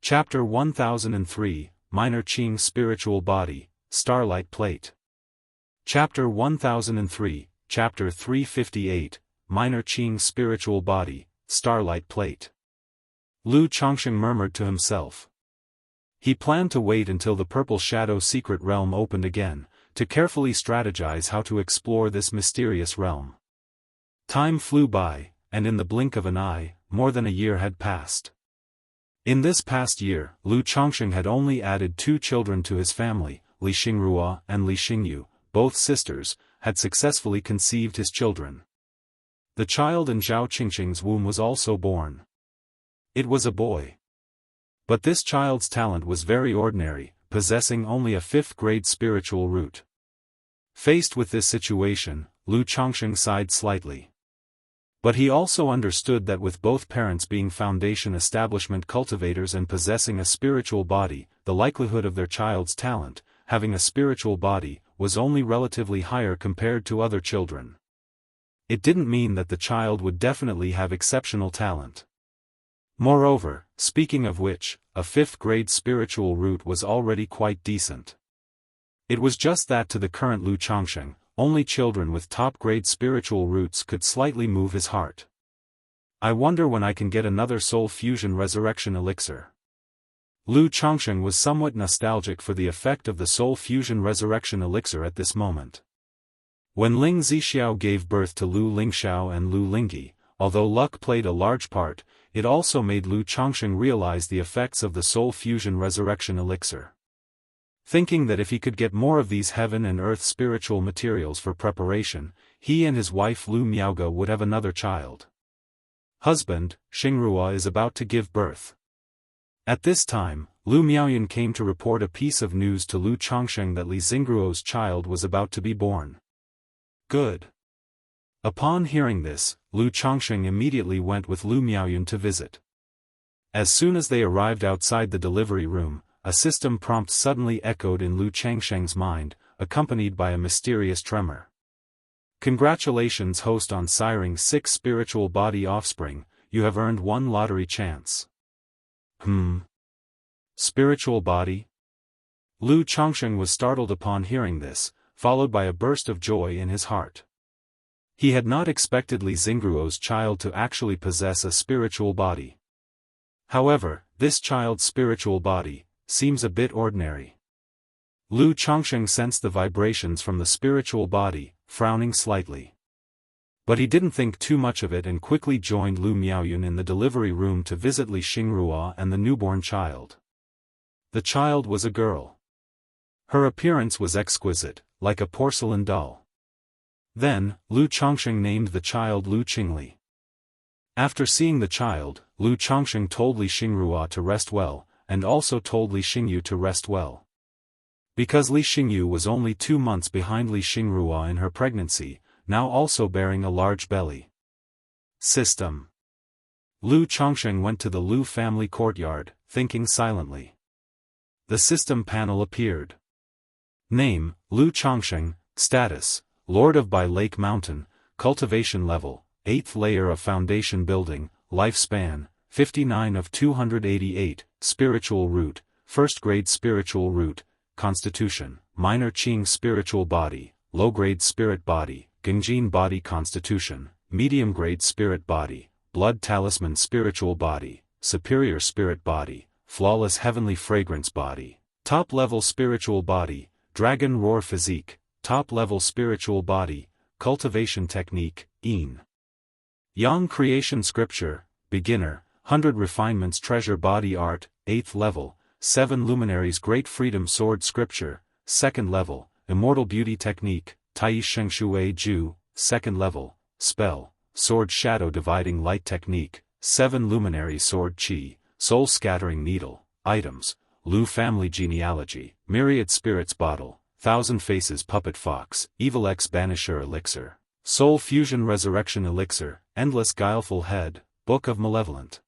Chapter 1003, Minor Qing Spiritual Body, Starlight Plate. Chapter 1003, Chapter 358, Minor Qing Spiritual Body, Starlight Plate. Lu Chongsheng murmured to himself. He planned to wait until the Purple Shadow secret realm opened again, to carefully strategize how to explore this mysterious realm. Time flew by, and in the blink of an eye, more than a year had passed. In this past year, Lu Chongsheng had only added 2 children to his family. Li Xingrua and Li Xingyu, both sisters, had successfully conceived his children. The child in Zhao Qingqing's womb was also born. It was a boy. But this child's talent was very ordinary, possessing only a 5th-grade spiritual root. Faced with this situation, Lu Chongsheng sighed slightly. But he also understood that with both parents being foundation establishment cultivators and possessing a spiritual body, the likelihood of their child's talent, having a spiritual body, was only relatively higher compared to other children. It didn't mean that the child would definitely have exceptional talent. Moreover, speaking of which, a 5th-grade spiritual root was already quite decent. It was just that to the current Lu Chongsheng, only children with top-grade spiritual roots could slightly move his heart. I wonder when I can get another soul fusion resurrection elixir. Lu Chongsheng was somewhat nostalgic for the effect of the soul fusion resurrection elixir at this moment. When Ling Zixiao gave birth to Lu Lingxiao and Lu Lingyi, although luck played a large part, it also made Lu Chongsheng realize the effects of the soul fusion resurrection elixir. Thinking that if he could get more of these heaven and earth spiritual materials for preparation, he and his wife Lu Miaoge would have another child. Husband, Xingrua is about to give birth. At this time, Lu Miaoyan came to report a piece of news to Lu Chongsheng that Li Xingruo's child was about to be born. Good. Upon hearing this, Lu Chongsheng immediately went with Lu Miaoyan to visit. As soon as they arrived outside the delivery room, a system prompt suddenly echoed in Lu Chongsheng's mind, accompanied by a mysterious tremor. Congratulations, host on siring 6 spiritual body offspring, you have earned 1 lottery chance. Spiritual body? Lu Chongsheng was startled upon hearing this, followed by a burst of joy in his heart. He had not expected Li Xingruo's child to actually possess a spiritual body. However, this child's spiritual body seems a bit ordinary. Lu Chongsheng sensed the vibrations from the spiritual body, frowning slightly. But he didn't think too much of it and quickly joined Lu Miaoyun in the delivery room to visit Li Xingrua and the newborn child. The child was a girl. Her appearance was exquisite, like a porcelain doll. Then, Lu Chongsheng named the child Lu Qingli. After seeing the child, Lu Chongsheng told Li Xingrua to rest well, and also told Li Xingyu to rest well. Because Li Xingyu was only 2 months behind Li Xingrua in her pregnancy, now also bearing a large belly. System. Lu Chongsheng went to the Lu family courtyard, thinking silently. The system panel appeared. Name, Lu Chongsheng. Status, Lord of Bai Lake Mountain. Cultivation level, 8th layer of foundation building. Lifespan, 59 of 288. Spiritual root, 1st-grade spiritual root. Constitution, Minor Qing spiritual body, low-grade spirit body. Gengjin body. Constitution, medium-grade spirit body. Blood talisman spiritual body, superior spirit body. Flawless heavenly fragrance body. Top-level spiritual body. Dragon roar physique, top-level spiritual body. Cultivation technique, Yin Yang creation scripture, beginner. 100 refinements treasure body art, 8th level. 7 luminaries great freedom sword scripture, 2nd level. Immortal beauty technique, Tai Sheng Shui Ju, 2nd level. Spell, sword shadow dividing light technique, 7 luminary sword chi, soul scattering needle. Items, Lu family genealogy, myriad spirits bottle, 1,000 faces puppet fox, evil X banisher elixir, soul fusion resurrection elixir, endless guileful head, book of malevolent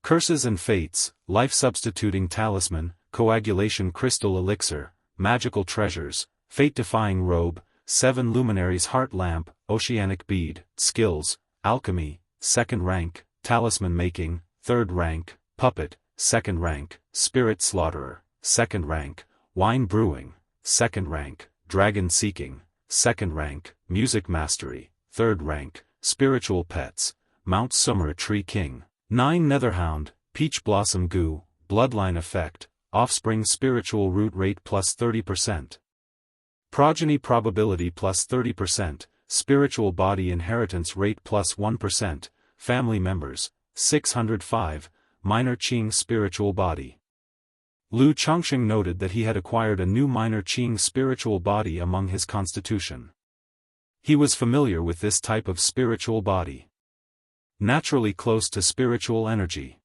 curses and fates, life substituting talisman, coagulation crystal elixir, magical treasures, fate defying robe, 7 luminaries heart lamp, oceanic bead. Skills, alchemy, 2nd rank. Talisman making, 3rd rank. Puppet, 2nd rank, spirit slaughterer, 2nd rank, wine brewing, 2nd rank, dragon seeking, 2nd rank, music mastery, 3rd rank, spiritual pets, Mount Summer tree king, 9 netherhound, peach blossom goo, bloodline effect, offspring spiritual root rate plus 30%. Progeny probability plus 30%, spiritual body inheritance rate plus 1%, family members, 605, minor Qing spiritual body. Lu Chongqing noted that he had acquired a new minor Qing spiritual body among his constitution. He was familiar with this type of spiritual body. Naturally close to spiritual energy.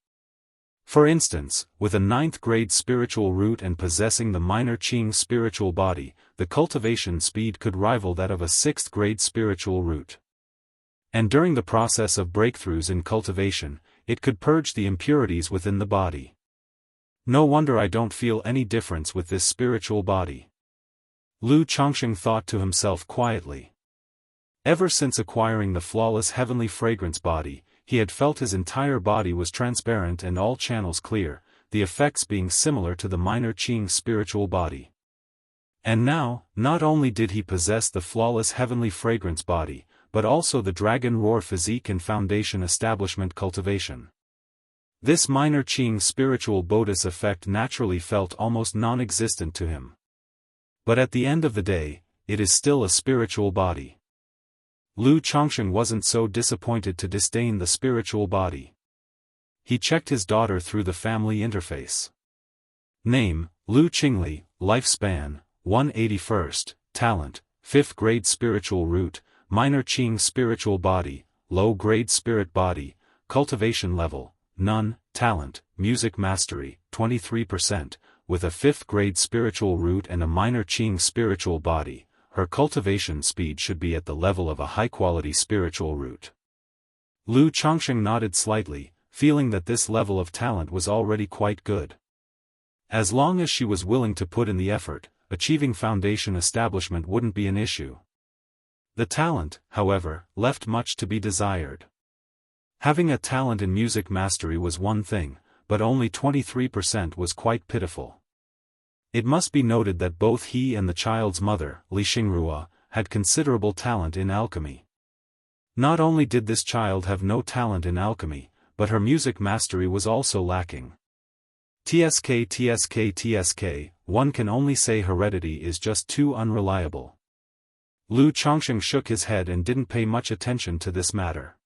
For instance, with a 9th grade spiritual root and possessing the minor Qing spiritual body, the cultivation speed could rival that of a 6th grade spiritual root. And during the process of breakthroughs in cultivation, it could purge the impurities within the body. No wonder I don't feel any difference with this spiritual body. Lu Chongqing thought to himself quietly. Ever since acquiring the flawless heavenly fragrance body, he had felt his entire body was transparent and all channels clear, the effects being similar to the minor Qing spiritual body. And now, not only did he possess the flawless heavenly fragrance body, but also the dragon roar physique and foundation establishment cultivation. This minor Qing spiritual bodhis effect naturally felt almost non-existent to him. But at the end of the day, it is still a spiritual body. Lu Chongqing wasn't so disappointed to disdain the spiritual body. He checked his daughter through the family interface. Name, Lu Qingli, lifespan, 181st, talent, 5th grade spiritual root, minor Qing spiritual body, low grade spirit body, cultivation level, none, talent, music mastery, 23%, with a 5th grade spiritual root and a minor Qing spiritual body. Her cultivation speed should be at the level of a high-quality spiritual root. Lu Chongqing nodded slightly, feeling that this level of talent was already quite good. As long as she was willing to put in the effort, achieving foundation establishment wouldn't be an issue. The talent, however, left much to be desired. Having a talent in music mastery was one thing, but only 23% was quite pitiful. It must be noted that both he and the child's mother, Li Xingrua, had considerable talent in alchemy. Not only did this child have no talent in alchemy, but her music mastery was also lacking. TSK, one can only say heredity is just too unreliable. Lu Chongqing shook his head and didn't pay much attention to this matter.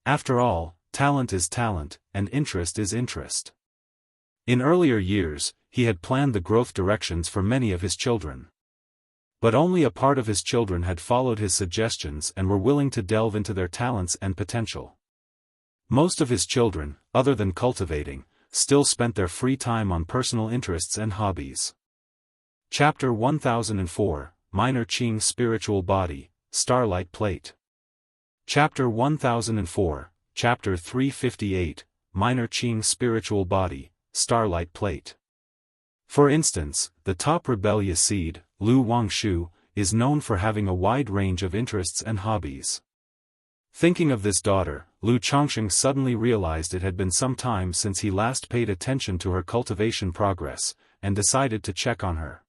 After all, talent is talent, and interest is interest. In earlier years, he had planned the growth directions for many of his children. But only a part of his children had followed his suggestions and were willing to delve into their talents and potential. Most of his children, other than cultivating, still spent their free time on personal interests and hobbies. Chapter 1004, Minor Qing Spiritual Body, Starlight Plate. Chapter 1004, Chapter 358, Minor Qing Spiritual Body, Starlight Plate. For instance, the top rebellious seed, Lu Wangshu, is known for having a wide range of interests and hobbies. Thinking of this daughter, Lu Chongqing suddenly realized it had been some time since he last paid attention to her cultivation progress, and decided to check on her.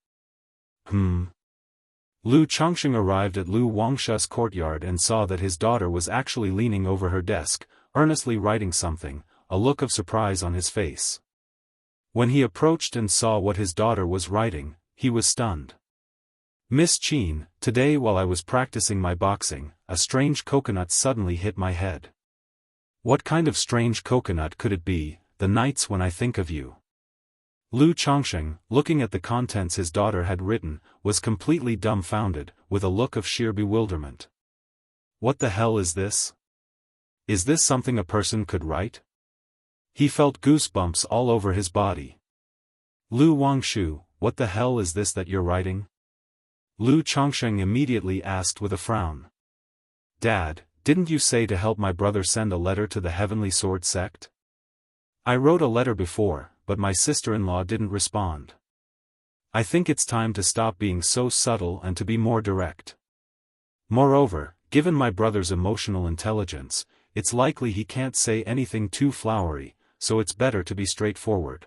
Lu Chongqing arrived at Lu Wangshu's courtyard and saw that his daughter was actually leaning over her desk, earnestly writing something, a look of surprise on his face. When he approached and saw what his daughter was writing, he was stunned. Miss Qin, today while I was practicing my boxing, a strange coconut suddenly hit my head. What kind of strange coconut could it be, the nights when I think of you? Lu Chongqing, looking at the contents his daughter had written, was completely dumbfounded, with a look of sheer bewilderment. What the hell is this? Is this something a person could write? He felt goosebumps all over his body. Lu Wangshu, what the hell is this that you're writing? Lu Chongqing immediately asked with a frown. Dad, didn't you say to help my brother send a letter to the Heavenly Sword sect? I wrote a letter before, but my sister-in-law didn't respond. I think it's time to stop being so subtle and to be more direct. Moreover, given my brother's emotional intelligence, it's likely he can't say anything too flowery, so it's better to be straightforward.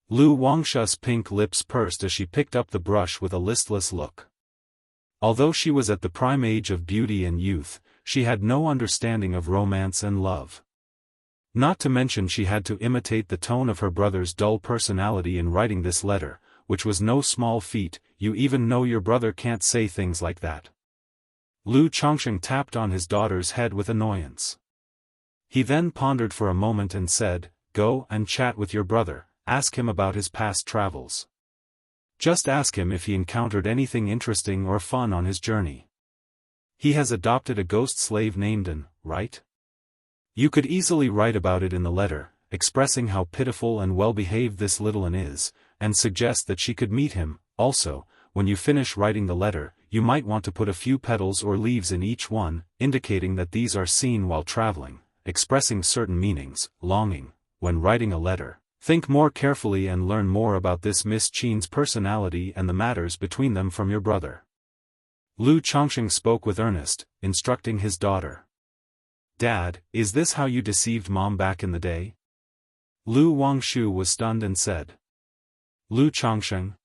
Lu Wangsha's pink lips pursed as she picked up the brush with a listless look. Although she was at the prime age of beauty and youth, she had no understanding of romance and love. Not to mention she had to imitate the tone of her brother's dull personality in writing this letter, which was no small feat. You even know your brother can't say things like that. Lu Chongsheng tapped on his daughter's head with annoyance. He then pondered for a moment and said, "Go and chat with your brother, ask him about his past travels. Just ask him if he encountered anything interesting or fun on his journey. He has adopted a ghost slave named An, right? You could easily write about it in the letter, expressing how pitiful and well-behaved this little An is, and suggest that she could meet him. Also, when you finish writing the letter, you might want to put a few petals or leaves in each one, indicating that these are seen while traveling, expressing certain meanings, longing. When writing a letter, think more carefully and learn more about this Miss Qin's personality and the matters between them from your brother." Lu Chongsheng spoke with earnest, instructing his daughter. "Dad, is this how you deceived Mom back in the day?" Lu Wangshu was stunned and said. "Lu Chongsheng,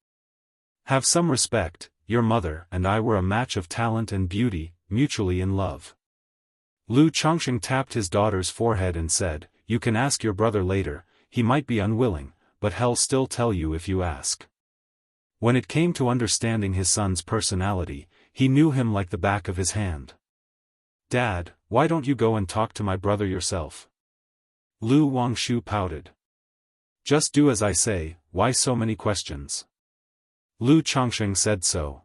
have some respect, your mother and I were a match of talent and beauty, mutually in love." Lu Chongsheng tapped his daughter's forehead and said, "You can ask your brother later, he might be unwilling, but he'll still tell you if you ask." When it came to understanding his son's personality, he knew him like the back of his hand. "Dad, why don't you go and talk to my brother yourself?" Lu Wangshu pouted. "Just do as I say, why so many questions?" Lu Chongsheng said so.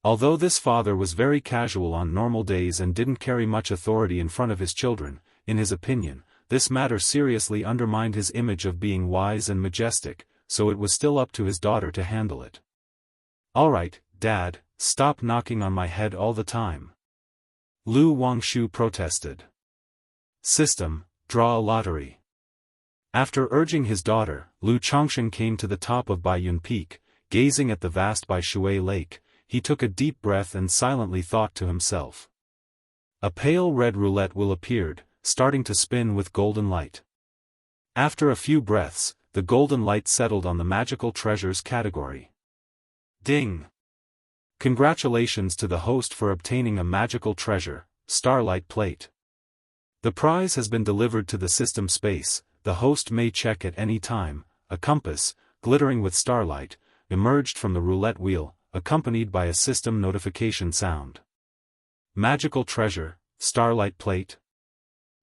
Although this father was very casual on normal days and didn't carry much authority in front of his children, in his opinion, this matter seriously undermined his image of being wise and majestic, so it was still up to his daughter to handle it. "All right, Dad, stop knocking on my head all the time," Lu Wangshu protested. "System, draw a lottery." After urging his daughter, Lu Chongsheng came to the top of Baiyun Peak. Gazing at the vast Baishui Lake, he took a deep breath and silently thought to himself. A pale red roulette wheel appeared, starting to spin with golden light. After a few breaths, the golden light settled on the magical treasures category. Ding! Congratulations to the host for obtaining a magical treasure, Starlight Plate. The prize has been delivered to the system space. The host may check at any time. A compass, glittering with starlight, emerged from the roulette wheel, accompanied by a system notification sound. Magical treasure, Starlight Plate?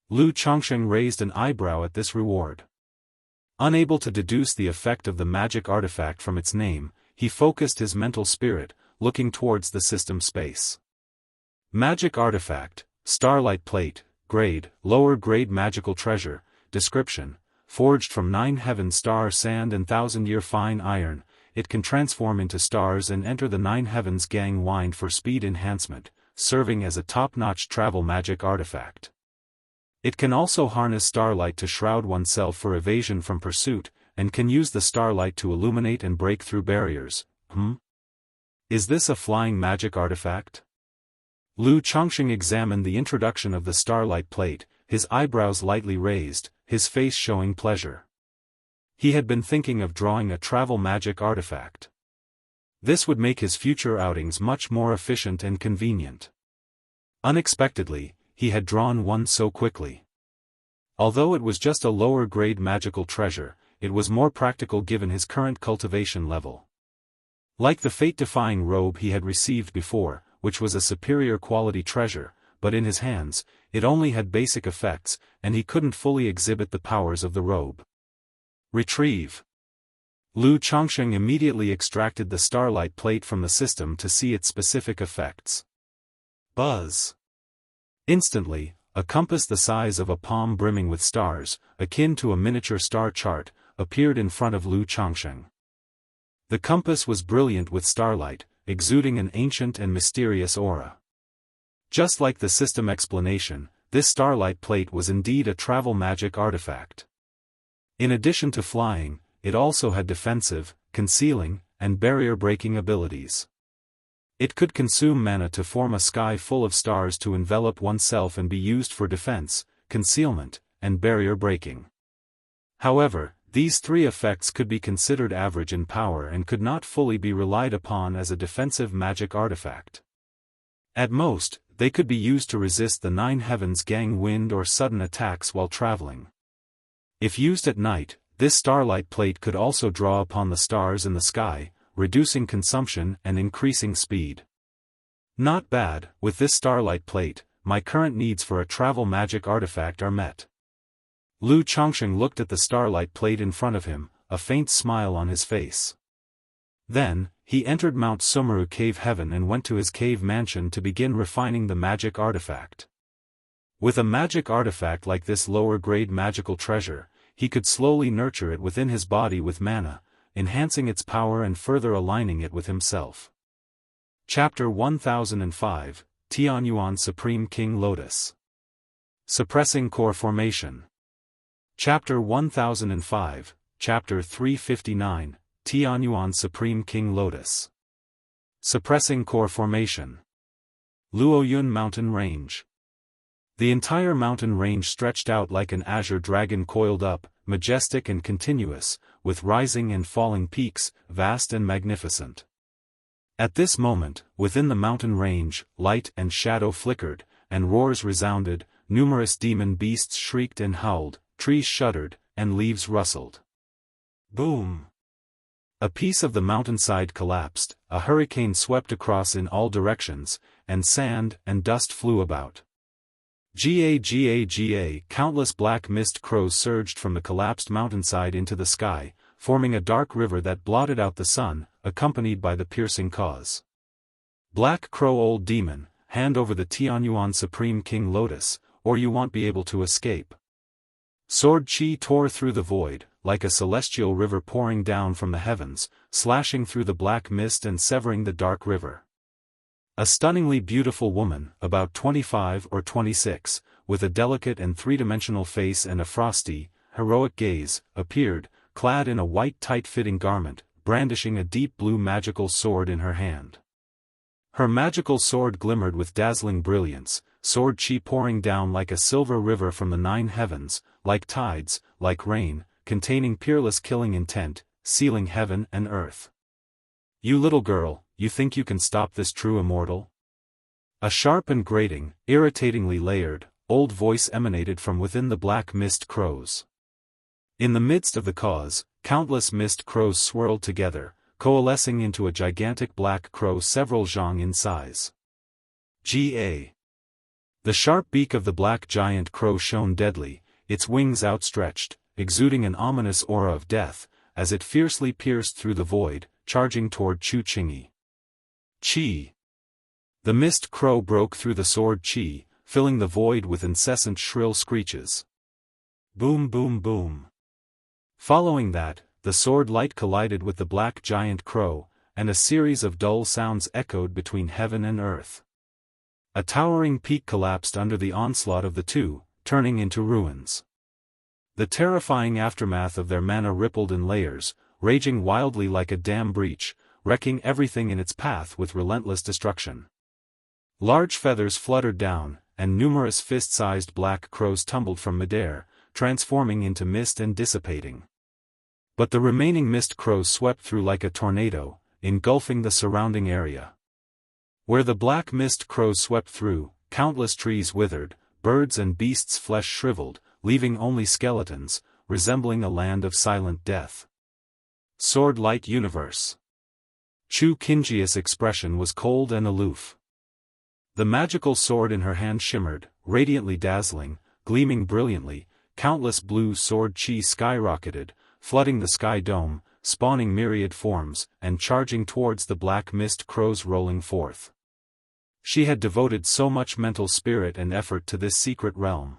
Lu Chongsheng raised an eyebrow at this reward. Unable to deduce the effect of the magic artifact from its name, he focused his mental spirit, looking towards the system space. Magic artifact, Starlight Plate, grade, lower grade magical treasure, description, forged from 9 heaven star sand and 1,000-year fine iron. It can transform into stars and enter the 9 heavens gang wind for speed enhancement, serving as a top-notch travel magic artifact. It can also harness starlight to shroud oneself for evasion from pursuit, and can use the starlight to illuminate and break through barriers. Is this a flying magic artifact? Lu Chongsheng examined the introduction of the Starlight Plate, his eyebrows lightly raised, his face showing pleasure. He had been thinking of drawing a travel magic artifact. This would make his future outings much more efficient and convenient. Unexpectedly, he had drawn one so quickly. Although it was just a lower-grade magical treasure, it was more practical given his current cultivation level. Like the fate-defying robe he had received before, which was a superior quality treasure, but in his hands, it only had basic effects, and he couldn't fully exhibit the powers of the robe. Retrieve. Lu Chongsheng immediately extracted the Starlight Plate from the system to see its specific effects. Buzz. Instantly, a compass the size of a palm brimming with stars, akin to a miniature star chart, appeared in front of Lu Chongsheng. The compass was brilliant with starlight, exuding an ancient and mysterious aura. Just like the system explanation, this Starlight Plate was indeed a travel magic artifact. In addition to flying, it also had defensive, concealing, and barrier-breaking abilities. It could consume mana to form a sky full of stars to envelop oneself and be used for defense, concealment, and barrier breaking. However, these three effects could be considered average in power and could not fully be relied upon as a defensive magic artifact. At most, they could be used to resist the Nine Heavens' gang wind or sudden attacks while traveling. If used at night, this starlight plate could also draw upon the stars in the sky, reducing consumption and increasing speed. Not bad. With this starlight plate, my current needs for a travel magic artifact are met. Lu Chongsheng looked at the starlight plate in front of him, a faint smile on his face. Then, he entered Mount Sumeru Cave Heaven and went to his cave mansion to begin refining the magic artifact. With a magic artifact like this lower-grade magical treasure, he could slowly nurture it within his body with mana, enhancing its power and further aligning it with himself. Chapter 1005, Tianyuan Supreme King Lotus. Suppressing Core Formation. Chapter 1005, Chapter 359, Tianyuan Supreme King Lotus. Suppressing Core Formation. Luoyun Mountain Range. The entire mountain range stretched out like an azure dragon coiled up, majestic and continuous, with rising and falling peaks, vast and magnificent. At this moment, within the mountain range, light and shadow flickered, and roars resounded, numerous demon beasts shrieked and howled, trees shuddered, and leaves rustled. Boom! A piece of the mountainside collapsed, a hurricane swept across in all directions, and sand and dust flew about. Countless black mist crows surged from the collapsed mountainside into the sky, forming a dark river that blotted out the sun, accompanied by the piercing cause. Black Crow Old Demon, hand over the Tianyuan Supreme King Lotus, or you won't be able to escape. Sword Chi tore through the void, like a celestial river pouring down from the heavens, slashing through the black mist and severing the dark river. A stunningly beautiful woman, about 25 or 26, with a delicate and three-dimensional face and a frosty, heroic gaze, appeared, clad in a white tight-fitting garment, brandishing a deep blue magical sword in her hand. Her magical sword glimmered with dazzling brilliance, sword chi pouring down like a silver river from the nine heavens, like tides, like rain, containing peerless killing intent, sealing heaven and earth. You little girl, you think you can stop this true immortal? A sharp and grating, irritatingly layered, old voice emanated from within the black mist crows. In the midst of the cause, countless mist crows swirled together, coalescing into a gigantic black crow several zhang in size. The sharp beak of the black giant crow shone deadly, its wings outstretched, exuding an ominous aura of death, as it fiercely pierced through the void, charging toward Chu Qingyi. Chi. The mist crow broke through the sword chi, filling the void with incessant shrill screeches. Boom boom boom. Following that, the sword light collided with the black giant crow, and a series of dull sounds echoed between heaven and earth. A towering peak collapsed under the onslaught of the two, turning into ruins. The terrifying aftermath of their mana rippled in layers, raging wildly like a dam breach, wrecking everything in its path with relentless destruction. Large feathers fluttered down, and numerous fist-sized black crows tumbled from midair, transforming into mist and dissipating. But the remaining mist crows swept through like a tornado, engulfing the surrounding area. Where the black mist crows swept through, countless trees withered, birds and beasts' flesh shriveled, leaving only skeletons, resembling a land of silent death. Sword-light universe. Chu Qingji's expression was cold and aloof. The magical sword in her hand shimmered, radiantly dazzling, gleaming brilliantly, countless blue sword chi skyrocketed, flooding the sky dome, spawning myriad forms, and charging towards the black mist crows rolling forth. She had devoted so much mental spirit and effort to this secret realm.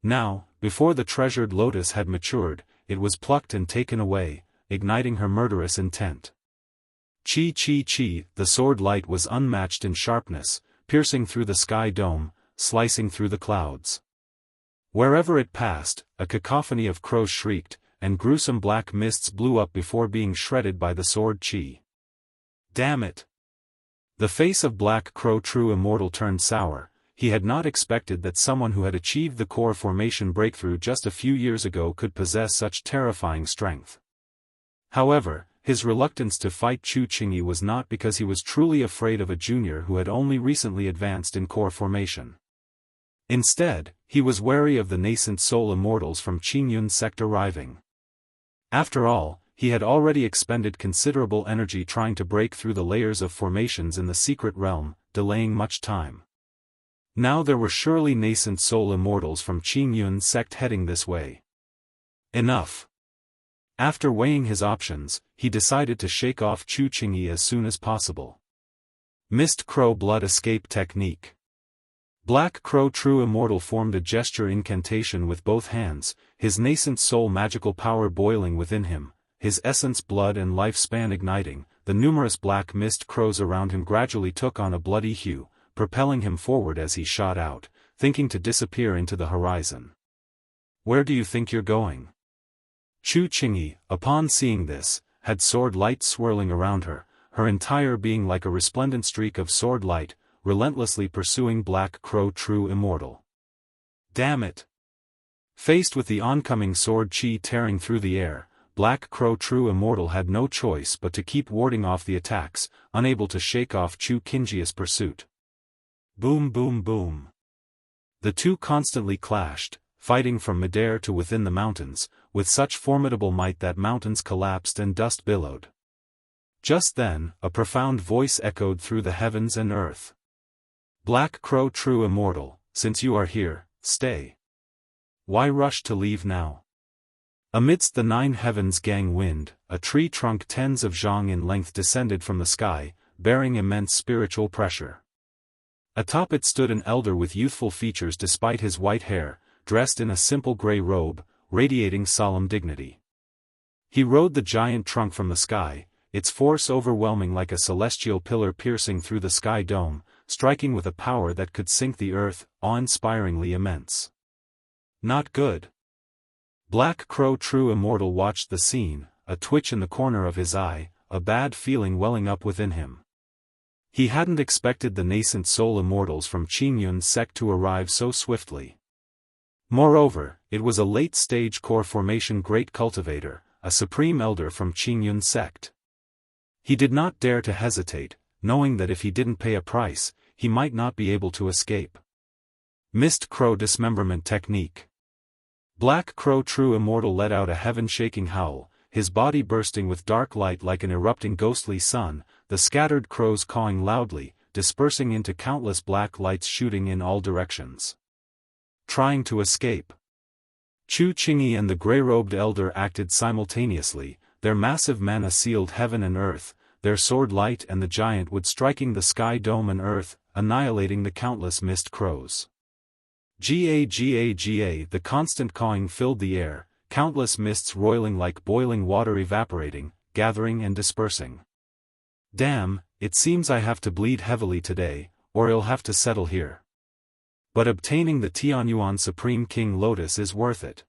Now, before the treasured lotus had matured, it was plucked and taken away, igniting her murderous intent. Chi, the sword light was unmatched in sharpness, piercing through the sky dome, slicing through the clouds. Wherever it passed, a cacophony of crows shrieked, and gruesome black mists blew up before being shredded by the sword chi. Damn it! The face of Black Crow True Immortal turned sour, he had not expected that someone who had achieved the core formation breakthrough just a few years ago could possess such terrifying strength. However, his reluctance to fight Chu Qingyi was not because he was truly afraid of a junior who had only recently advanced in core formation. Instead, he was wary of the nascent soul immortals from Qingyun's sect arriving. After all, he had already expended considerable energy trying to break through the layers of formations in the secret realm, delaying much time. Now there were surely nascent soul immortals from Qingyun's sect heading this way. Enough. After weighing his options, he decided to shake off Chu Qingyi as soon as possible. Mist Crow Blood Escape Technique. Black Crow True Immortal formed a gesture incantation with both hands, his nascent soul magical power boiling within him, his essence blood and lifespan igniting. The numerous black mist crows around him gradually took on a bloody hue, propelling him forward as he shot out, thinking to disappear into the horizon. Where do you think you're going? Chu Qingyi, upon seeing this, had sword light swirling around her, her entire being like a resplendent streak of sword light, relentlessly pursuing Black Crow True Immortal. Damn it! Faced with the oncoming sword chi tearing through the air, Black Crow True Immortal had no choice but to keep warding off the attacks, unable to shake off Chu Qingyi's pursuit. Boom boom boom. The two constantly clashed, fighting from midair to within the mountains, with such formidable might that mountains collapsed and dust billowed. Just then, a profound voice echoed through the heavens and earth. Black Crow True Immortal, since you are here, stay. Why rush to leave now? Amidst the nine heavens gang wind, a tree trunk tens of zhang in length descended from the sky, bearing immense spiritual pressure. Atop it stood an elder with youthful features despite his white hair, dressed in a simple gray robe, radiating solemn dignity. He rode the giant trunk from the sky, its force overwhelming like a celestial pillar piercing through the sky dome, striking with a power that could sink the earth, awe-inspiringly immense. Not good. Black Crow True Immortal watched the scene, a twitch in the corner of his eye, a bad feeling welling up within him. He hadn't expected the nascent soul immortals from Qingyun's sect to arrive so swiftly. Moreover, it was a late-stage core formation great cultivator, a supreme elder from Qingyun's sect. He did not dare to hesitate, knowing that if he didn't pay a price, he might not be able to escape. Mist Crow Dismemberment Technique. Black Crow True Immortal let out a heaven-shaking howl, his body bursting with dark light like an erupting ghostly sun, the scattered crows cawing loudly, dispersing into countless black lights shooting in all directions. Trying to escape. Chu Qingyi and the gray-robed elder acted simultaneously, their massive mana sealed heaven and earth, their sword light and the giant wood striking the sky dome and earth, annihilating the countless mist crows. Ga, the constant cawing filled the air, countless mists roiling like boiling water evaporating, gathering and dispersing. Damn, it seems I have to bleed heavily today, or I'll have to settle here. But obtaining the Tianyuan Supreme King Lotus is worth it.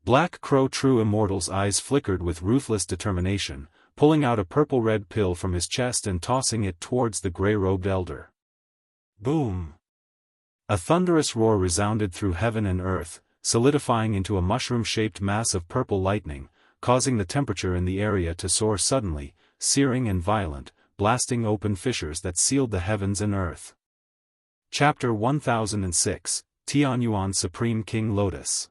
Black Crow True Immortal's eyes flickered with ruthless determination, pulling out a purple-red pill from his chest and tossing it towards the gray-robed elder. Boom! A thunderous roar resounded through heaven and earth, solidifying into a mushroom-shaped mass of purple lightning, causing the temperature in the area to soar suddenly, searing and violent, blasting open fissures that sealed the heavens and earth. Chapter 1006, Tianyuan Supreme King Lotus.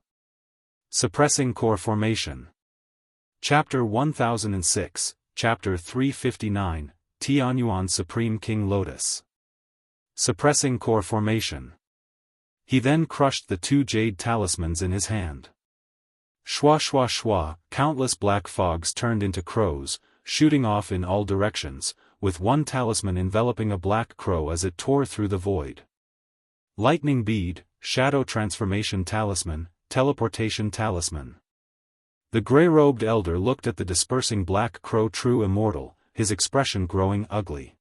Suppressing Core Formation. Chapter 1006, Chapter 359, Tianyuan Supreme King Lotus. Suppressing Core Formation. He then crushed the two jade talismans in his hand. Shwa shwa shwa, countless black fogs turned into crows, shooting off in all directions, with one talisman enveloping a black crow as it tore through the void. Lightning Bead, Shadow Transformation Talisman, Teleportation Talisman. The gray-robed elder looked at the dispersing Black Crow True Immortal, his expression growing ugly.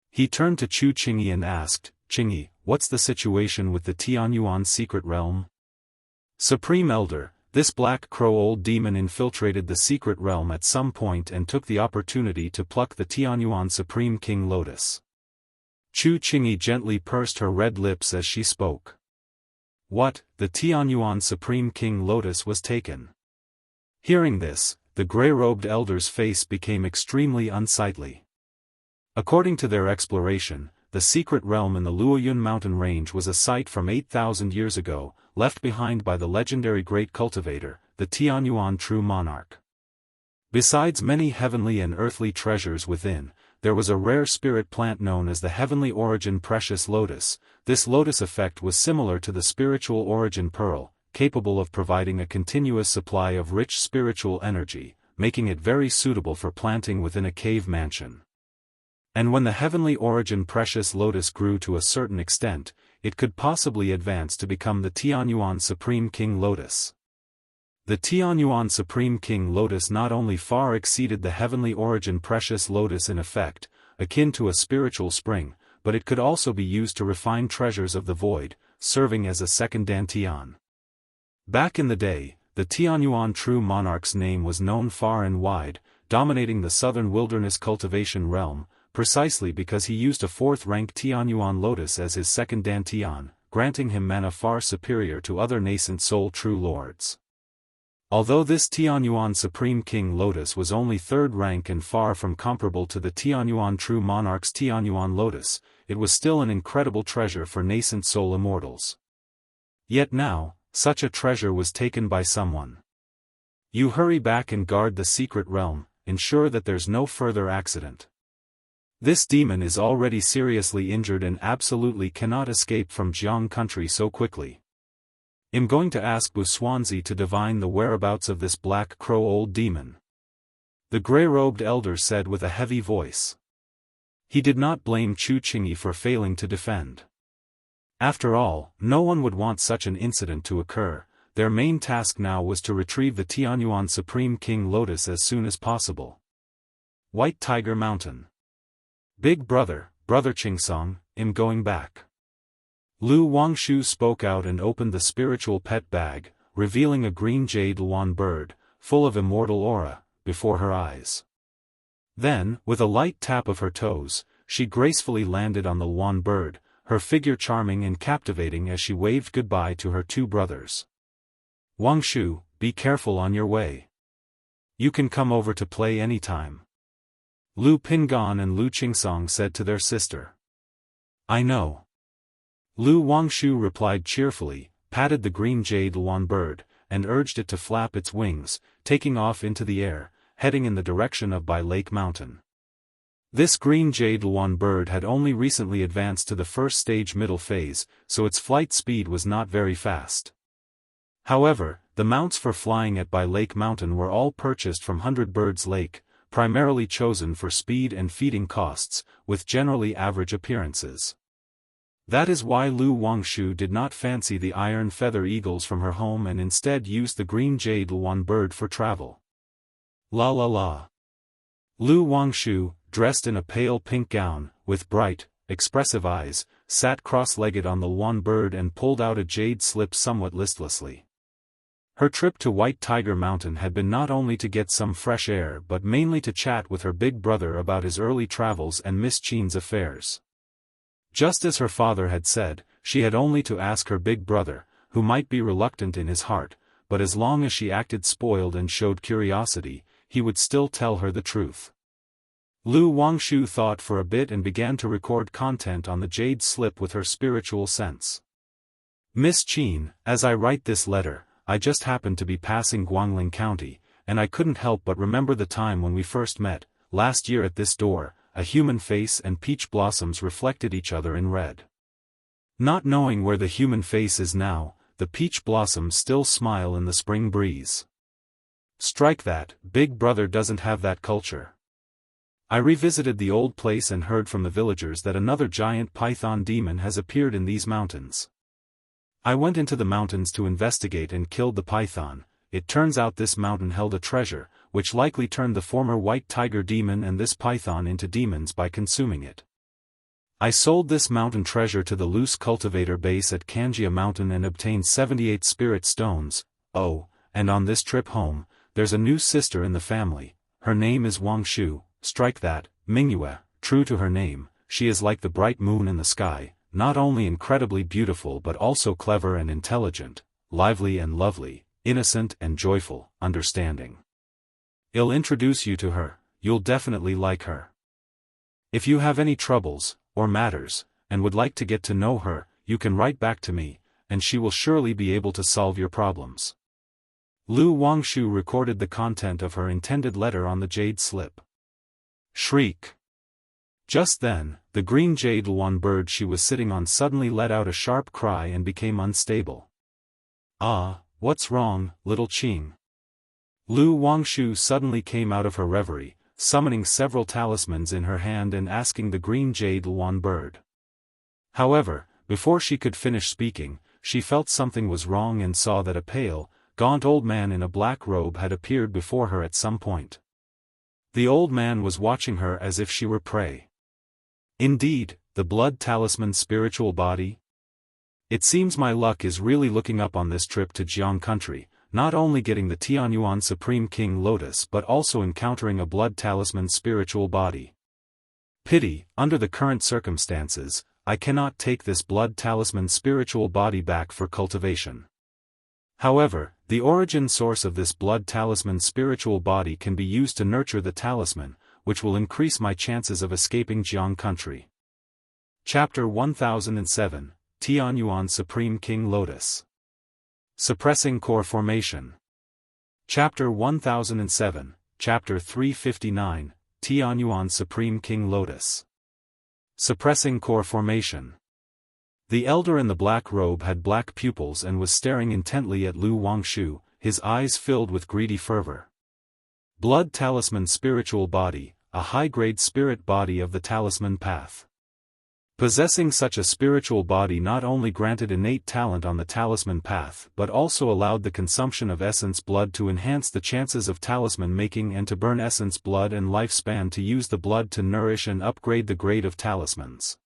He turned to Chu Qingyi and asked, Qingyi, what's the situation with the Tianyuan secret realm? Supreme Elder, this Black Crow old demon infiltrated the secret realm at some point and took the opportunity to pluck the Tianyuan Supreme King Lotus. Chu Qingyi gently pursed her red lips as she spoke. What, the Tianyuan Supreme King Lotus was taken? Hearing this, the gray-robed elder's face became extremely unsightly. According to their exploration, the secret realm in the Luoyun mountain range was a site from 8,000 years ago, left behind by the legendary Great Cultivator, the Tianyuan True Monarch. Besides many heavenly and earthly treasures within, there was a rare spirit plant known as the Heavenly Origin Precious Lotus. This lotus effect was similar to the spiritual origin pearl, capable of providing a continuous supply of rich spiritual energy, making it very suitable for planting within a cave mansion. And when the Heavenly Origin Precious Lotus grew to a certain extent, it could possibly advance to become the Tianyuan Supreme King Lotus. The Tianyuan Supreme King Lotus not only far exceeded the Heavenly Origin Precious Lotus in effect, akin to a spiritual spring, but it could also be used to refine treasures of the void, serving as a second Dantian. Back in the day, the Tianyuan True Monarch's name was known far and wide, dominating the southern wilderness cultivation realm, precisely because he used a fourth-rank Tianyuan Lotus as his second Dantian, granting him mana far superior to other nascent soul true lords. Although this Tianyuan Supreme King Lotus was only third rank and far from comparable to the Tianyuan True Monarch's Tianyuan Lotus, it was still an incredible treasure for nascent soul immortals. Yet now, such a treasure was taken by someone. You hurry back and guard the secret realm, ensure that there's no further accident. This demon is already seriously injured and absolutely cannot escape from Jianghu country so quickly. I'm going to ask Buswanzi to divine the whereabouts of this black crow old demon. The gray-robed elder said with a heavy voice. He did not blame Chu Qingyi for failing to defend. After all, no one would want such an incident to occur. Their main task now was to retrieve the Tianyuan Supreme King Lotus as soon as possible. White Tiger Mountain. Big brother, Brother Qingsong, I'm going back. Lu Wangshu spoke out and opened the spiritual pet bag, revealing a green jade luan bird, full of immortal aura, before her eyes. Then, with a light tap of her toes, she gracefully landed on the luan bird, her figure charming and captivating as she waved goodbye to her two brothers. Wangshu, be careful on your way. You can come over to play anytime. Lu Pingan and Lu Qingsong said to their sister. I know. Lu Wangshu replied cheerfully, patted the green jade luan bird, and urged it to flap its wings, taking off into the air, heading in the direction of Bai Lake Mountain. This green jade luan bird had only recently advanced to the first stage middle phase, so its flight speed was not very fast. However, the mounts for flying at Bai Lake Mountain were all purchased from 100 Birds Lake, primarily chosen for speed and feeding costs, with generally average appearances. That is why Lu Wangshu did not fancy the iron feather eagles from her home and instead used the green jade luan bird for travel. La la la. Lu Wangshu, dressed in a pale pink gown, with bright, expressive eyes, sat cross-legged on the luan bird and pulled out a jade slip somewhat listlessly. Her trip to White Tiger Mountain had been not only to get some fresh air but mainly to chat with her big brother about his early travels and Miss Qin's affairs. Just as her father had said, she had only to ask her big brother, who might be reluctant in his heart, but as long as she acted spoiled and showed curiosity, he would still tell her the truth. Lu Wangshu thought for a bit and began to record content on the jade slip with her spiritual sense. Miss Qin, as I write this letter, I just happened to be passing Guangling County, and I couldn't help but remember the time when we first met, last year at this door. A human face and peach blossoms reflected each other in red. Not knowing where the human face is now, the peach blossoms still smile in the spring breeze. Strike that, big brother doesn't have that culture. I revisited the old place and heard from the villagers that another giant python demon has appeared in these mountains. I went into the mountains to investigate and killed the python. It turns out this mountain held a treasure, which likely turned the former white tiger demon and this python into demons by consuming it. I sold this mountain treasure to the loose cultivator base at Kanjia Mountain and obtained 78 spirit stones. Oh, and on this trip home, there's a new sister in the family. Her name is Wangshu, strike that, Mingyue, true to her name, she is like the bright moon in the sky, not only incredibly beautiful but also clever and intelligent, lively and lovely, innocent and joyful, understanding. I'll introduce you to her, you'll definitely like her. If you have any troubles, or matters, and would like to get to know her, you can write back to me, and she will surely be able to solve your problems. Lu Wangshu recorded the content of her intended letter on the jade slip. Shriek. Just then, the green jade luan bird she was sitting on suddenly let out a sharp cry and became unstable. Ah, what's wrong, little Qing? Lu Wangshu suddenly came out of her reverie, summoning several talismans in her hand and asking the green jade luan bird. However, before she could finish speaking, she felt something was wrong and saw that a pale, gaunt old man in a black robe had appeared before her at some point. The old man was watching her as if she were prey. Indeed, the blood talisman spiritual body? It seems my luck is really looking up on this trip to Jianghu country, not only getting the Tianyuan Supreme King Lotus but also encountering a blood talisman spiritual body. Pity, under the current circumstances, I cannot take this blood talisman spiritual body back for cultivation. However, the origin source of this blood talisman spiritual body can be used to nurture the talisman, which will increase my chances of escaping Jianghu country. Chapter 1007, Tianyuan Supreme King Lotus. Suppressing Core Formation. Chapter 1007, Chapter 359, Tianyuan Supreme King Lotus. Suppressing Core Formation. The elder in the black robe had black pupils and was staring intently at Lu Wangshu, his eyes filled with greedy fervor. Blood Talisman Spiritual Body, a high-grade spirit body of the Talisman Path. Possessing such a spiritual body not only granted innate talent on the Talisman Path but also allowed the consumption of essence blood to enhance the chances of talisman making and to burn essence blood and lifespan to use the blood to nourish and upgrade the grade of talismans.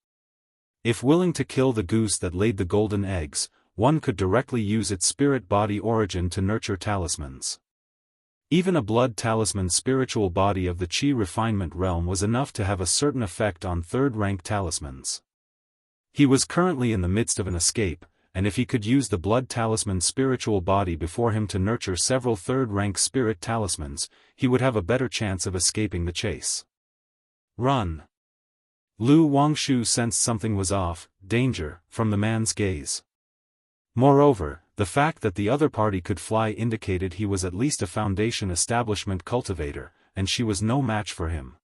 If willing to kill the goose that laid the golden eggs, one could directly use its spirit body origin to nurture talismans. Even a blood talisman spiritual body of the Qi refinement realm was enough to have a certain effect on third-rank talismans. He was currently in the midst of an escape, and if he could use the blood talisman spiritual body before him to nurture several third-rank spirit talismans, he would have a better chance of escaping the chase. Run! Lu Wangshu sensed something was off, danger, from the man's gaze. Moreover, the fact that the other party could fly indicated he was at least a foundation establishment cultivator, and she was no match for him.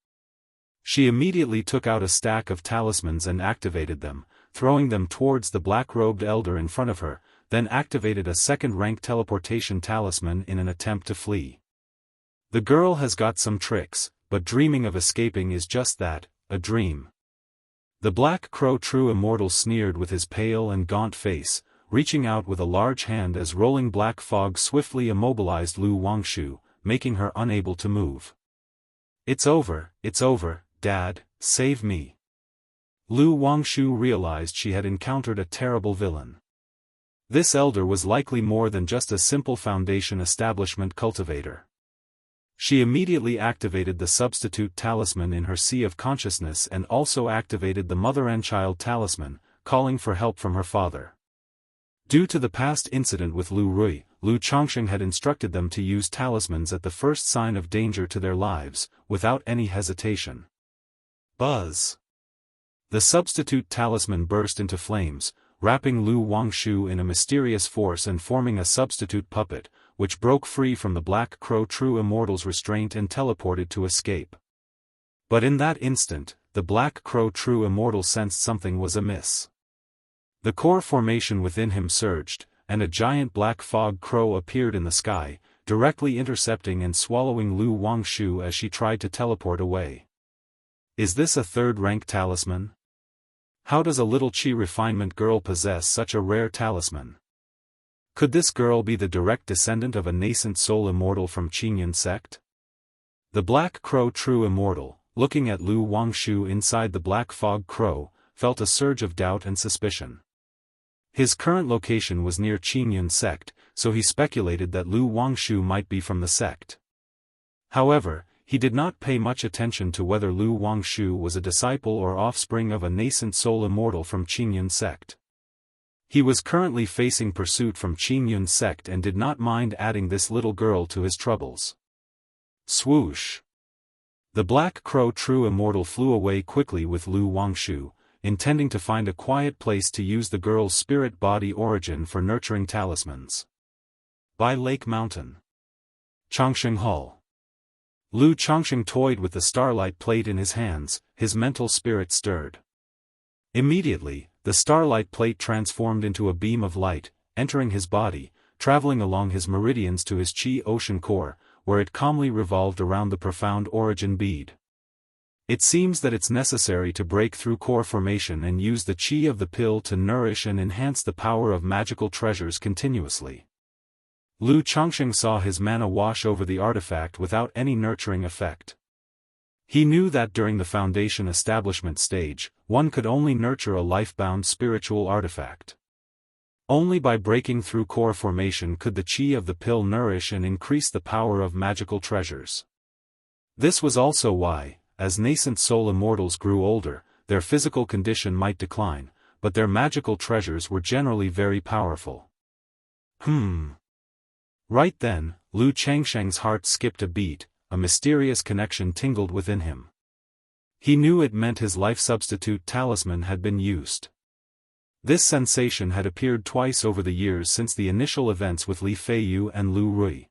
She immediately took out a stack of talismans and activated them, throwing them towards the black-robed elder in front of her, then activated a second-rank teleportation talisman in an attempt to flee. The girl has got some tricks, but dreaming of escaping is just that, a dream. The Black Crow True Immortal sneered with his pale and gaunt face, reaching out with a large hand as rolling black fog swiftly immobilized Lu Wangshu, making her unable to move. It's over, Dad, save me. Lu Wangshu realized she had encountered a terrible villain. This elder was likely more than just a simple foundation establishment cultivator. She immediately activated the substitute talisman in her sea of consciousness and also activated the mother and child talisman, calling for help from her father. Due to the past incident with Lu Rui, Lu Chongsheng had instructed them to use talismans at the first sign of danger to their lives, without any hesitation. Buzz! The substitute talisman burst into flames, wrapping Lu Wangshu in a mysterious force and forming a substitute puppet, which broke free from the Black Crow True Immortal's restraint and teleported to escape. But in that instant, the Black Crow True Immortal sensed something was amiss. The core formation within him surged, and a giant black fog crow appeared in the sky, directly intercepting and swallowing Lu Wangshu as she tried to teleport away. Is this a third-rank talisman? How does a little Qi refinement girl possess such a rare talisman? Could this girl be the direct descendant of a nascent soul immortal from Qingyun sect? The Black Crow True Immortal, looking at Lu Wangshu inside the black fog crow, felt a surge of doubt and suspicion. His current location was near Qingyun sect, so he speculated that Lu Wangshu might be from the sect. However, he did not pay much attention to whether Lu Wangshu was a disciple or offspring of a nascent soul immortal from Qingyun sect. He was currently facing pursuit from Qingyun sect and did not mind adding this little girl to his troubles. Swoosh! The black crow true immortal flew away quickly with Lu Wangshu, intending to find a quiet place to use the girl's spirit body origin for nurturing talismans. By Lake Mountain. Changsheng Hall. Lu Changsheng toyed with the starlight plate in his hands, his mental spirit stirred. Immediately, the starlight plate transformed into a beam of light, entering his body, traveling along his meridians to his Qi ocean core, where it calmly revolved around the profound origin bead. It seems that it's necessary to break through core formation and use the Qi of the pill to nourish and enhance the power of magical treasures continuously. Lu Changsheng saw his mana wash over the artifact without any nurturing effect. He knew that during the foundation establishment stage, one could only nurture a life-bound spiritual artifact. Only by breaking through core formation could the Qi of the pill nourish and increase the power of magical treasures. This was also why, as nascent soul immortals grew older, their physical condition might decline, but their magical treasures were generally very powerful. Right then, Lu Changsheng's heart skipped a beat, a mysterious connection tingled within him. He knew it meant his life substitute talisman had been used. This sensation had appeared twice over the years since the initial events with Li Feiyu and Lu Rui.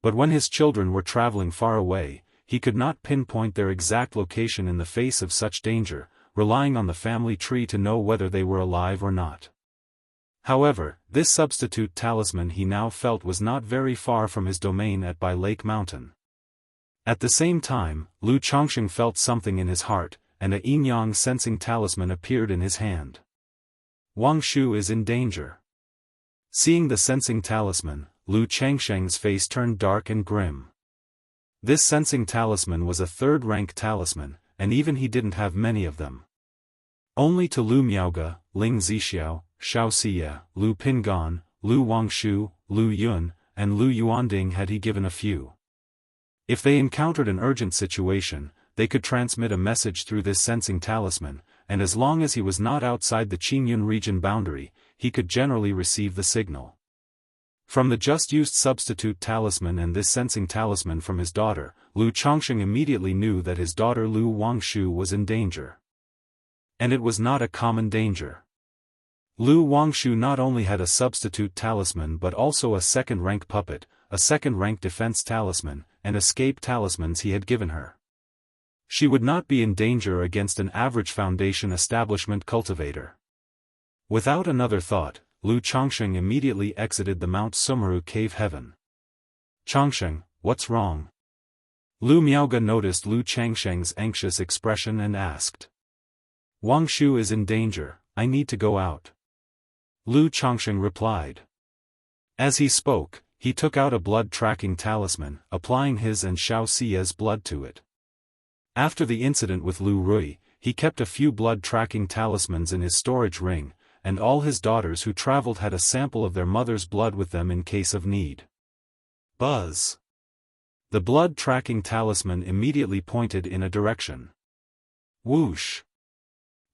But when his children were traveling far away, he could not pinpoint their exact location in the face of such danger, relying on the family tree to know whether they were alive or not. However, this substitute talisman he now felt was not very far from his domain at Bai Lake Mountain. At the same time, Lu Changsheng felt something in his heart, and a yin-yang sensing talisman appeared in his hand. Wangshu is in danger. Seeing the sensing talisman, Lu Changsheng's face turned dark and grim. This sensing talisman was a third-rank talisman, and even he didn't have many of them. Only to Lu Miaoge, Ling Zixiao, Xiao Siye, Lu Pingan, Lu Wangshu, Lu Yun, and Lu Yuanding had he given a few. If they encountered an urgent situation, they could transmit a message through this sensing talisman, and as long as he was not outside the Qingyun region boundary, he could generally receive the signal. From the just-used substitute talisman and this sensing talisman from his daughter, Lu Changsheng immediately knew that his daughter Lu Wangshu was in danger. And it was not a common danger. Lu Wangshu not only had a substitute talisman but also a second-rank puppet, a second-rank defense talisman, and escape talismans he had given her. She would not be in danger against an average foundation establishment cultivator. Without another thought, Lu Changsheng immediately exited the Mount Sumeru cave heaven. Changsheng, what's wrong? Lu Miaoge noticed Lu Changsheng's anxious expression and asked. Wangshu is in danger, I need to go out. Lu Changsheng replied. As he spoke, he took out a blood-tracking talisman, applying his and Xiao Siye's blood to it. After the incident with Lu Rui, he kept a few blood-tracking talismans in his storage ring, and all his daughters who traveled had a sample of their mother's blood with them in case of need. Buzz! The blood-tracking talisman immediately pointed in a direction. Whoosh!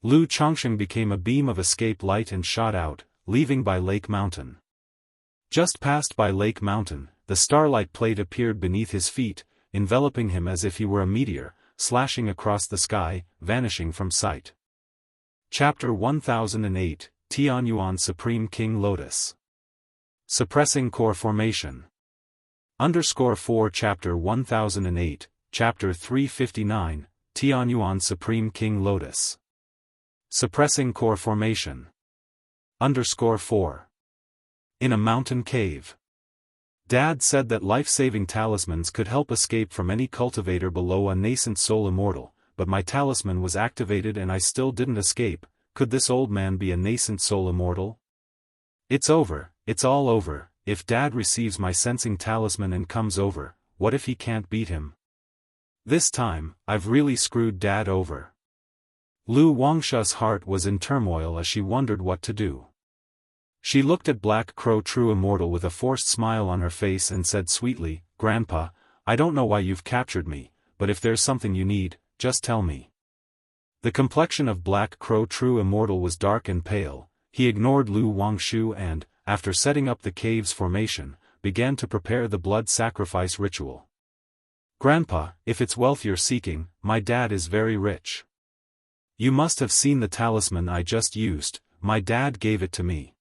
Lu Changsheng became a beam of escape light and shot out, leaving Bai Lake Mountain. Just past Bai Lake Mountain, the starlight plate appeared beneath his feet, enveloping him as if he were a meteor, slashing across the sky, vanishing from sight. Chapter 1008, Tianyuan Supreme King Lotus. Suppressing Core Formation. _4 Chapter 1008, Chapter 359, Tianyuan Supreme King Lotus. Suppressing Core Formation. _4. In a mountain cave. Dad said that life-saving talismans could help escape from any cultivator below a nascent soul immortal, but my talisman was activated and I still didn't escape. Could this old man be a nascent soul immortal? It's over, it's all over. If Dad receives my sensing talisman and comes over, what if he can't beat him? This time, I've really screwed Dad over. Lu Wangshu's heart was in turmoil as she wondered what to do. She looked at Black Crow True Immortal with a forced smile on her face and said sweetly, "Grandpa, I don't know why you've captured me, but if there's something you need, just tell me." The complexion of Black Crow True Immortal was dark and pale. He ignored Lu Wangshu and, after setting up the cave's formation, began to prepare the blood sacrifice ritual. "Grandpa, if it's wealth you're seeking, my dad is very rich. You must have seen the talisman I just used. My dad gave it to me.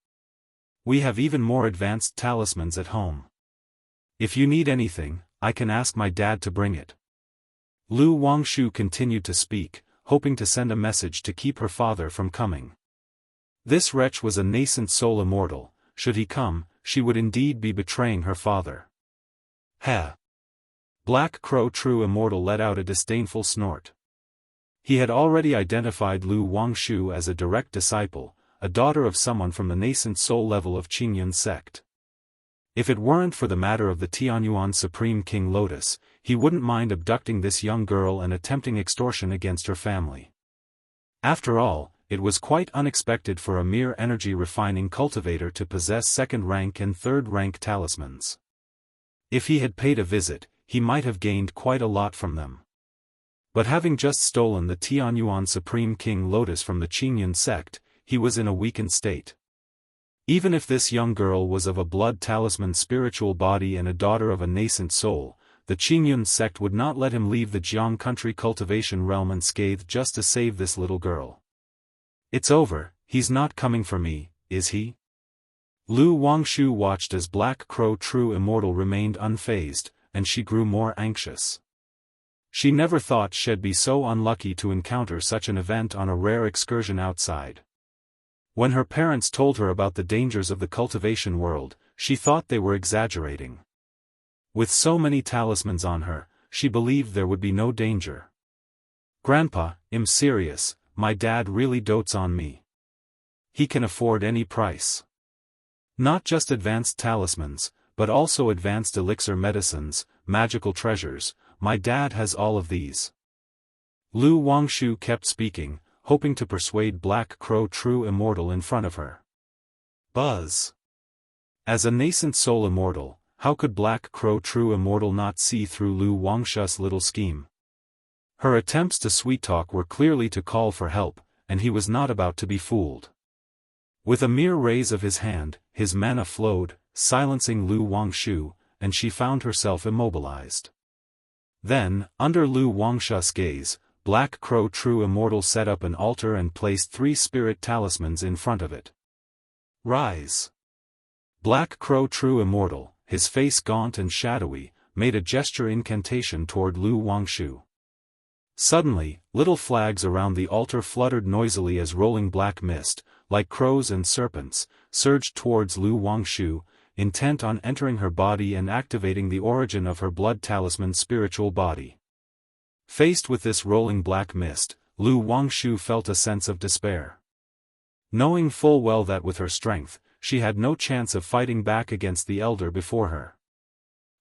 We have even more advanced talismans at home. If you need anything, I can ask my dad to bring it." Lu Wangshu continued to speak, hoping to send a message to keep her father from coming. This wretch was a nascent soul immortal. Should he come, she would indeed be betraying her father. "Heh!" Black Crow True Immortal let out a disdainful snort. He had already identified Lu Wangshu as a direct disciple, a daughter of someone from the nascent soul level of Qingyun sect. If it weren't for the matter of the Tianyuan Supreme King Lotus, he wouldn't mind abducting this young girl and attempting extortion against her family. After all, it was quite unexpected for a mere energy-refining cultivator to possess second-rank and third-rank talismans. If he had paid a visit, he might have gained quite a lot from them. But having just stolen the Tianyuan Supreme King Lotus from the Qingyun sect, he was in a weakened state. Even if this young girl was of a blood talisman spiritual body and a daughter of a nascent soul, the Qingyun sect would not let him leave the Jianghu country cultivation realm unscathed just to save this little girl. "It's over, he's not coming for me, is he?" Lu Wangshu watched as Black Crow True Immortal remained unfazed, and she grew more anxious. She never thought she'd be so unlucky to encounter such an event on a rare excursion outside. When her parents told her about the dangers of the cultivation world, she thought they were exaggerating. With so many talismans on her, she believed there would be no danger. "Grandpa, I'm serious, my dad really dotes on me. He can afford any price. Not just advanced talismans, but also advanced elixir medicines, magical treasures. My dad has all of these." Lu Wangshu kept speaking, hoping to persuade Black Crow True Immortal in front of her. Buzz. As a nascent soul immortal, how could Black Crow True Immortal not see through Lu Wangshu's little scheme? Her attempts to sweet-talk were clearly to call for help, and he was not about to be fooled. With a mere raise of his hand, his mana flowed, silencing Lu Wangshu, and she found herself immobilized. Then, under Lu Wangshu's gaze, Black Crow True Immortal set up an altar and placed 3 spirit talismans in front of it. "Rise!" Black Crow True Immortal, his face gaunt and shadowy, made a gesture incantation toward Lu Wangshu. Suddenly, little flags around the altar fluttered noisily as rolling black mist, like crows and serpents, surged towards Lu Wangshu, intent on entering her body and activating the origin of her blood talisman spiritual body. Faced with this rolling black mist, Lu Wangshu felt a sense of despair. Knowing full well that with her strength, she had no chance of fighting back against the elder before her.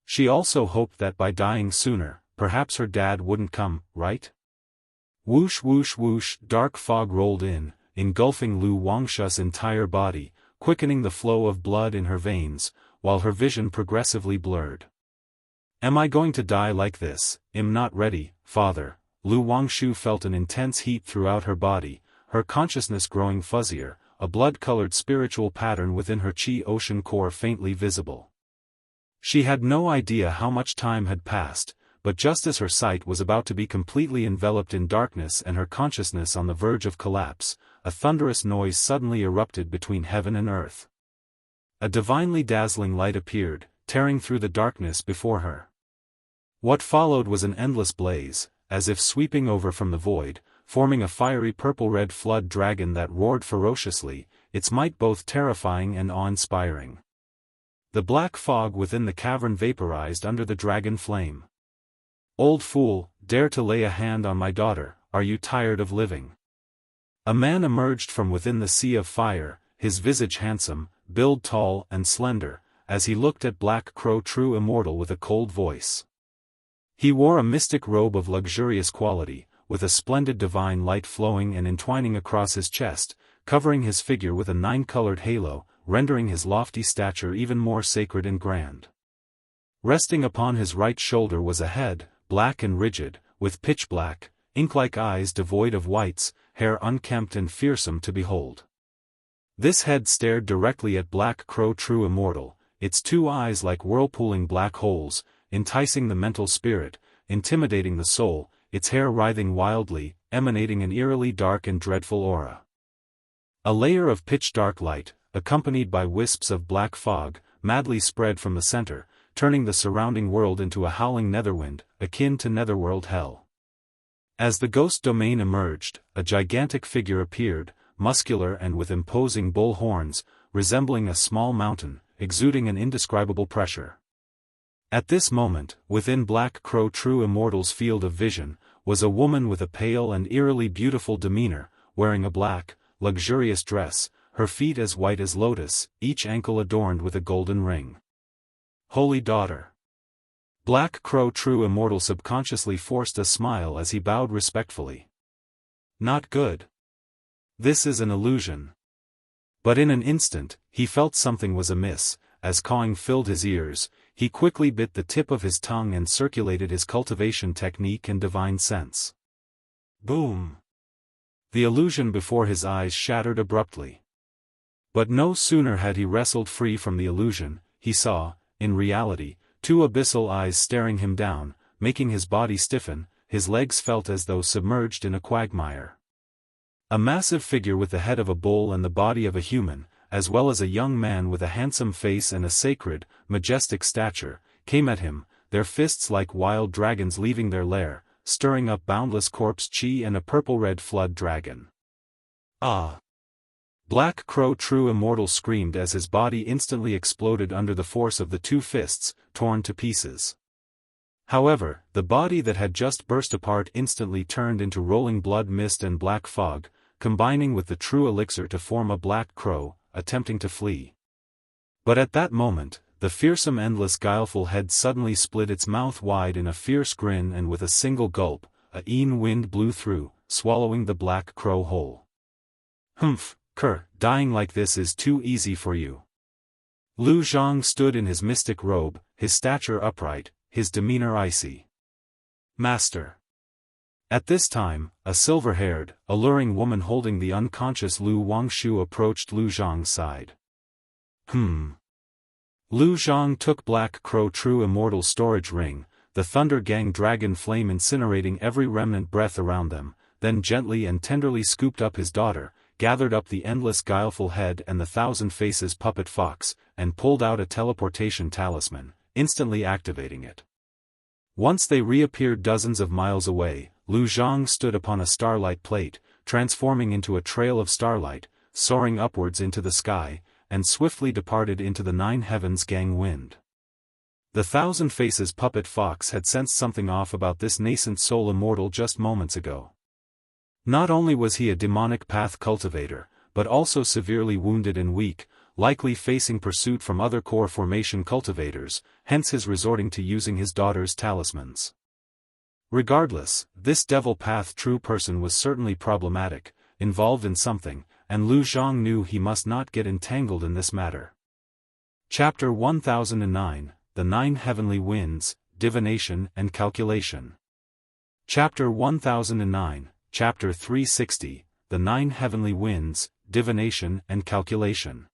She also hoped that by dying sooner, perhaps her dad wouldn't come, right? Whoosh whoosh whoosh, dark fog rolled in, engulfing Lu Wangshu's entire body, quickening the flow of blood in her veins, while her vision progressively blurred. "Am I going to die like this? I'm not ready, father." Lu Wangshu felt an intense heat throughout her body, her consciousness growing fuzzier, a blood-colored spiritual pattern within her chi ocean core faintly visible. She had no idea how much time had passed, but just as her sight was about to be completely enveloped in darkness and her consciousness on the verge of collapse, a thunderous noise suddenly erupted between heaven and earth. A divinely dazzling light appeared, tearing through the darkness before her. What followed was an endless blaze, as if sweeping over from the void, forming a fiery purple-red flood dragon that roared ferociously, its might both terrifying and awe-inspiring. The black fog within the cavern vaporized under the dragon flame. "Old fool, dare to lay a hand on my daughter, are you tired of living?" A man emerged from within the sea of fire, his visage handsome, build tall and slender, as he looked at Black Crow True Immortal with a cold voice. He wore a mystic robe of luxurious quality, with a splendid divine light flowing and entwining across his chest, covering his figure with a 9-colored halo, rendering his lofty stature even more sacred and grand. Resting upon his right shoulder was a head, black and rigid, with pitch-black, ink-like eyes devoid of whites, hair unkempt and fearsome to behold. This head stared directly at Black Crow True Immortal, its two eyes like whirlpooling black holes, enticing the mental spirit, intimidating the soul, its hair writhing wildly, emanating an eerily dark and dreadful aura. A layer of pitch-dark light, accompanied by wisps of black fog, madly spread from the center, turning the surrounding world into a howling netherwind, akin to netherworld hell. As the ghost domain emerged, a gigantic figure appeared, muscular and with imposing bull horns, resembling a small mountain, exuding an indescribable pressure. At this moment, within Black Crow True Immortal's field of vision, was a woman with a pale and eerily beautiful demeanor, wearing a black, luxurious dress, her feet as white as lotus, each ankle adorned with a golden ring. Holy Daughter. Black Crow True Immortal subconsciously forced a smile as he bowed respectfully. Not good. This is an illusion. But in an instant, he felt something was amiss. As cawing filled his ears, he quickly bit the tip of his tongue and circulated his cultivation technique and divine sense. Boom! The illusion before his eyes shattered abruptly. But no sooner had he wrestled free from the illusion, he saw, in reality, two abyssal eyes staring him down, making his body stiffen, his legs felt as though submerged in a quagmire. A massive figure with the head of a bull and the body of a human, as well as a young man with a handsome face and a sacred, majestic stature, came at him, their fists like wild dragons leaving their lair, stirring up boundless corpse chi and a purple-red flood dragon. Ah! Black Crow True Immortal screamed as his body instantly exploded under the force of the two fists, torn to pieces. However, the body that had just burst apart instantly turned into rolling blood mist and black fog, combining with the true elixir to form a black crow, attempting to flee. But at that moment, the fearsome endless guileful head suddenly split its mouth wide in a fierce grin and with a single gulp, a keen wind blew through, swallowing the black crow whole. Humph, cur, dying like this is too easy for you. Lu Zhang stood in his mystic robe, his stature upright, his demeanor icy. Master. At this time, a silver-haired, alluring woman holding the unconscious Lu Wangshu approached Lu Zhang's side. Lu Zhang took Black Crow True Immortal's storage ring, the Thunder Gang dragon flame incinerating every remnant breath around them, then gently and tenderly scooped up his daughter, gathered up the endless guileful head and the thousand faces puppet fox, and pulled out a teleportation talisman, instantly activating it. Once they reappeared dozens of miles away, Lu Zhang stood upon a starlight plate, transforming into a trail of starlight, soaring upwards into the sky, and swiftly departed into the nine heavens gang wind. The thousand faces puppet fox had sensed something off about this nascent soul immortal just moments ago. Not only was he a demonic path cultivator, but also severely wounded and weak, likely facing pursuit from other core formation cultivators, hence his resorting to using his daughter's talismans. Regardless, this devil path true person was certainly problematic, involved in something, and Lu Zhang knew he must not get entangled in this matter. Chapter 1009, The Nine Heavenly Winds, Divination and Calculation. Chapter 1009, Chapter 360, The Nine Heavenly Winds, Divination and Calculation.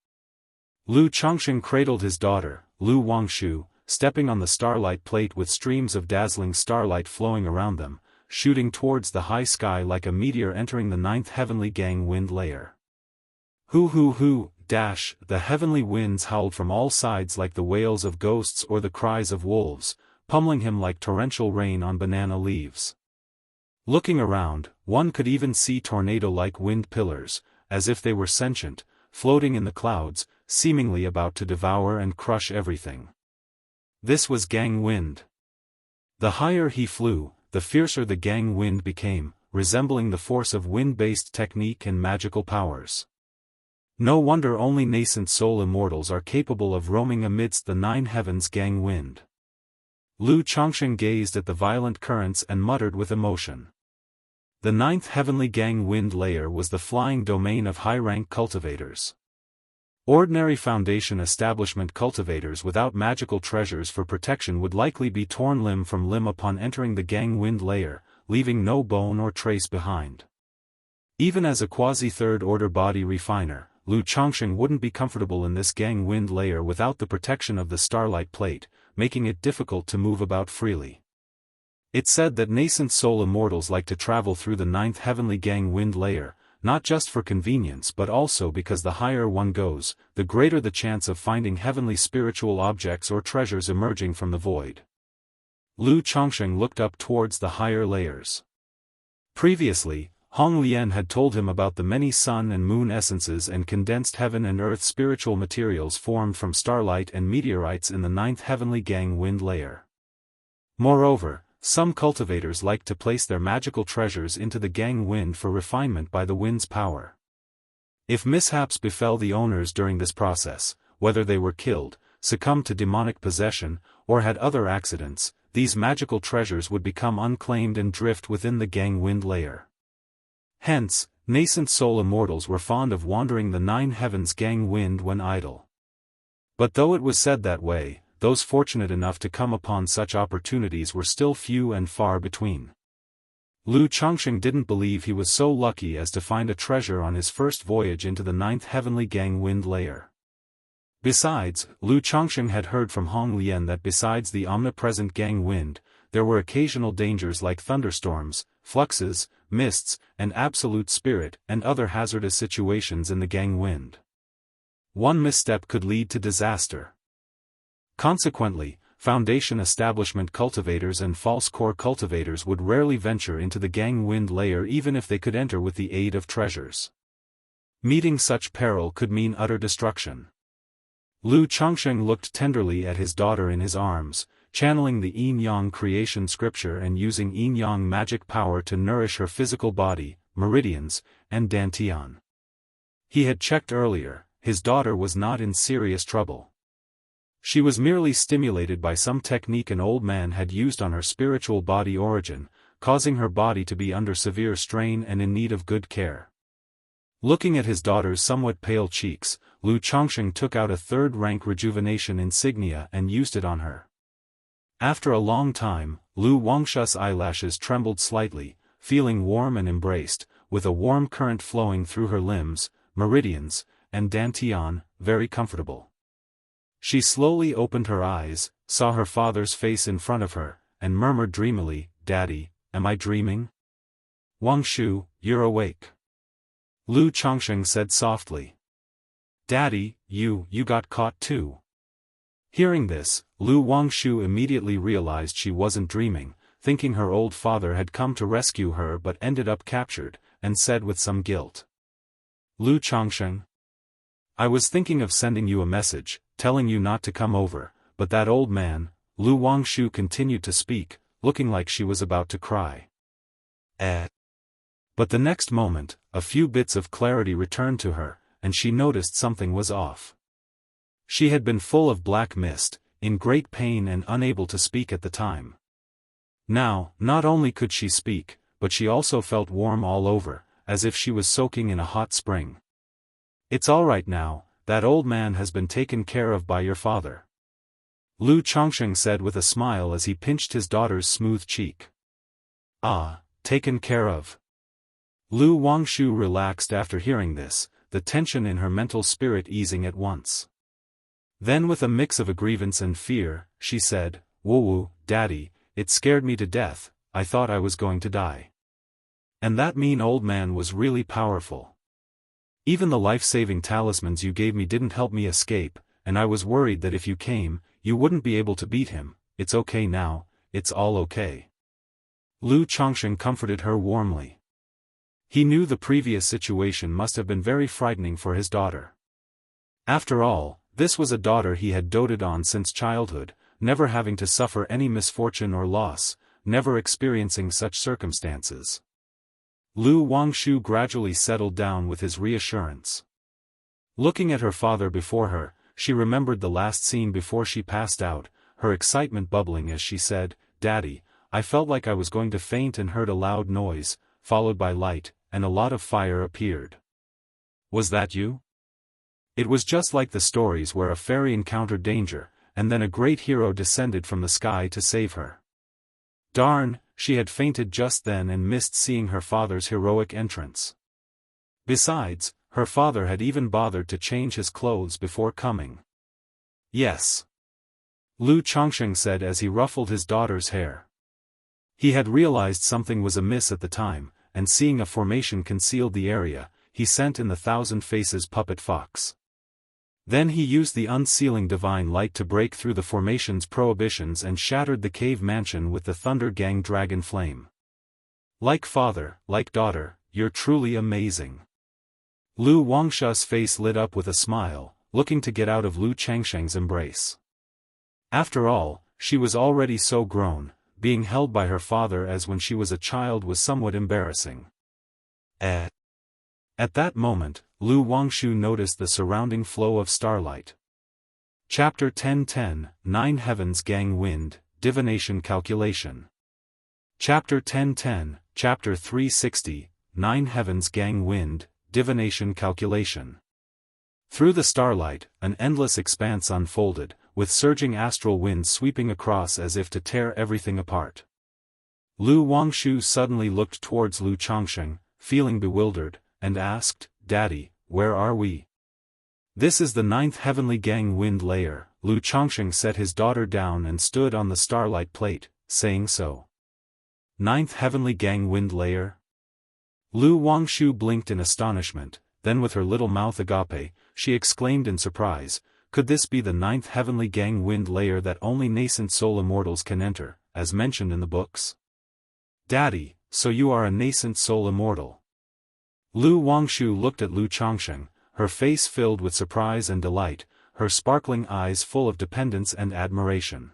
Lu Chongsheng cradled his daughter, Lu Wangshu, stepping on the starlight plate with streams of dazzling starlight flowing around them, shooting towards the high sky like a meteor entering the ninth heavenly gang wind layer. Hoo, dash, the heavenly winds howled from all sides like the wails of ghosts or the cries of wolves, pummeling him like torrential rain on banana leaves. Looking around, one could even see tornado-like wind pillars, as if they were sentient, floating in the clouds, seemingly about to devour and crush everything. This was gang wind. The higher he flew, the fiercer the gang wind became, resembling the force of wind-based technique and magical powers. No wonder only nascent soul immortals are capable of roaming amidst the nine heavens gang wind. Lu Chongsheng gazed at the violent currents and muttered with emotion. The ninth heavenly gang wind layer was the flying domain of high-rank cultivators. Ordinary Foundation establishment cultivators without magical treasures for protection would likely be torn limb from limb upon entering the Gang Wind layer, leaving no bone or trace behind. Even as a quasi-third order body refiner, Lu Chongsheng wouldn't be comfortable in this Gang Wind layer without the protection of the Starlight Plate, making it difficult to move about freely. It's said that nascent soul immortals like to travel through the 9th heavenly Gang Wind layer, not just for convenience but also because the higher one goes, the greater the chance of finding heavenly spiritual objects or treasures emerging from the void. Lu Chongsheng looked up towards the higher layers. Previously, Hong Lian had told him about the many sun and moon essences and condensed heaven and earth spiritual materials formed from starlight and meteorites in the 9th heavenly Gang Wind layer. Moreover, some cultivators like to place their magical treasures into the Gang Wind for refinement by the wind's power. If mishaps befell the owners during this process, whether they were killed, succumbed to demonic possession, or had other accidents, these magical treasures would become unclaimed and drift within the Gang Wind layer. Hence, nascent soul immortals were fond of wandering the 9 heavens Gang Wind when idle. But though it was said that way, those fortunate enough to come upon such opportunities were still few and far between. Lu Chongsheng didn't believe he was so lucky as to find a treasure on his first voyage into the 9th heavenly Gang Wind layer. Besides, Lu Chongsheng had heard from Hong Lian that besides the omnipresent Gang Wind, there were occasional dangers like thunderstorms, fluxes, mists, and absolute spirit and other hazardous situations in the Gang Wind. One misstep could lead to disaster. Consequently, Foundation establishment cultivators and false core cultivators would rarely venture into the Gang Wind layer even if they could enter with the aid of treasures. Meeting such peril could mean utter destruction. Lu Chongsheng looked tenderly at his daughter in his arms, channeling the yin-yang creation scripture and using yin-yang magic power to nourish her physical body, meridians, and dantian. He had checked earlier, his daughter was not in serious trouble. She was merely stimulated by some technique an old man had used on her spiritual body origin, causing her body to be under severe strain and in need of good care. Looking at his daughter's somewhat pale cheeks, Lu Chongsheng took out a third-rank rejuvenation insignia and used it on her. After a long time, Lu Wangshu's eyelashes trembled slightly, feeling warm and embraced, with a warm current flowing through her limbs, meridians, and dantian, very comfortable. She slowly opened her eyes, saw her father's face in front of her, and murmured dreamily, "Daddy, am I dreaming?" "Wangshu, you're awake." Lu Chongsheng said softly. "Daddy, you got caught too." Hearing this, Lu Wangshu immediately realized she wasn't dreaming, thinking her old father had come to rescue her but ended up captured, and said with some guilt. "Lu Chongsheng, I was thinking of sending you a message, telling you not to come over, but that old man," Lu Wangshu continued to speak, looking like she was about to cry. But the next moment, a few bits of clarity returned to her, and she noticed something was off. She had been full of black mist, in great pain and unable to speak at the time. Now, not only could she speak, but she also felt warm all over, as if she was soaking in a hot spring. "It's all right now, that old man has been taken care of by your father," Lu Chongsheng said with a smile as he pinched his daughter's smooth cheek. "Ah, taken care of." Lu Wangshu relaxed after hearing this, the tension in her mental spirit easing at once. Then with a mix of grievance and fear, she said, "Woo, Daddy, it scared me to death, I thought I was going to die. And that mean old man was really powerful. Even the life-saving talismans you gave me didn't help me escape, and I was worried that if you came, you wouldn't be able to beat him. It's okay now, it's all okay." Lu Chongsheng comforted her warmly. He knew the previous situation must have been very frightening for his daughter. After all, this was a daughter he had doted on since childhood, never having to suffer any misfortune or loss, never experiencing such circumstances. Lu Wangshu gradually settled down with his reassurance. Looking at her father before her, she remembered the last scene before she passed out, her excitement bubbling as she said, "Daddy, I felt like I was going to faint and heard a loud noise, followed by light, and a lot of fire appeared. Was that you?" It was just like the stories where a fairy encountered danger, and then a great hero descended from the sky to save her. Darn, she had fainted just then and missed seeing her father's heroic entrance. Besides, her father had even bothered to change his clothes before coming. Yes. Lu Chongsheng said as he ruffled his daughter's hair. He had realized something was amiss at the time, and seeing a formation concealed the area, he sent in the Thousand Faces puppet fox. Then he used the unsealing divine light to break through the formation's prohibitions and shattered the cave mansion with the Thunder Gang dragon flame. Like father, like daughter, you're truly amazing. Lu Wangsha's face lit up with a smile, looking to get out of Lu Changsheng's embrace. After all, she was already so grown, being held by her father as when she was a child was somewhat embarrassing. At that moment, Lu Wangshu noticed the surrounding flow of starlight. Chapter 1010, 9 Heavens Gang Wind, Divination Calculation. Chapter 1010, Chapter 360, 9 Heavens Gang Wind, Divination Calculation. Through the starlight, an endless expanse unfolded, with surging astral winds sweeping across as if to tear everything apart. Lu Wangshu suddenly looked towards Lu Chongsheng, feeling bewildered, and asked, "Daddy, where are we?" "This is the 9th Heavenly Gang Wind Layer." Lu Chongsheng set his daughter down and stood on the starlight plate, saying so. 9th Heavenly Gang Wind Layer? Lu Wangshu blinked in astonishment, then with her little mouth agape, she exclaimed in surprise, could this be the 9th Heavenly Gang Wind Layer that only nascent soul immortals can enter, as mentioned in the books? "Daddy, so you are a nascent soul immortal." Lu Wangshu looked at Lu Chongsheng, her face filled with surprise and delight, her sparkling eyes full of dependence and admiration.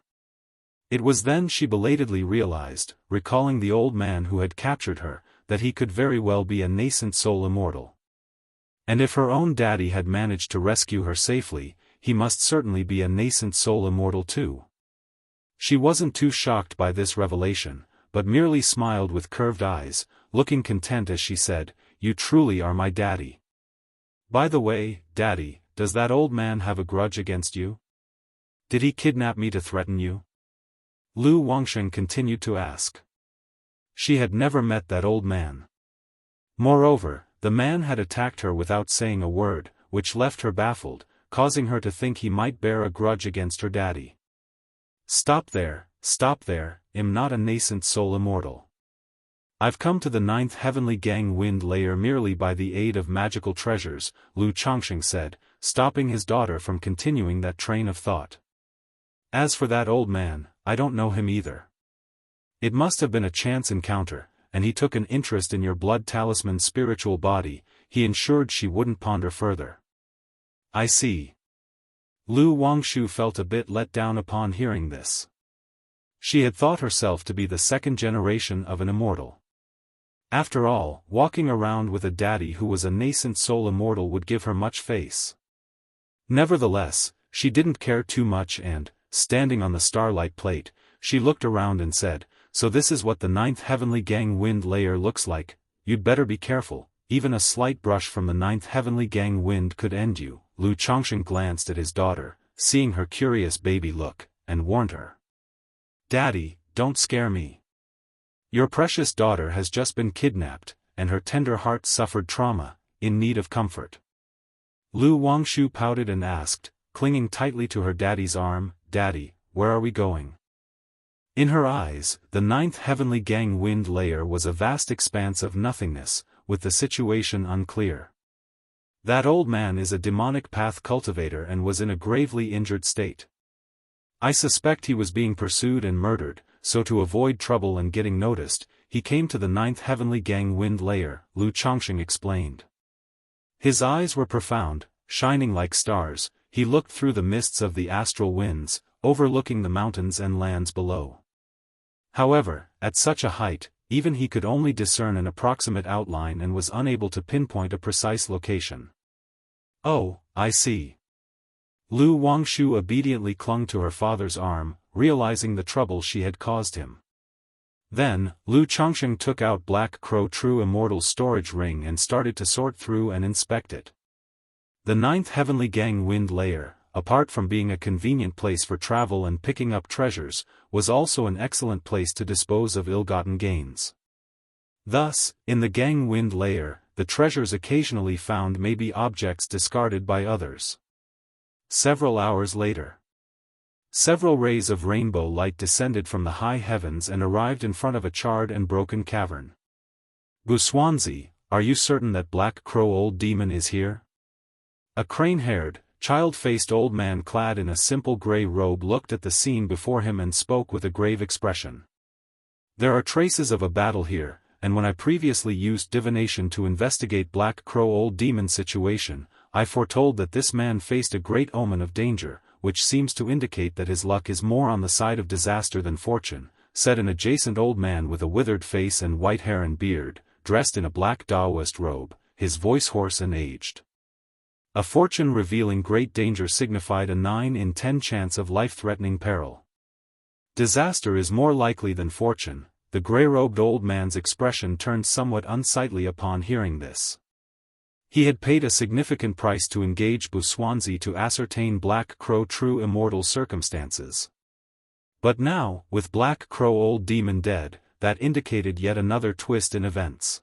It was then she belatedly realized, recalling the old man who had captured her, that he could very well be a nascent soul immortal. And if her own daddy had managed to rescue her safely, he must certainly be a nascent soul immortal too. She wasn't too shocked by this revelation, but merely smiled with curved eyes, looking content as she said, "You truly are my daddy. By the way, Daddy, does that old man have a grudge against you? Did he kidnap me to threaten you?" Lu Wangsheng continued to ask. She had never met that old man. Moreover, the man had attacked her without saying a word, which left her baffled, causing her to think he might bear a grudge against her daddy. Stop there, I'm not a nascent soul immortal. I've come to the 9th Heavenly Gang Wind Layer merely by the aid of magical treasures, Lu Chongsheng said, stopping his daughter from continuing that train of thought. As for that old man, I don't know him either. It must have been a chance encounter, and he took an interest in your blood talisman spiritual body, he ensured she wouldn't ponder further. I see. Lu Wangshu felt a bit let down upon hearing this. She had thought herself to be the second generation of an immortal. After all, walking around with a daddy who was a nascent soul immortal would give her much face. Nevertheless, she didn't care too much and, standing on the starlight plate, she looked around and said, "So this is what the 9th Heavenly Gang Wind Layer looks like. You'd better be careful, even a slight brush from the 9th Heavenly Gang Wind could end you." Lu Chongsheng glanced at his daughter, seeing her curious baby look, and warned her. "Daddy, don't scare me. Your precious daughter has just been kidnapped, and her tender heart suffered trauma, in need of comfort." Lu Wangshu pouted and asked, clinging tightly to her daddy's arm, "Daddy, where are we going?" In her eyes, the 9th Heavenly Gang Wind Layer was a vast expanse of nothingness, with the situation unclear. That old man is a demonic path cultivator and was in a gravely injured state. I suspect he was being pursued and murdered, so to avoid trouble and getting noticed, he came to the 9th Heavenly Gang Wind Layer, Lu Chongsheng explained. His eyes were profound, shining like stars, he looked through the mists of the astral winds, overlooking the mountains and lands below. However, at such a height, even he could only discern an approximate outline and was unable to pinpoint a precise location. "Oh, I see." Lu Wangshu obediently clung to her father's arm, realizing the trouble she had caused him. Then, Lu Chongsheng took out Black Crow True Immortal's storage ring and started to sort through and inspect it. The ninth heavenly gang wind layer, apart from being a convenient place for travel and picking up treasures, was also an excellent place to dispose of ill-gotten gains. Thus, in the gang wind layer, the treasures occasionally found may be objects discarded by others. Several hours later, several rays of rainbow light descended from the high heavens and arrived in front of a charred and broken cavern. Wuxia, are you certain that Black Crow Old Demon is here? A crane-haired, child-faced old man clad in a simple gray robe looked at the scene before him and spoke with a grave expression. There are traces of a battle here, and when I previously used divination to investigate Black Crow Old Demon situation, I foretold that this man faced a great omen of danger, which seems to indicate that his luck is more on the side of disaster than fortune, said an adjacent old man with a withered face and white hair and beard, dressed in a black Daoist robe, his voice hoarse and aged. A fortune revealing great danger signified a 9 in 10 chance of life-threatening peril. Disaster is more likely than fortune. The gray-robed old man's expression turned somewhat unsightly upon hearing this. He had paid a significant price to engage Wuxia to ascertain Black Crow true immortal circumstances. But now, with Black Crow Old Demon dead, that indicated yet another twist in events.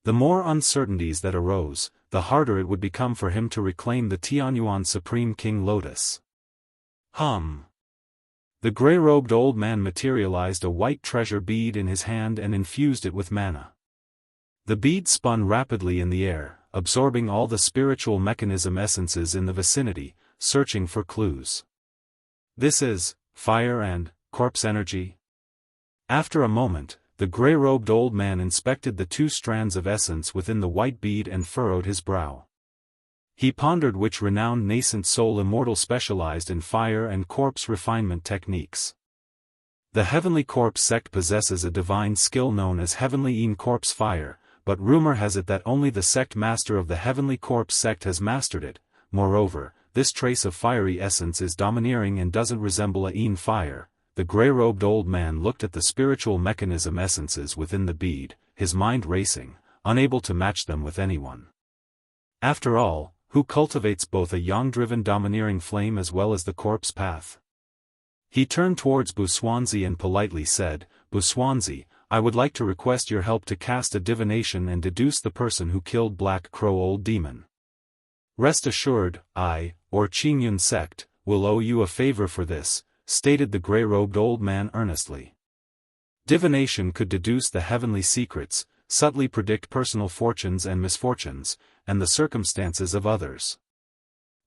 The more uncertainties that arose, the harder it would become for him to reclaim the Tianyuan Supreme King Lotus. The gray-robed old man materialized a white treasure bead in his hand and infused it with mana. The bead spun rapidly in the air, absorbing all the spiritual mechanism essences in the vicinity, searching for clues. This is fire and corpse energy? After a moment, the gray-robed old man inspected the 2 strands of essence within the white bead and furrowed his brow. He pondered which renowned nascent soul immortal specialized in fire and corpse refinement techniques. The Heavenly Corpse sect possesses a divine skill known as Heavenly Corpse Fire, but rumor has it that only the sect master of the Heavenly Corpse sect has mastered it. Moreover, this trace of fiery essence is domineering and doesn't resemble a fire. The gray-robed old man looked at the spiritual mechanism essences within the bead, his mind racing, unable to match them with anyone. After all, who cultivates both a yang-driven domineering flame as well as the corpse path? He turned towards Wuxia and politely said, Wuxia, I would like to request your help to cast a divination and deduce the person who killed Black Crow Old Demon. Rest assured, I, or Qingyun sect, will owe you a favor for this, stated the gray-robed old man earnestly. Divination could deduce the heavenly secrets, subtly predict personal fortunes and misfortunes, and the circumstances of others.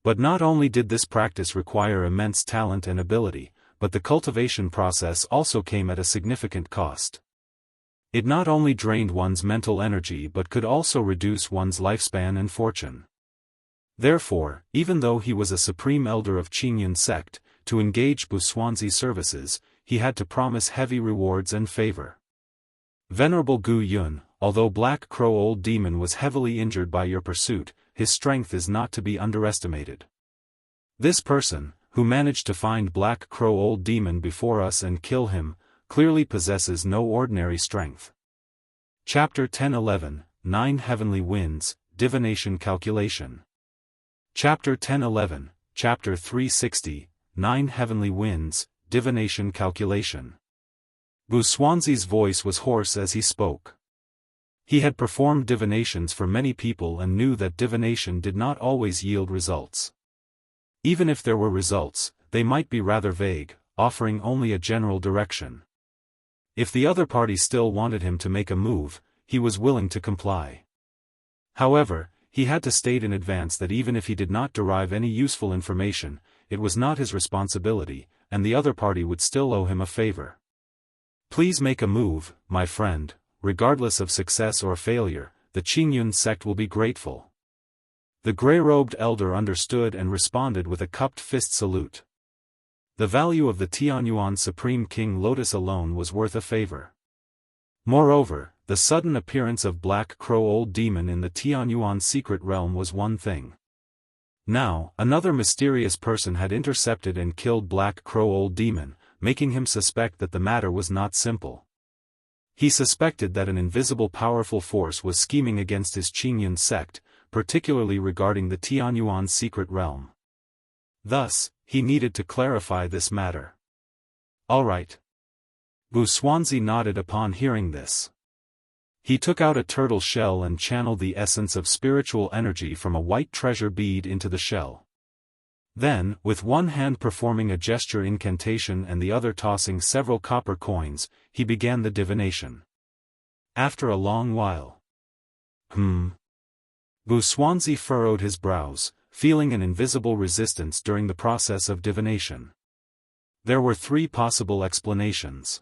But not only did this practice require immense talent and ability, but the cultivation process also came at a significant cost. It not only drained one's mental energy but could also reduce one's lifespan and fortune. Therefore, even though he was a supreme elder of Qingyun sect, to engage Wuxia's services, he had to promise heavy rewards and favor. Venerable Gu Yun, although Black Crow Old Demon was heavily injured by your pursuit, his strength is not to be underestimated. This person, who managed to find Black Crow Old Demon before us and kill him, clearly possesses no ordinary strength. Chapter 1011, 9 Heavenly Winds, Divination Calculation. Chapter 1011, Chapter 360, 9 Heavenly Winds, Divination Calculation. Wuxia's voice was hoarse as he spoke. He had performed divinations for many people and knew that divination did not always yield results. Even if there were results, they might be rather vague, offering only a general direction. If the other party still wanted him to make a move, he was willing to comply. However, he had to state in advance that even if he did not derive any useful information, it was not his responsibility, and the other party would still owe him a favor. Please make a move, my friend. Regardless of success or failure, the Qingyun sect will be grateful. The gray-robed elder understood and responded with a cupped fist salute. The value of the Tianyuan Supreme King Lotus alone was worth a favor. Moreover, the sudden appearance of Black Crow Old Demon in the Tianyuan secret realm was one thing. Now, another mysterious person had intercepted and killed Black Crow Old Demon, making him suspect that the matter was not simple. He suspected that an invisible powerful force was scheming against his Qingyun sect, particularly regarding the Tianyuan secret realm. Thus, he needed to clarify this matter. All right. Wu Xuanzi nodded upon hearing this. He took out a turtle shell and channeled the essence of spiritual energy from a white treasure bead into the shell. Then, with one hand performing a gesture incantation and the other tossing several copper coins, he began the divination. After a long while. Wu Xuanzi furrowed his brows, feeling an invisible resistance during the process of divination. There were three possible explanations.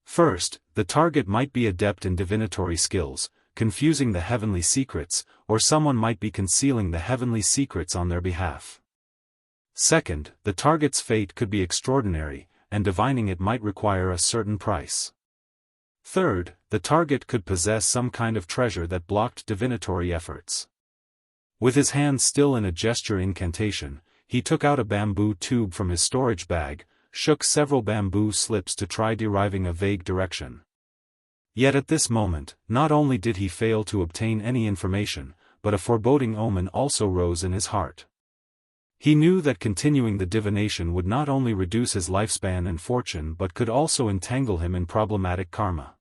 First, the target might be adept in divinatory skills, confusing the heavenly secrets, or someone might be concealing the heavenly secrets on their behalf. Second, the target's fate could be extraordinary, and divining it might require a certain price. Third, the target could possess some kind of treasure that blocked divinatory efforts. With his hand still in a gesture incantation, he took out a bamboo tube from his storage bag, shook several bamboo slips to try deriving a vague direction. Yet at this moment, not only did he fail to obtain any information, but a foreboding omen also rose in his heart. He knew that continuing the divination would not only reduce his lifespan and fortune but could also entangle him in problematic karma.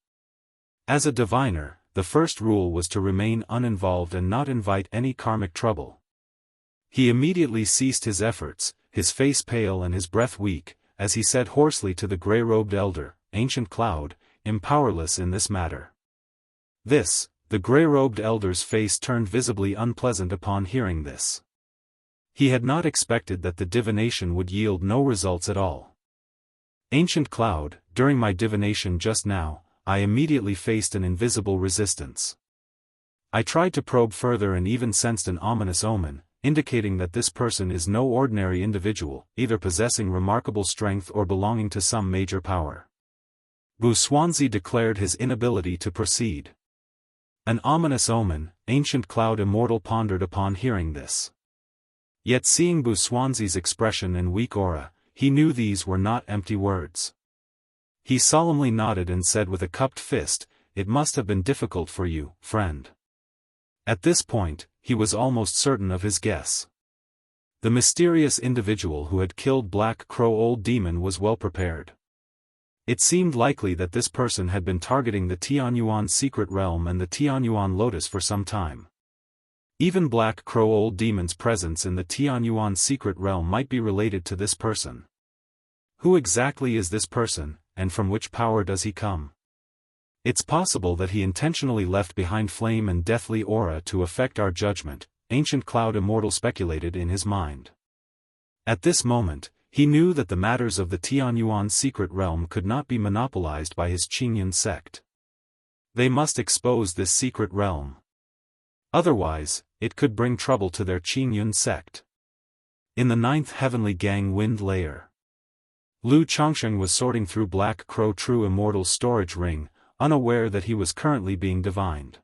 As a diviner, the first rule was to remain uninvolved and not invite any karmic trouble. He immediately ceased his efforts, his face pale and his breath weak, as he said hoarsely to the gray-robed elder, "Ancient Cloud, am powerless in this matter." The gray-robed elder's face turned visibly unpleasant upon hearing this. He had not expected that the divination would yield no results at all. "Ancient Cloud, during my divination just now, I immediately faced an invisible resistance. I tried to probe further and even sensed an ominous omen, indicating that this person is no ordinary individual, either possessing remarkable strength or belonging to some major power." Wu Xuanzi declared his inability to proceed. An ominous omen, Ancient Cloud Immortal pondered upon hearing this. Yet seeing Wu Xuanzi's expression and weak aura, he knew these were not empty words. He solemnly nodded and said with a cupped fist, "It must have been difficult for you, friend." At this point, he was almost certain of his guess. The mysterious individual who had killed Black Crow Old Demon was well prepared. It seemed likely that this person had been targeting the Tianyuan secret realm and the Tianyuan lotus for some time. Even Black Crow Old Demon's presence in the Tianyuan secret realm might be related to this person. Who exactly is this person, and from which power does he come? It's possible that he intentionally left behind flame and deathly aura to affect our judgment, Ancient Cloud Immortal speculated in his mind. At this moment, he knew that the matters of the Tianyuan secret realm could not be monopolized by his Qingyun sect. They must expose this secret realm. Otherwise, it could bring trouble to their Qingyun sect. In the 9th Heavenly Gang Wind Layer, Lu Changsheng was sorting through Black Crow True Immortal's storage ring, unaware that he was currently being divined.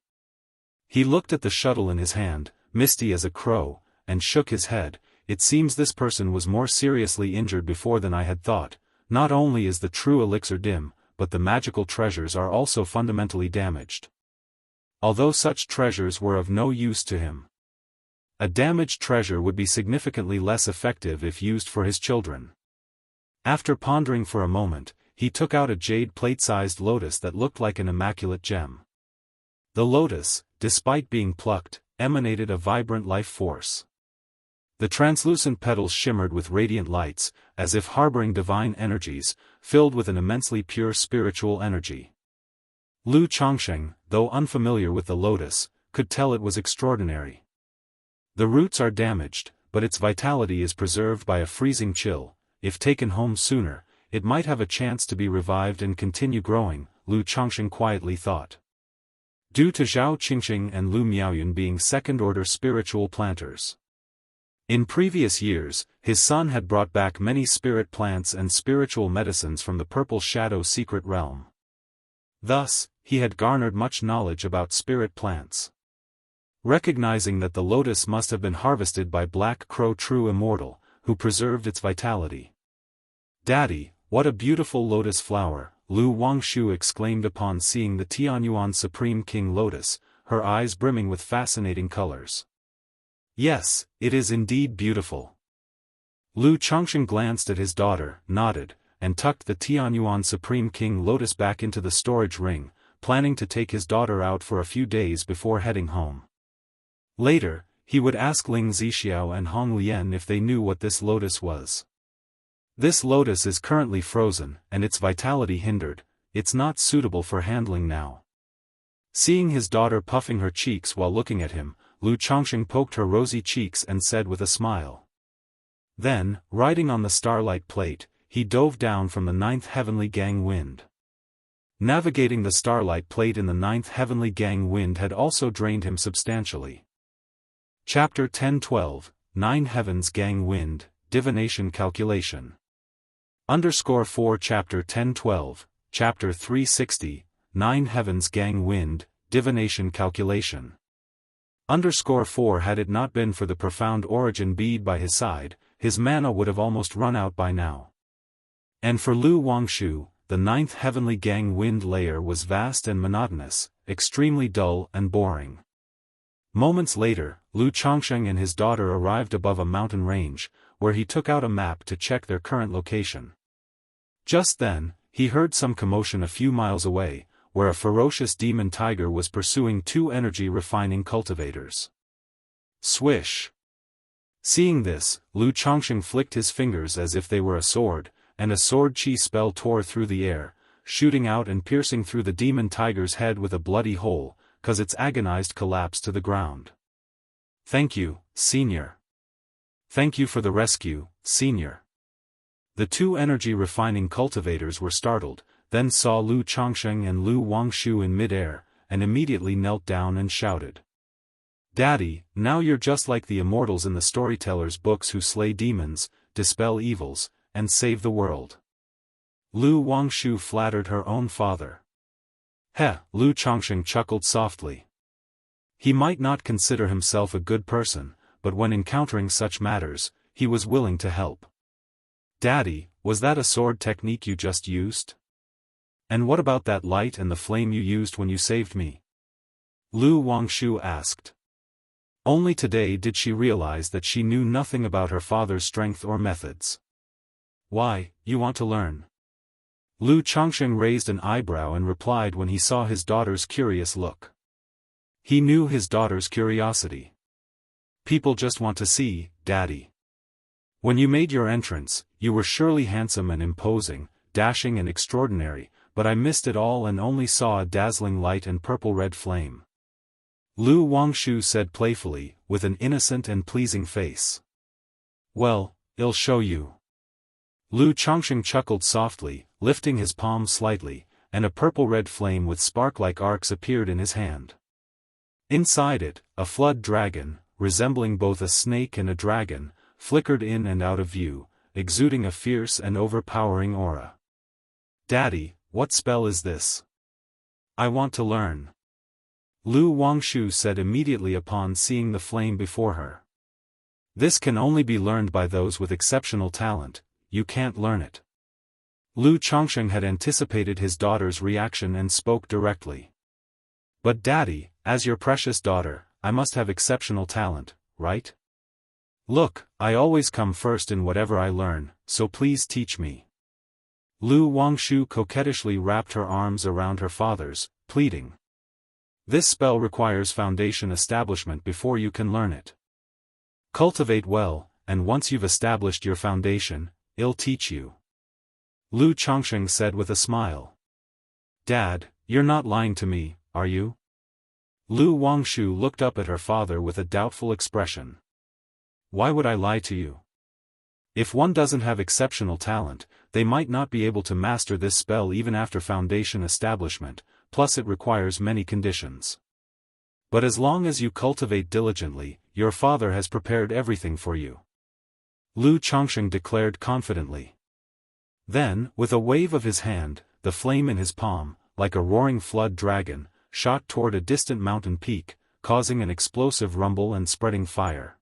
He looked at the shuttle in his hand, misty as a crow, and shook his head. "It seems this person was more seriously injured before than I had thought. Not only is the true elixir dim, but the magical treasures are also fundamentally damaged." Although such treasures were of no use to him, a damaged treasure would be significantly less effective if used for his children. After pondering for a moment, he took out a jade plate-sized lotus that looked like an immaculate gem. The lotus, despite being plucked, emanated a vibrant life force. The translucent petals shimmered with radiant lights, as if harboring divine energies, filled with an immensely pure spiritual energy. Lu Changsheng, though unfamiliar with the lotus, could tell it was extraordinary. The roots are damaged, but its vitality is preserved by a freezing chill. If taken home sooner, it might have a chance to be revived and continue growing, Lu Changsheng quietly thought. Due to Zhao Qingqing and Lu Miaoyun being second-order spiritual planters. In previous years, his son had brought back many spirit plants and spiritual medicines from the Purple Shadow secret realm. Thus, he had garnered much knowledge about spirit plants. Recognizing that the lotus must have been harvested by Black Crow True Immortal, who preserved its vitality. "Daddy, what a beautiful lotus flower," Lu Wangshu exclaimed upon seeing the Tianyuan Supreme King Lotus, her eyes brimming with fascinating colors. Yes, it is indeed beautiful. Lu Chongsheng glanced at his daughter, nodded, and tucked the Tianyuan Supreme King Lotus back into the storage ring, planning to take his daughter out for a few days before heading home. Later, he would ask Ling Zixiao and Hong Lian if they knew what this lotus was. This lotus is currently frozen, and its vitality hindered. It's not suitable for handling now. Seeing his daughter puffing her cheeks while looking at him, Lu Chongsheng poked her rosy cheeks and said with a smile. Then, riding on the starlight plate, he dove down from the 9th heavenly gang wind. Navigating the starlight plate in the 9th heavenly gang wind had also drained him substantially. Chapter 1012, 9 Heavens Gang Wind, Divination Calculation. _4 Chapter 1012, Chapter 360, 9 Heavens Gang Wind, Divination Calculation. _4 Had it not been for the profound origin bead by his side, his mana would have almost run out by now. And for Lu Wangshu, the 9th heavenly gang wind layer was vast and monotonous, extremely dull and boring. Moments later, Lu Chongsheng and his daughter arrived above a mountain range, where he took out a map to check their current location. Just then, he heard some commotion a few miles away, where a ferocious demon tiger was pursuing 2 energy-refining cultivators. Swish! Seeing this, Lu Chongsheng flicked his fingers as if they were a sword, and a sword chi spell tore through the air, shooting out and piercing through the demon tiger's head with a bloody hole, cause its agonized collapse to the ground. Thank you, Senior. Thank you for the rescue, Senior. The 2 energy-refining cultivators were startled, then saw Lu Chongsheng and Lu Wangshu in mid-air, and immediately knelt down and shouted. Daddy, now you're just like the immortals in the storytellers' books who slay demons, dispel evils, and save the world. Lu Wangshu flattered her own father. Heh, Lu Chongsheng chuckled softly. He might not consider himself a good person, but when encountering such matters, he was willing to help. Daddy, was that a sword technique you just used? And what about that light and the flame you used when you saved me? Lu Wangshu asked. Only today did she realize that she knew nothing about her father's strength or methods. Why, you want to learn? Lu Chongsheng raised an eyebrow and replied when he saw his daughter's curious look. He knew his daughter's curiosity. People just want to see, Daddy. When you made your entrance, you were surely handsome and imposing, dashing and extraordinary, but I missed it all and only saw a dazzling light and purple-red flame. Lu Wangshu said playfully, with an innocent and pleasing face. Well, I'll show you. Lu Chongsheng chuckled softly, lifting his palm slightly, and a purple-red flame with spark-like arcs appeared in his hand. Inside it, a flood dragon, resembling both a snake and a dragon, flickered in and out of view, exuding a fierce and overpowering aura. Daddy, what spell is this? I want to learn. Lu Wangshu said immediately upon seeing the flame before her. This can only be learned by those with exceptional talent, you can't learn it. Lu Chongsheng had anticipated his daughter's reaction and spoke directly. But Daddy, as your precious daughter, I must have exceptional talent, right? Look, I always come first in whatever I learn, so please teach me. Lu Wangshu coquettishly wrapped her arms around her father's, pleading. This spell requires foundation establishment before you can learn it. Cultivate well, and once you've established your foundation, I'll teach you. Lu Chongsheng said with a smile. Dad, you're not lying to me, are you? Lu Wangshu looked up at her father with a doubtful expression. Why would I lie to you? If one doesn't have exceptional talent, they might not be able to master this spell even after foundation establishment, plus it requires many conditions. But as long as you cultivate diligently, your father has prepared everything for you. Lu Chongsheng declared confidently. Then, with a wave of his hand, the flame in his palm, like a roaring flood dragon, shot toward a distant mountain peak, causing an explosive rumble and spreading fire.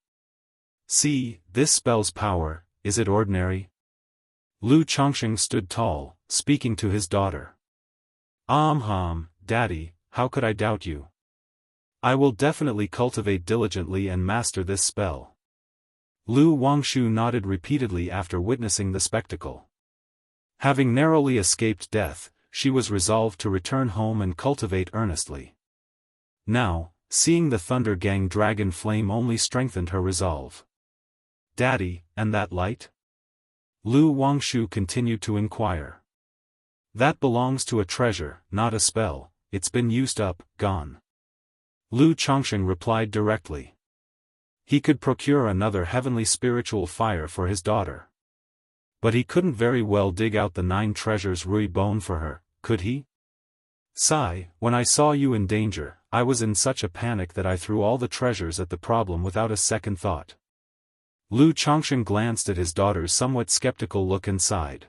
See, this spell's power, is it ordinary? Lu Chongsheng stood tall, speaking to his daughter. Daddy, how could I doubt you? I will definitely cultivate diligently and master this spell. Lu Wangshu nodded repeatedly after witnessing the spectacle. Having narrowly escaped death, she was resolved to return home and cultivate earnestly. Now, seeing the Thunder Gang dragon flame only strengthened her resolve. Daddy, and that light? Lu Wangshu continued to inquire. That belongs to a treasure, not a spell. It's been used up, gone. Lu Chongsheng replied directly. He could procure another heavenly spiritual fire for his daughter. But he couldn't very well dig out the 9 treasures Rui Bone for her, could he? Sai, when I saw you in danger, I was in such a panic that I threw all the treasures at the problem without a second thought. Lu Chongsheng glanced at his daughter's somewhat skeptical look and sighed.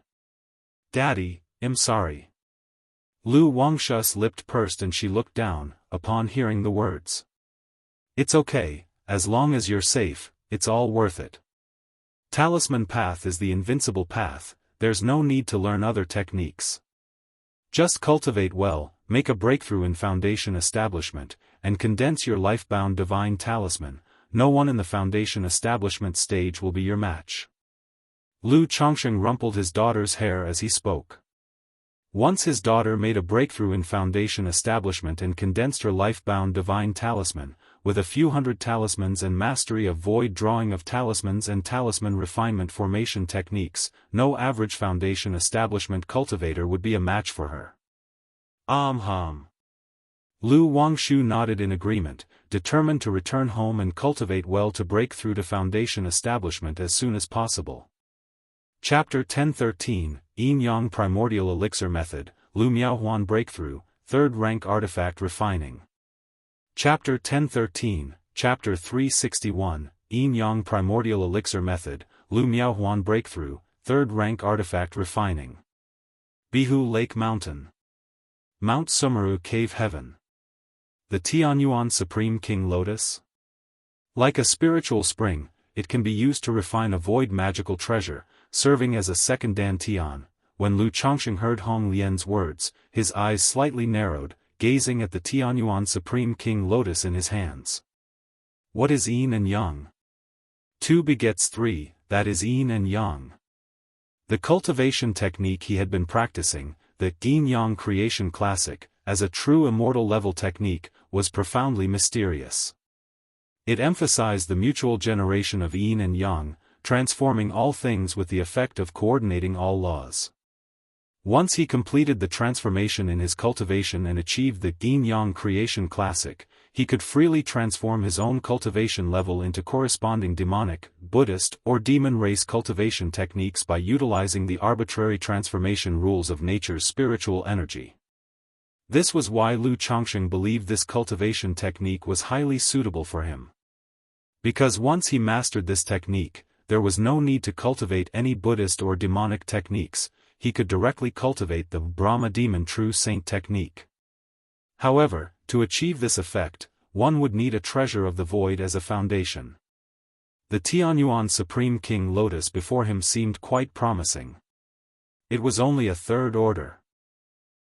Daddy, I'm sorry. Lu Wangshu's lips pursed and she looked down, upon hearing the words. It's okay, as long as you're safe, it's all worth it. Talisman path is the invincible path, there's no need to learn other techniques. Just cultivate well, make a breakthrough in Foundation Establishment, and condense your life-bound divine talisman. No one in the Foundation Establishment stage will be your match. Lu Chongsheng rumpled his daughter's hair as he spoke. Once his daughter made a breakthrough in Foundation Establishment and condensed her life-bound divine talisman, with a few hundred talismans and mastery of void drawing of talismans and talisman refinement formation techniques, no average Foundation Establishment cultivator would be a match for her. Lu Wangshu nodded in agreement, determined to return home and cultivate well to break through to Foundation Establishment as soon as possible. Chapter 1013, Yin Yang Primordial Elixir Method, Lu Miaohuan Breakthrough, 3rd Rank Artifact Refining. Chapter 1013, Chapter 361, Yin Yang Primordial Elixir Method, Lu Miaohuan Breakthrough, 3rd Rank Artifact Refining. Bihu Lake Mountain. Mount Sumeru Cave Heaven. The Tianyuan Supreme King Lotus? Like a spiritual spring, it can be used to refine a void magical treasure, serving as a second Dantian. When Lu Chongsheng heard Hong Lian's words, his eyes slightly narrowed, gazing at the Tianyuan Supreme King Lotus in his hands. What is Yin and Yang? 2 begets 3, that is Yin and Yang. The cultivation technique he had been practicing, the Yin Yang Creation Classic, as a true immortal level technique, was profoundly mysterious. It emphasized the mutual generation of Yin and Yang, transforming all things with the effect of coordinating all laws. Once he completed the transformation in his cultivation and achieved the Yin Yang Creation Classic, he could freely transform his own cultivation level into corresponding demonic, Buddhist, or demon race cultivation techniques by utilizing the arbitrary transformation rules of nature's spiritual energy. This was why Lu Chongsheng believed this cultivation technique was highly suitable for him. Because once he mastered this technique, there was no need to cultivate any Buddhist or demonic techniques. He could directly cultivate the Brahma Demon True Saint technique. However, to achieve this effect, one would need a treasure of the void as a foundation. The Tianyuan Supreme King Lotus before him seemed quite promising. It was only a 3rd order.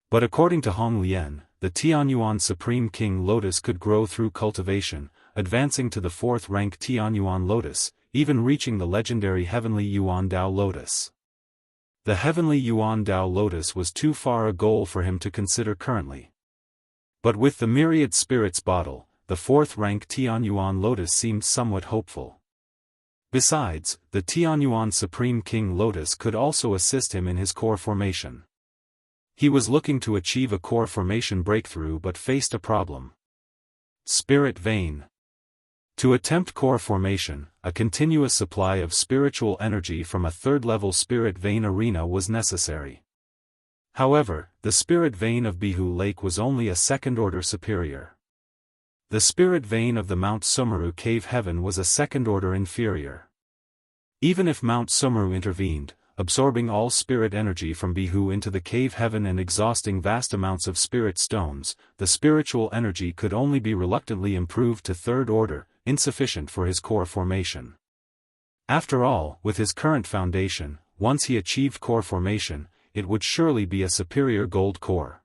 But according to Hong Lian, the Tianyuan Supreme King Lotus could grow through cultivation, advancing to the 4th rank Tianyuan Lotus, even reaching the legendary Heavenly Yuan Dao Lotus. The Heavenly Yuan Dao Lotus was too far a goal for him to consider currently. But with the Myriad Spirits bottle, the 4th rank Tianyuan Lotus seemed somewhat hopeful. Besides, the Tianyuan Supreme King Lotus could also assist him in his core formation. He was looking to achieve a core formation breakthrough but faced a problem. Spirit Vein. To attempt core formation, a continuous supply of spiritual energy from a 3rd-level spirit vein arena was necessary. However, the spirit vein of Bihu Lake was only a 2nd-order superior. The spirit vein of the Mount Sumeru Cave Heaven was a 2nd-order inferior. Even if Mount Sumeru intervened, absorbing all spirit energy from Bihu into the cave heaven and exhausting vast amounts of spirit stones, the spiritual energy could only be reluctantly improved to 3rd order, insufficient for his core formation. After all, with his current foundation, once he achieved core formation, it would surely be a superior gold core.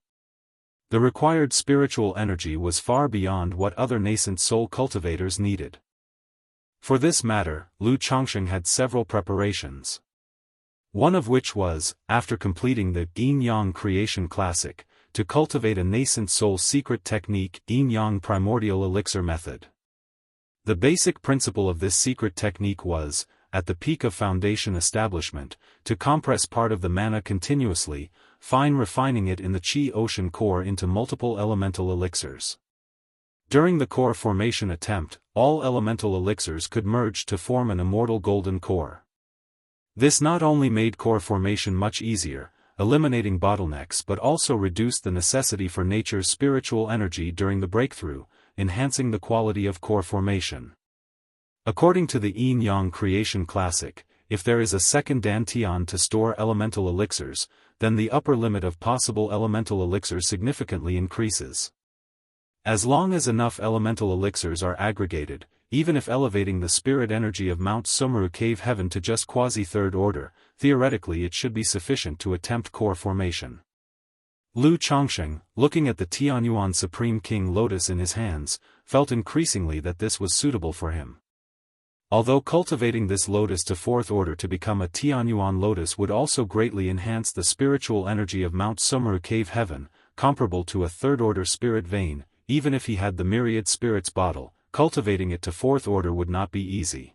The required spiritual energy was far beyond what other nascent soul cultivators needed. For this matter, Lu Changsheng had several preparations. One of which was, after completing the Yin-Yang Creation Classic, to cultivate a nascent soul secret technique, Yin-Yang Primordial Elixir Method. The basic principle of this secret technique was, at the peak of foundation establishment, to compress part of the mana continuously, refining it in the Qi ocean core into multiple elemental elixirs. During the core formation attempt, all elemental elixirs could merge to form an immortal golden core. This not only made core formation much easier, eliminating bottlenecks, but also reduced the necessity for nature's spiritual energy during the breakthrough, enhancing the quality of core formation. According to the Yin-Yang Creation Classic, if there is a second dantian to store elemental elixirs, then the upper limit of possible elemental elixirs significantly increases. As long as enough elemental elixirs are aggregated, even if elevating the spirit energy of Mount Sumeru Cave Heaven to just quasi-third order, theoretically it should be sufficient to attempt core formation. Lu Changsheng, looking at the Tianyuan Supreme King Lotus in his hands, felt increasingly that this was suitable for him. Although cultivating this lotus to fourth order to become a Tianyuan lotus would also greatly enhance the spiritual energy of Mount Sumeru Cave Heaven, comparable to a third-order spirit vein, even if he had the myriad spirits bottle, cultivating it to fourth order would not be easy.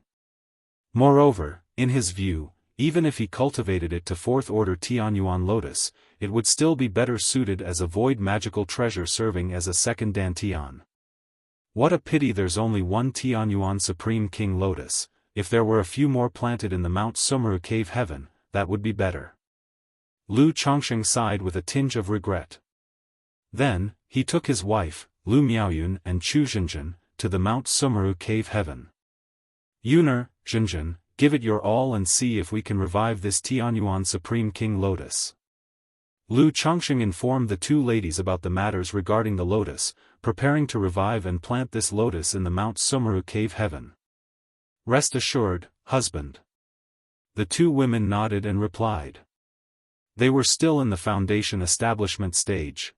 Moreover, in his view, even if he cultivated it to fourth order Tianyuan lotus, it would still be better suited as a void magical treasure serving as a second dantian. What a pity there's only one Tianyuan Supreme King Lotus. If there were a few more planted in the Mount Sumeru Cave Heaven, that would be better. Lu Changsheng sighed with a tinge of regret. Then, he took his wife, Lu Miaoyun and Chu Zhenjin, to the Mount Sumeru Cave Heaven. Yuner, Zhenjin, give it your all and see if we can revive this Tianyuan Supreme King Lotus. Lu Changsheng informed the two ladies about the matters regarding the lotus, preparing to revive and plant this lotus in the Mount Sumeru Cave Heaven. Rest assured, husband. The two women nodded and replied. They were still in the foundation establishment stage.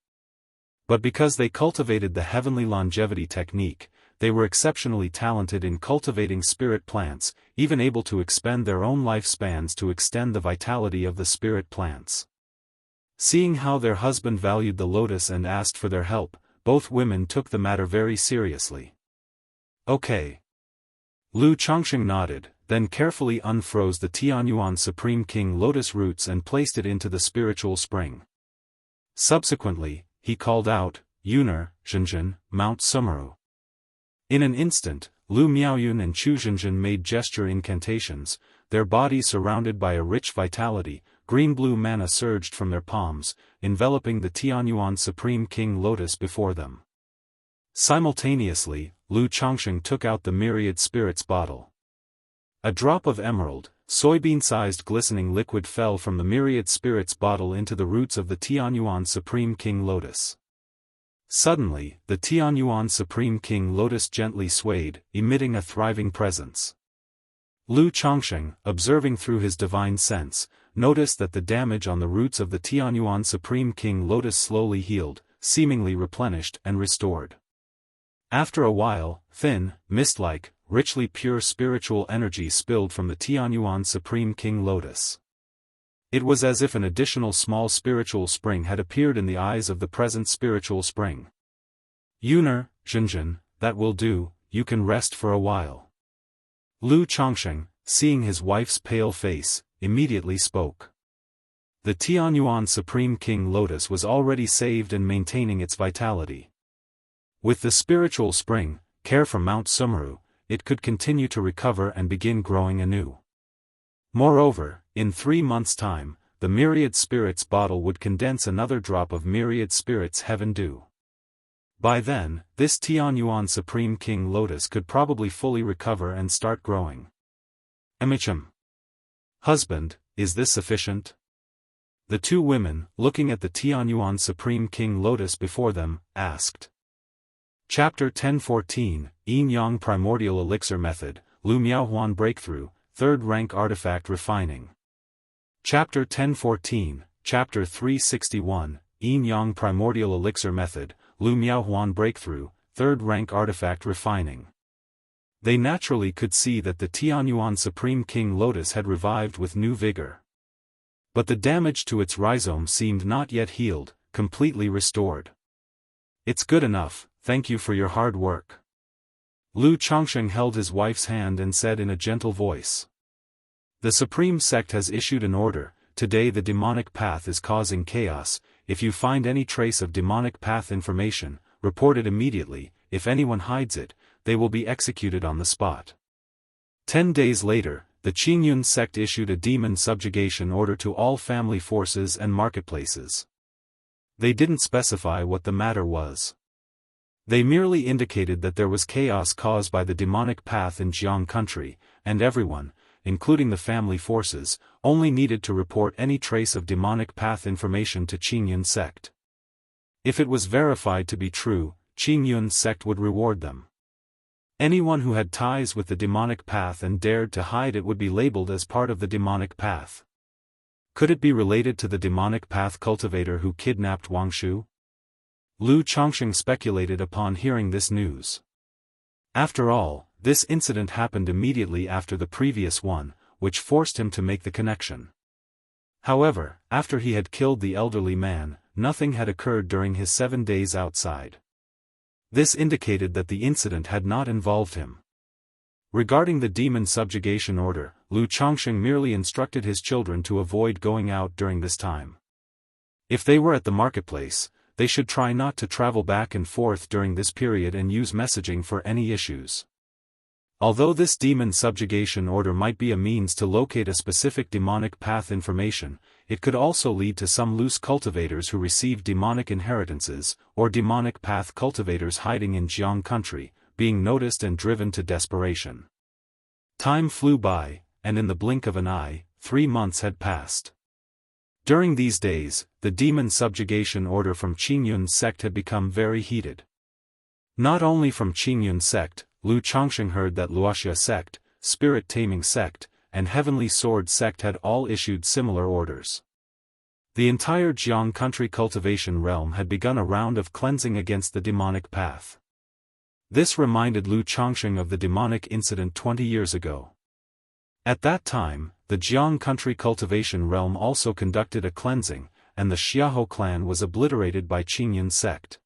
But because they cultivated the heavenly longevity technique, they were exceptionally talented in cultivating spirit plants, even able to expend their own lifespans to extend the vitality of the spirit plants. Seeing how their husband valued the lotus and asked for their help, both women took the matter very seriously. Okay. Lu Changsheng nodded, then carefully unfroze the Tianyuan Supreme King Lotus roots and placed it into the spiritual spring. Subsequently, he called out, Yuner, Zhenjin, Mount Sumeru. In an instant, Lu Miaoyun and Chu Zhenjin made gesture incantations, their bodies surrounded by a rich vitality. Green-blue mana surged from their palms, enveloping the Tianyuan Supreme King Lotus before them. Simultaneously, Lu Changsheng took out the myriad spirits bottle. A drop of emerald, soybean-sized glistening liquid fell from the myriad spirits bottle into the roots of the Tianyuan Supreme King Lotus. Suddenly, the Tianyuan Supreme King Lotus gently swayed, emitting a thriving presence. Lu Changsheng, observing through his divine sense, noticed that the damage on the roots of the Tianyuan Supreme King Lotus slowly healed, seemingly replenished and restored. After a while, thin, mist-like, richly pure spiritual energy spilled from the Tianyuan Supreme King Lotus. It was as if an additional small spiritual spring had appeared in the eyes of the present spiritual spring. Yuner, Zhenjin, that will do, you can rest for a while. Lu Changsheng, seeing his wife's pale face, immediately spoke. The Tianyuan Supreme King Lotus was already saved and maintaining its vitality. With the spiritual spring, care from Mount Sumeru, it could continue to recover and begin growing anew. Moreover, in 3 months' time, the myriad spirits bottle would condense another drop of myriad spirits heaven dew. By then, this Tianyuan Supreme King Lotus could probably fully recover and start growing. Amicham. Husband, is this sufficient? The two women, looking at the Tianyuan Supreme King Lotus before them, asked. Chapter 1014, Yin-Yang Primordial Elixir Method, Lu Miaohuan Breakthrough, 3rd Rank Artifact Refining. Chapter 1014, Chapter 361, Yin Yang Primordial Elixir Method, Lu Miaohuan Breakthrough, 3rd Rank Artifact Refining. They naturally could see that the Tianyuan Supreme King Lotus had revived with new vigor. But the damage to its rhizome seemed not yet healed, completely restored. "It's good enough, thank you for your hard work." Lu Chongsheng held his wife's hand and said in a gentle voice. "The Supreme Sect has issued an order. Today the demonic path is causing chaos. If you find any trace of demonic path information, report it immediately. If anyone hides it, they will be executed on the spot." 10 days later, the Qingyun sect issued a demon subjugation order to all family forces and marketplaces. They didn't specify what the matter was. They merely indicated that there was chaos caused by the demonic path in Jianghu country, and everyone, including the family forces, only needed to report any trace of demonic path information to Qingyun sect. If it was verified to be true, Qingyun sect would reward them. Anyone who had ties with the demonic path and dared to hide it would be labeled as part of the demonic path. Could it be related to the demonic path cultivator who kidnapped Wang Shu? Lu Chongsheng speculated upon hearing this news. After all, this incident happened immediately after the previous one, which forced him to make the connection. However, after he had killed the elderly man, nothing had occurred during his 7 days outside. This indicated that the incident had not involved him. Regarding the demon subjugation order, Lu Chongsheng merely instructed his children to avoid going out during this time. If they were at the marketplace, they should try not to travel back and forth during this period and use messaging for any issues. Although this demon subjugation order might be a means to locate a specific demonic path information, it could also lead to some loose cultivators who receive demonic inheritances, or demonic path cultivators hiding in Jianghu country, being noticed and driven to desperation. Time flew by, and in the blink of an eye, 3 months had passed. During these days, the demon subjugation order from Qingyun sect had become very heated. Not only from Qingyun sect, Lu Chongsheng heard that Wuxia sect, Spirit Taming sect, and Heavenly Sword sect had all issued similar orders. The entire Jianghu country cultivation realm had begun a round of cleansing against the demonic path. This reminded Lu Chongsheng of the demonic incident 20 years ago. At that time, the Jianghu country cultivation realm also conducted a cleansing, and the Xiahou clan was obliterated by Qingyun sect.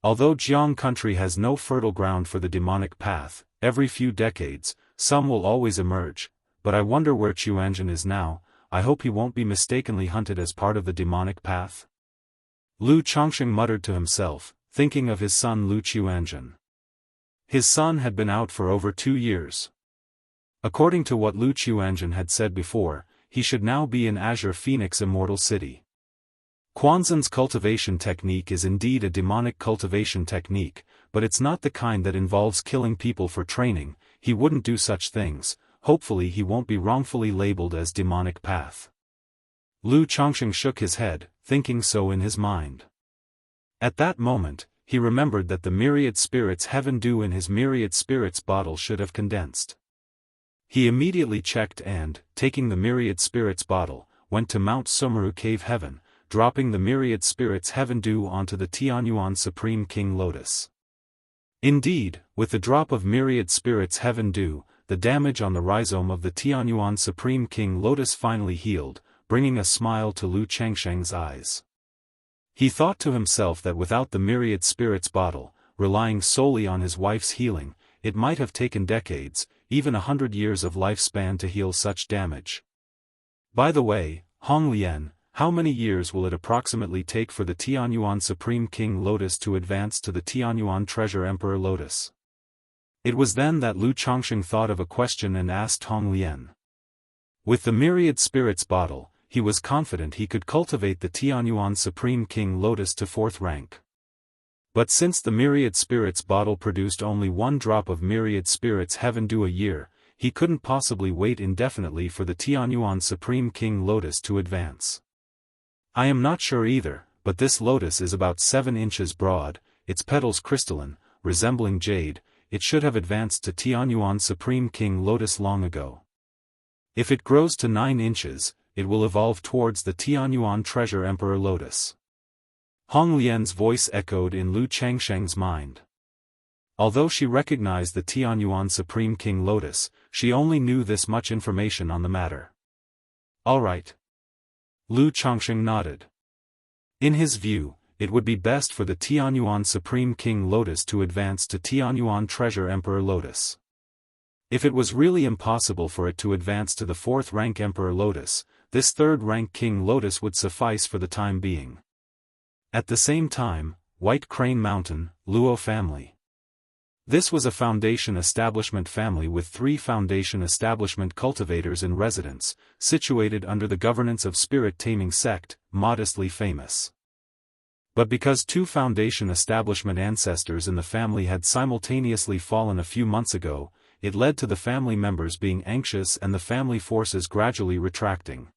Although Jianghu country has no fertile ground for the demonic path, every few decades, some will always emerge, but I wonder where Chuanzhen is now. I hope he won't be mistakenly hunted as part of the demonic path. Lu Chongsheng muttered to himself, thinking of his son Lu Chuanzhen. His son had been out for over 2 years. According to what Lu Chuanzhen had said before, he should now be in Azure Phoenix Immortal City. Quanzhen's cultivation technique is indeed a demonic cultivation technique, but it's not the kind that involves killing people for training. He wouldn't do such things. Hopefully he won't be wrongfully labeled as demonic path. Lu Chongsheng shook his head, thinking so in his mind. At that moment, he remembered that the myriad spirits heaven dew in his myriad spirits bottle should have condensed. He immediately checked and, taking the myriad spirits bottle, went to Mount Sumeru Cave Heaven, dropping the myriad spirits heaven dew onto the Tianyuan Supreme King Lotus. Indeed, with the drop of myriad spirits heaven dew, the damage on the rhizome of the Tianyuan Supreme King Lotus finally healed, bringing a smile to Lu Chongsheng's eyes. He thought to himself that without the myriad spirits bottle, relying solely on his wife's healing, it might have taken decades, even 100 years of lifespan to heal such damage. By the way, Hong Lian, how many years will it approximately take for the Tianyuan Supreme King Lotus to advance to the Tianyuan Treasure Emperor Lotus? It was then that Lu Chongsheng thought of a question and asked Hong Lian. With the myriad spirits bottle, he was confident he could cultivate the Tianyuan Supreme King Lotus to 4th rank. But since the myriad spirits bottle produced only 1 drop of myriad spirits heaven dew a year, he couldn't possibly wait indefinitely for the Tianyuan Supreme King Lotus to advance. I am not sure either, but this lotus is about 7 inches broad, its petals crystalline, resembling jade. It should have advanced to Tianyuan Supreme King Lotus long ago. If it grows to 9 inches, it will evolve towards the Tianyuan Treasure Emperor Lotus. Hong Lian's voice echoed in Lu Changsheng's mind. Although she recognized the Tianyuan Supreme King Lotus, she only knew this much information on the matter. All right. Lu Changsheng nodded. In his view, it would be best for the Tianyuan Supreme King Lotus to advance to Tianyuan Treasure Emperor Lotus. If it was really impossible for it to advance to the 4th rank Emperor Lotus, this 3rd rank King Lotus would suffice for the time being. At the same time, White Crane Mountain, Luo family. This was a foundation establishment family with 3 foundation establishment cultivators in residence, situated under the governance of Spirit Taming Sect, modestly famous. But because 2 foundation establishment ancestors in the family had simultaneously fallen a few months ago, it led to the family members being anxious and the family forces gradually retracting.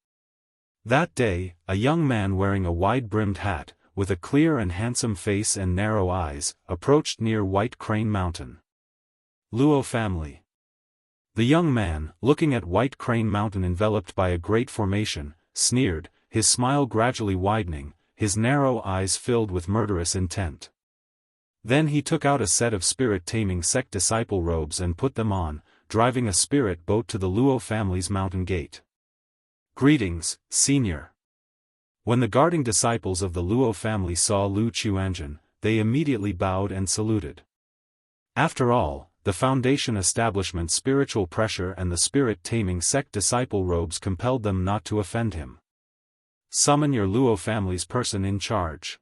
That day, a young man wearing a wide-brimmed hat, with a clear and handsome face and narrow eyes, approached near White Crane Mountain. Luo family. The young man, looking at White Crane Mountain enveloped by a great formation, sneered, his smile gradually widening, his narrow eyes filled with murderous intent. Then he took out a set of Spirit Taming Sect disciple robes and put them on, driving a spirit boat to the Luo family's mountain gate. Greetings, Senior. When the guarding disciples of the Luo family saw Lu Chuanjun, they immediately bowed and saluted. After all, the foundation establishment spiritual pressure and the Spirit Taming Sect disciple robes compelled them not to offend him. Summon your Luo family's person in charge.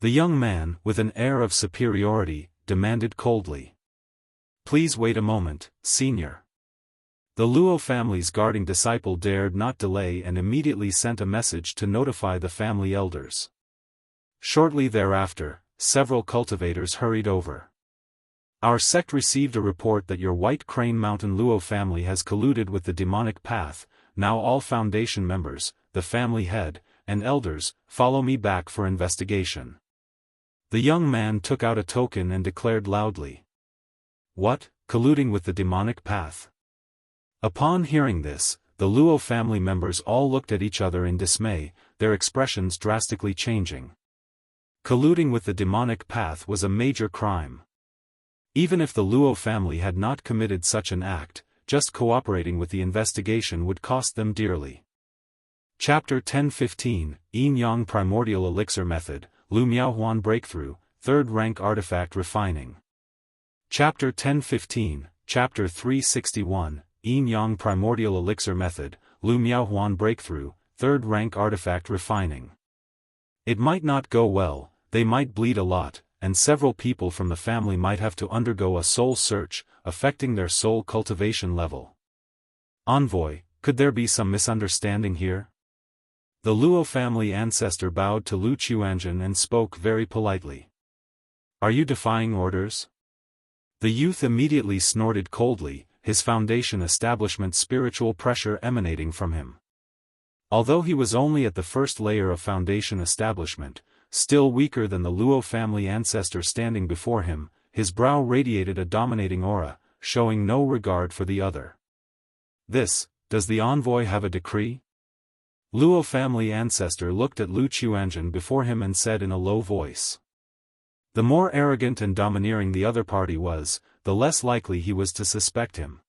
The young man, with an air of superiority, demanded coldly. Please wait a moment, Senior. The Luo family's guarding disciple dared not delay and immediately sent a message to notify the family elders. Shortly thereafter, several cultivators hurried over. Our sect received a report that your White Crane Mountain Luo family has colluded with the demonic path. Now all foundation members, the family head, and elders, follow me back for investigation. The young man took out a token and declared loudly. What, colluding with the demonic path? Upon hearing this, the Luo family members all looked at each other in dismay, their expressions drastically changing. Colluding with the demonic path was a major crime. Even if the Luo family had not committed such an act, just cooperating with the investigation would cost them dearly. Chapter 1015, Yin Yang Primordial Elixir Method, Lu Miaohuan Breakthrough, 3rd Rank Artifact Refining. Chapter 1015, Chapter 361, Yin Yang Primordial Elixir Method, Lu Miaohuan Breakthrough, 3rd Rank Artifact Refining. It might not go well, they might bleed a lot, and several people from the family might have to undergo a soul search, affecting their soul cultivation level. Envoy, could there be some misunderstanding here? The Luo family ancestor bowed to Lu Chuanjun and spoke very politely. Are you defying orders? The youth immediately snorted coldly, his foundation establishment spiritual pressure emanating from him. Although he was only at the first layer of foundation establishment, still weaker than the Luo family ancestor standing before him, his brow radiated a dominating aura, showing no regard for the other. Does the envoy have a decree? Luo family ancestor looked at Lu Chuanjun before him and said in a low voice. The more arrogant and domineering the other party was, the less likely he was to suspect him.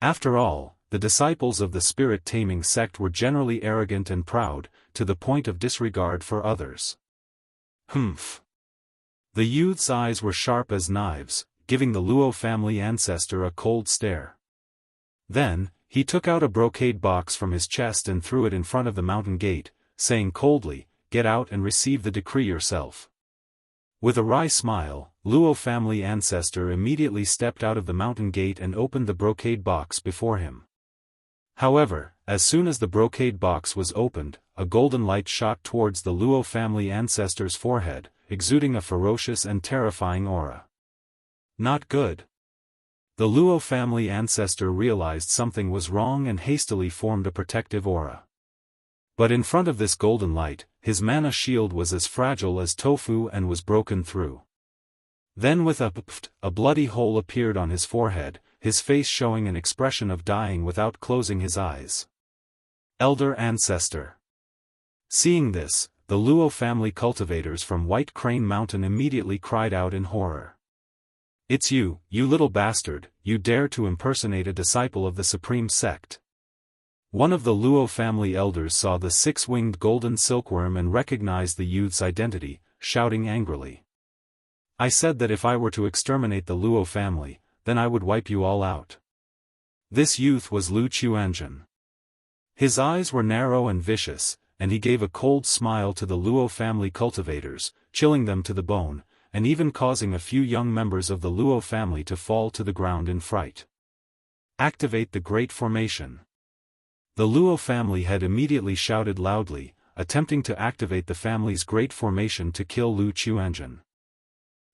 After all, the disciples of the Spirit Taming Sect were generally arrogant and proud, to the point of disregard for others. Humph. The youth's eyes were sharp as knives, giving the Luo family ancestor a cold stare. Then, he took out a brocade box from his chest and threw it in front of the mountain gate, saying coldly, "Get out and receive the decree yourself." With a wry smile, Luo family ancestor immediately stepped out of the mountain gate and opened the brocade box before him. However, as soon as the brocade box was opened, a golden light shot towards the Luo family ancestor's forehead, exuding a ferocious and terrifying aura. Not good. The Luo family ancestor realized something was wrong and hastily formed a protective aura. But in front of this golden light, his mana shield was as fragile as tofu and was broken through. Then with a bloody hole appeared on his forehead, his face showing an expression of dying without closing his eyes. Elder Ancestor. Seeing this, the Luo family cultivators from White Crane Mountain immediately cried out in horror. "It's you, you little bastard, you dare to impersonate a disciple of the supreme sect." One of the Luo family elders saw the six-winged golden silkworm and recognized the youth's identity, shouting angrily. "I said that if I were to exterminate the Luo family, then I would wipe you all out." This youth was Lu Qiuanzhen. His eyes were narrow and vicious, and he gave a cold smile to the Luo family cultivators, chilling them to the bone, and even causing a few young members of the Luo family to fall to the ground in fright. "Activate the Great Formation." The Luo family had immediately shouted loudly, attempting to activate the family's Great Formation to kill Lu Qiuanzhen.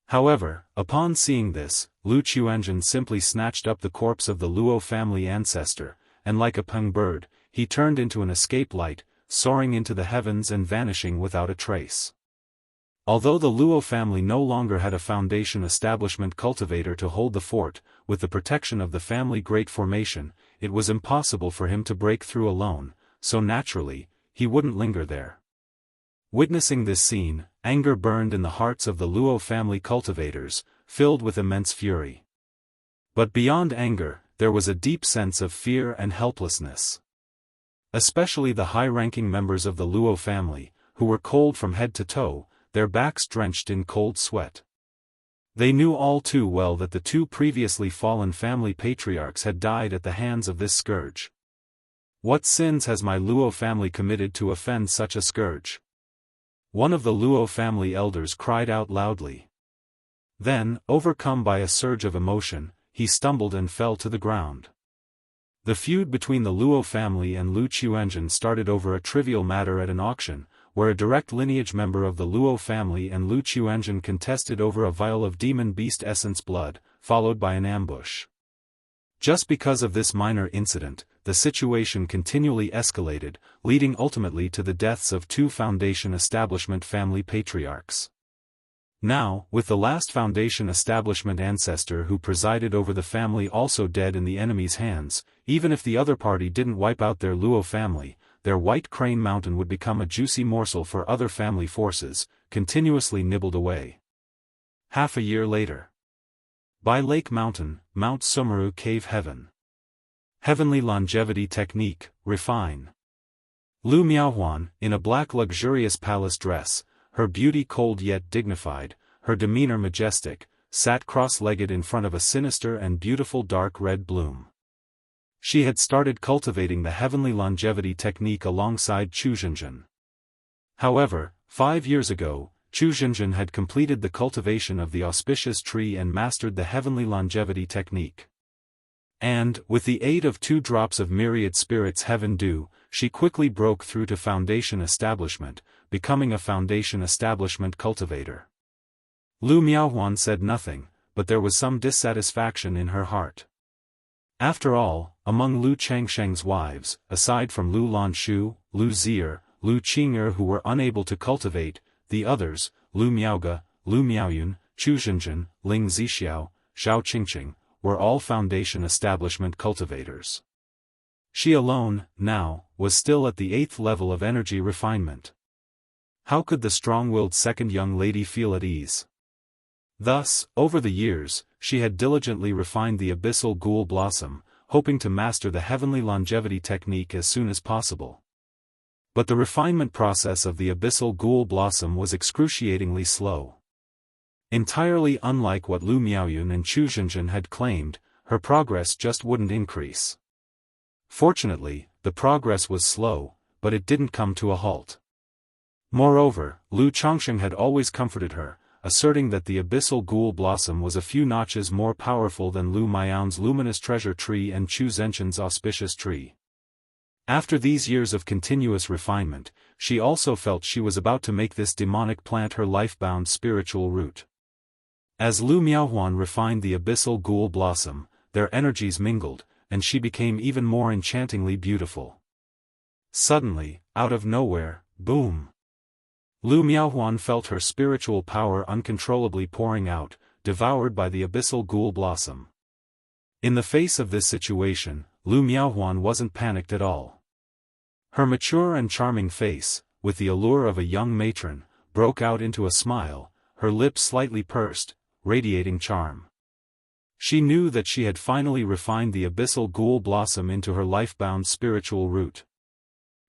However, upon seeing this, Lu Qiuanzhen simply snatched up the corpse of the Luo family ancestor, and like a peng bird, he turned into an escape light, soaring into the heavens and vanishing without a trace. Although the Luo family no longer had a foundation establishment cultivator to hold the fort, with the protection of the family Great Formation, it was impossible for him to break through alone, so naturally, he wouldn't linger there. Witnessing this scene, anger burned in the hearts of the Luo family cultivators, filled with immense fury. But beyond anger, there was a deep sense of fear and helplessness. Especially the high-ranking members of the Luo family, who were cold from head to toe, their backs drenched in cold sweat. They knew all too well that the two previously fallen family patriarchs had died at the hands of this scourge. "What sins has my Luo family committed to offend such a scourge?" One of the Luo family elders cried out loudly. Then, overcome by a surge of emotion, he stumbled and fell to the ground. The feud between the Luo family and Lu Qiuanzhen started over a trivial matter at an auction, where a direct lineage member of the Luo family and Lu Qiuanzhen contested over a vial of demon beast essence blood, followed by an ambush. Just because of this minor incident, the situation continually escalated, leading ultimately to the deaths of two Foundation Establishment family patriarchs. Now, with the last Foundation Establishment ancestor who presided over the family also dead in the enemy's hands, even if the other party didn't wipe out their Luo family, their White Crane Mountain would become a juicy morsel for other family forces, continuously nibbled away. Half a year later. By Lake Mountain, Mount Sumeru Cave Heaven. Heavenly Longevity Technique, Refine. Lu Miaohuan, in a black luxurious palace dress, her beauty cold yet dignified, her demeanor majestic, sat cross-legged in front of a sinister and beautiful dark red bloom. She had started cultivating the Heavenly Longevity Technique alongside Chu Zhenjin. However, 5 years ago, Chu Zhenjin had completed the cultivation of the auspicious tree and mastered the Heavenly Longevity Technique. And, with the aid of 2 drops of myriad spirits heaven dew, she quickly broke through to Foundation Establishment, becoming a Foundation Establishment cultivator. Lu Miaohuan said nothing, but there was some dissatisfaction in her heart. After all, among Lu Changsheng's wives, aside from Lu Lanshu, Lu Zier, Lu Qing'er who were unable to cultivate, the others, Lu Miaoge, Lu Miaoyun, Chu Zhenjin, Ling Zixiao, Zhao Qingqing, were all Foundation Establishment cultivators. She alone, now, was still at the 8th level of energy refinement. How could the strong-willed second young lady feel at ease? Thus, over the years, she had diligently refined the Abyssal Ghoul Blossom, hoping to master the Heavenly Longevity Technique as soon as possible. But the refinement process of the Abyssal Ghoul Blossom was excruciatingly slow. Entirely unlike what Lu Miaoyun and Chu Zhenjin had claimed, her progress just wouldn't increase. Fortunately, the progress was slow, but it didn't come to a halt. Moreover, Lu Changsheng had always comforted her, asserting that the Abyssal Ghoul Blossom was a few notches more powerful than Lu Miaoyun's Luminous Treasure Tree and Chu Zhenjin's Auspicious Tree. After these years of continuous refinement, she also felt she was about to make this demonic plant her life-bound spiritual root. As Lu Miaohuan refined the Abyssal Ghoul Blossom, their energies mingled, and she became even more enchantingly beautiful. Suddenly, out of nowhere, boom! Lu Miaohuan felt her spiritual power uncontrollably pouring out, devoured by the Abyssal Ghoul Blossom. In the face of this situation, Lu Miaohuan wasn't panicked at all. Her mature and charming face, with the allure of a young matron, broke out into a smile, her lips slightly pursed, radiating charm. She knew that she had finally refined the abyssal ghoul blossom into her life-bound spiritual root.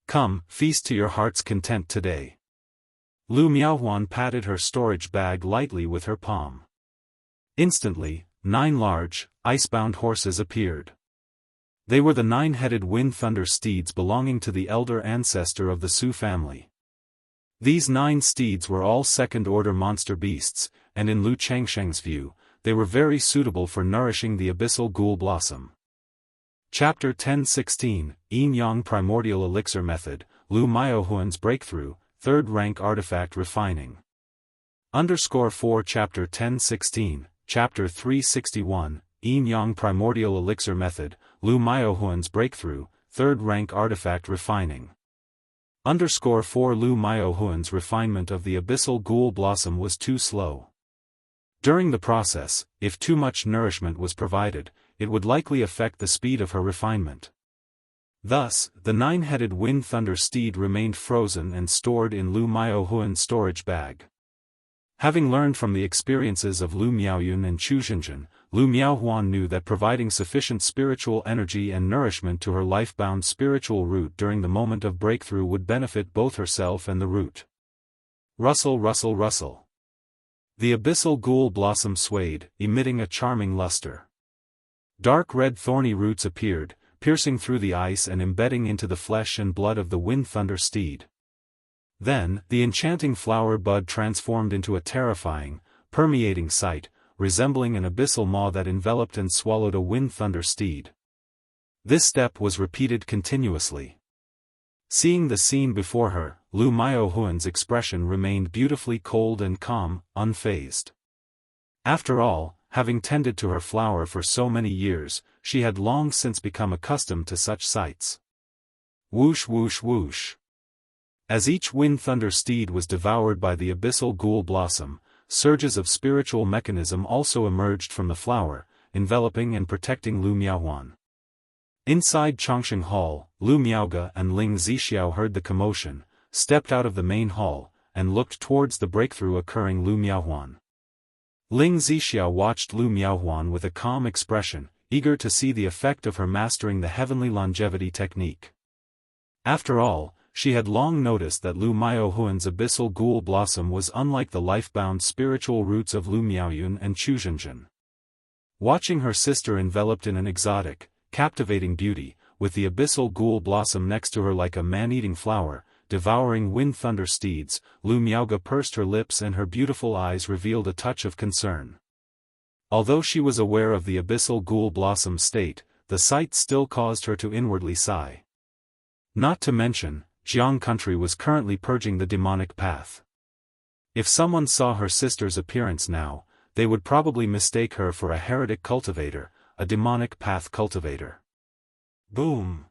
Come, feast to your heart's content today. Lu Miaohuan patted her storage bag lightly with her palm. Instantly, 9 large, ice-bound horses appeared. They were the 9-headed wind thunder steeds belonging to the elder ancestor of the Su family. These 9 steeds were all second-order monster beasts, and in Lu Changsheng's view, they were very suitable for nourishing the abyssal ghoul blossom. Chapter 1016, Yin Yang Primordial Elixir Method, Lu Miaohuan's Breakthrough, 3rd Rank Artifact Refining. _4 Chapter 1016, Chapter 361, Yin Yang Primordial Elixir Method, Lu Miaohuan's Breakthrough, 3rd Rank Artifact Refining. _4 Lu Miaohuan's refinement of the abyssal ghoul blossom was too slow. During the process, if too much nourishment was provided, it would likely affect the speed of her refinement. Thus, the 9-headed wind thunder steed remained frozen and stored in Lu Miaohuan's storage bag. Having learned from the experiences of Lu Miaoyun and Chu Xinjun, Lu Miaohuan knew that providing sufficient spiritual energy and nourishment to her life-bound spiritual root during the moment of breakthrough would benefit both herself and the root. Rustle, rustle, rustle. The abyssal ghoul blossom swayed, emitting a charming luster. Dark red thorny roots appeared, piercing through the ice and embedding into the flesh and blood of the wind thunder steed. Then, the enchanting flower bud transformed into a terrifying, permeating sight, resembling an abyssal maw that enveloped and swallowed a wind thunder steed. This step was repeated continuously. Seeing the scene before her, Lu Miaohuan's expression remained beautifully cold and calm, unfazed. After all, having tended to her flower for so many years, she had long since become accustomed to such sights. Whoosh whoosh whoosh. As each wind thunder steed was devoured by the abyssal ghoul blossom, surges of spiritual mechanism also emerged from the flower, enveloping and protecting Lu Miaohuan. Inside Chongsheng Hall, Lu Miaoge and Ling Zixiao heard the commotion, stepped out of the main hall, and looked towards the breakthrough occurring Lu Miaohuan. Ling Zixiao watched Lu Miaohuan with a calm expression, eager to see the effect of her mastering the heavenly longevity technique. After all, she had long noticed that Lu Miaohuan's abyssal ghoul blossom was unlike the life-bound spiritual roots of Lu Miaoyun and Chu Xinjun. Watching her sister enveloped in an exotic, captivating beauty, with the abyssal ghoul blossom next to her like a man-eating flower, devouring wind thunder steeds, Lu Miaoge pursed her lips and her beautiful eyes revealed a touch of concern. Although she was aware of the abyssal ghoul blossom's state, the sight still caused her to inwardly sigh. Not to mention, Jianghu country was currently purging the demonic path. If someone saw her sister's appearance now, they would probably mistake her for a heretic cultivator, a demonic path cultivator. Boom!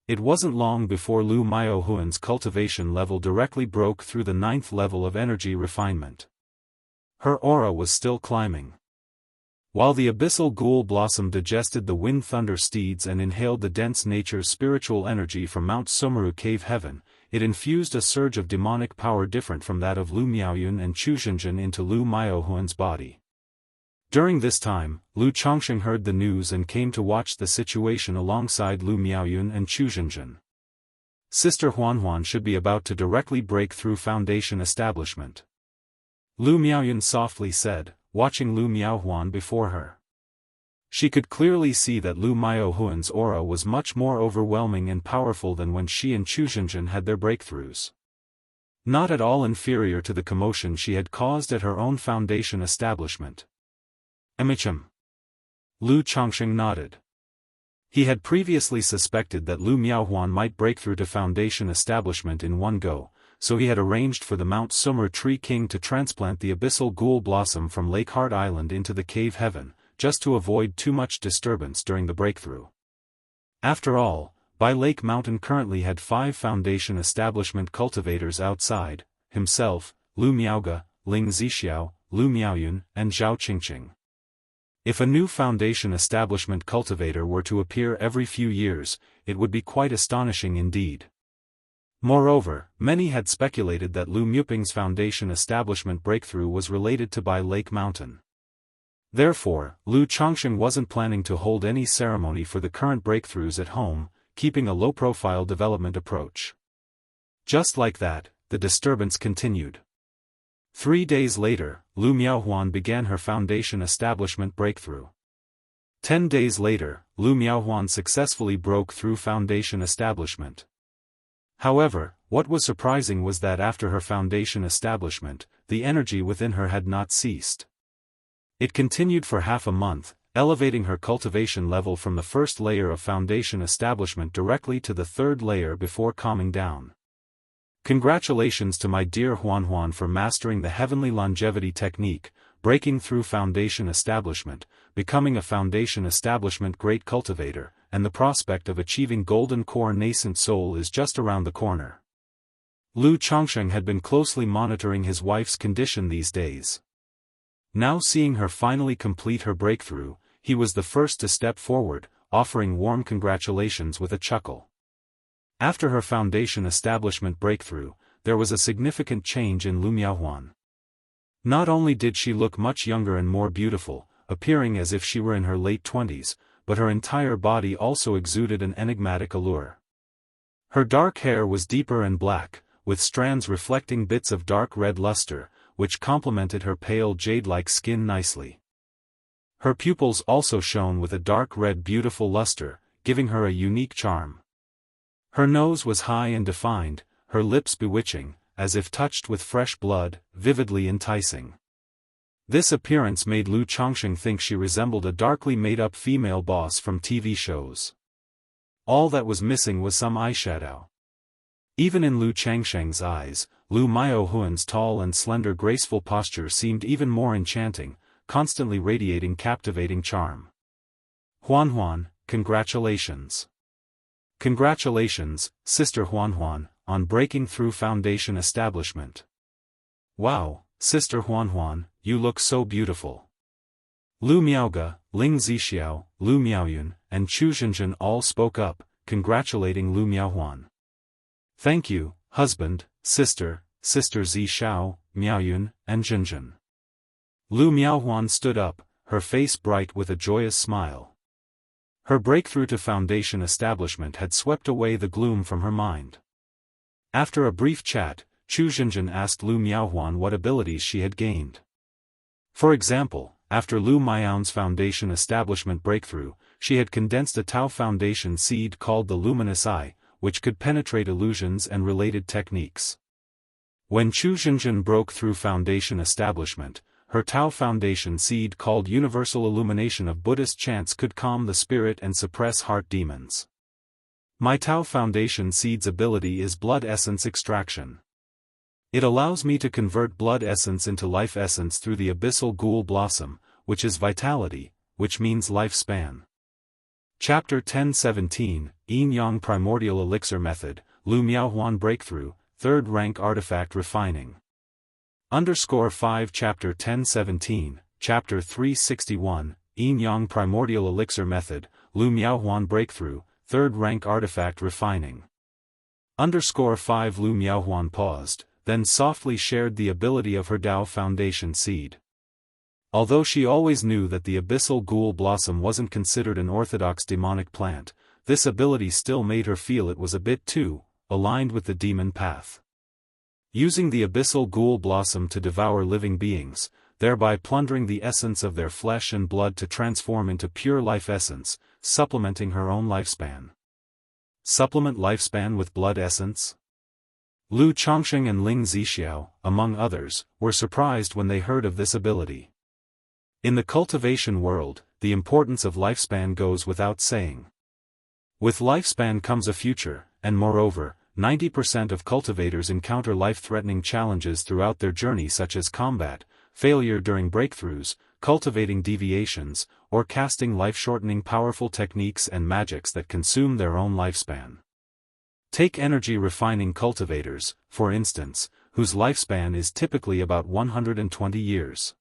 It wasn't long before Lu Miaohuan's cultivation level directly broke through the 9th level of energy refinement. Her aura was still climbing. While the abyssal ghoul blossom digested the wind thunder steeds and inhaled the dense nature's spiritual energy from Mount Sumeru Cave Heaven, it infused a surge of demonic power different from that of Lu Miaoyun and Chu Xinjun into Lu Miaohuan's body. During this time, Lu Chongsheng heard the news and came to watch the situation alongside Lu Miaoyun and Chu Xinjun. Sister Huanhuan should be about to directly break through Foundation establishment. Lu Miaoyun softly said, watching Lu Miaohuan before her. She could clearly see that Lu Miaohuan's aura was much more overwhelming and powerful than when she and Chu Xinjun had their breakthroughs. Not at all inferior to the commotion she had caused at her own Foundation establishment. Emichim. Lu Chongsheng nodded. He had previously suspected that Lu Miaohuan might break through to Foundation establishment in one go, so he had arranged for the Mount Sumer Tree King to transplant the abyssal ghoul blossom from Lake Heart Island into the Cave Heaven, just to avoid too much disturbance during the breakthrough. After all, Bai Lake Mountain currently had 5 Foundation establishment cultivators outside, himself, Lu Miaoge, Ling Zixiao, Lu Miaoyun, and Zhao Qingqing. If a new Foundation establishment cultivator were to appear every few years, it would be quite astonishing indeed. Moreover, many had speculated that Lu Muping's foundation establishment breakthrough was related to Bai Lake Mountain. Therefore, Lu Changsheng wasn't planning to hold any ceremony for the current breakthroughs at home, keeping a low-profile development approach. Just like that, the disturbance continued. 3 days later, Lu Miaohuan began her foundation establishment breakthrough. 10 days later, Lu Miaohuan successfully broke through foundation establishment. However, what was surprising was that after her foundation establishment, the energy within her had not ceased. It continued for half a month, elevating her cultivation level from the first layer of foundation establishment directly to the third layer before calming down. Congratulations to my dear Huanhuan for mastering the heavenly longevity technique, breaking through foundation establishment, becoming a foundation establishment great cultivator, and the prospect of achieving golden core nascent soul is just around the corner. Lu Changsheng had been closely monitoring his wife's condition these days. Now seeing her finally complete her breakthrough, he was the first to step forward, offering warm congratulations with a chuckle. After her foundation establishment breakthrough, there was a significant change in Lu Miaohuan. Not only did she look much younger and more beautiful, appearing as if she were in her late 20s, but her entire body also exuded an enigmatic allure. Her dark hair was deeper and black, with strands reflecting bits of dark red luster, which complemented her pale jade-like skin nicely. Her pupils also shone with a dark red beautiful luster, giving her a unique charm. Her nose was high and defined, her lips bewitching, as if touched with fresh blood, vividly enticing. This appearance made Lu Changsheng think she resembled a darkly made-up female boss from TV shows. All that was missing was some eyeshadow. Even in Lu Changsheng's eyes, Lu Miaohuan's tall and slender graceful posture seemed even more enchanting, constantly radiating captivating charm. Huanhuan, congratulations. Congratulations, Sister Huanhuan, on breaking through foundation establishment. Wow, Sister Huanhuan, you look so beautiful. Lu Miaoge, Ling Zixiao, Lu Miaoyun, and Chu Zhenzhen all spoke up, congratulating Lu Miaohuan. Thank you, husband, sister, Sister Zishao, Miaoyun, and Zhenzhen. Lu Miaohuan stood up, her face bright with a joyous smile. Her breakthrough to foundation establishment had swept away the gloom from her mind. After a brief chat, Chu Zhenzhen asked Lu Miaohuan what abilities she had gained. For example, after Lu Miaohuan's foundation establishment breakthrough, she had condensed a Tao foundation seed called the Luminous Eye, which could penetrate illusions and related techniques. When Chu Zhenzhen broke through foundation establishment, her Tao foundation seed called Universal Illumination of Buddhist Chants could calm the spirit and suppress heart demons. My Tao foundation seed's ability is blood essence extraction. It allows me to convert blood essence into life essence through the abyssal ghoul blossom, which is vitality, which means lifespan. Chapter 1017, Yin Yang Primordial Elixir Method, Lu Miaohuan Breakthrough, 3rd Rank Artifact Refining. _5 Chapter 1017, Chapter 361, Yin Yang Primordial Elixir Method, Lu Miaohuan Breakthrough, 3rd Rank Artifact Refining. _5 Lu Miaohuan paused, then softly shared the ability of her Dao Foundation seed. Although she always knew that the abyssal ghoul blossom wasn't considered an orthodox demonic plant, this ability still made her feel it was a bit too aligned with the demon path. Using the abyssal ghoul blossom to devour living beings, thereby plundering the essence of their flesh and blood to transform into pure life essence, supplementing her own lifespan. Supplement lifespan with blood essence? Lu Changsheng and Ling Zixiao, among others, were surprised when they heard of this ability. In the cultivation world, the importance of lifespan goes without saying. With lifespan comes a future, and moreover, 90% of cultivators encounter life-threatening challenges throughout their journey such as combat, failure during breakthroughs, cultivating deviations, or casting life-shortening powerful techniques and magics that consume their own lifespan. Take energy refining cultivators, for instance, whose lifespan is typically about 120 years.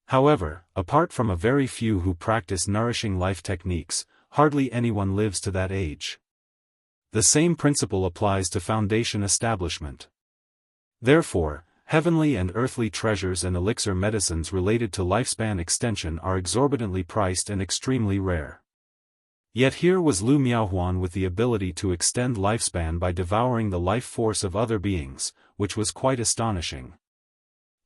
However, apart from a very few who practice nourishing life techniques, hardly anyone lives to that age. The same principle applies to foundation establishment. Therefore, heavenly and earthly treasures and elixir medicines related to lifespan extension are exorbitantly priced and extremely rare. Yet here was Lu Miaohuan with the ability to extend lifespan by devouring the life force of other beings, which was quite astonishing.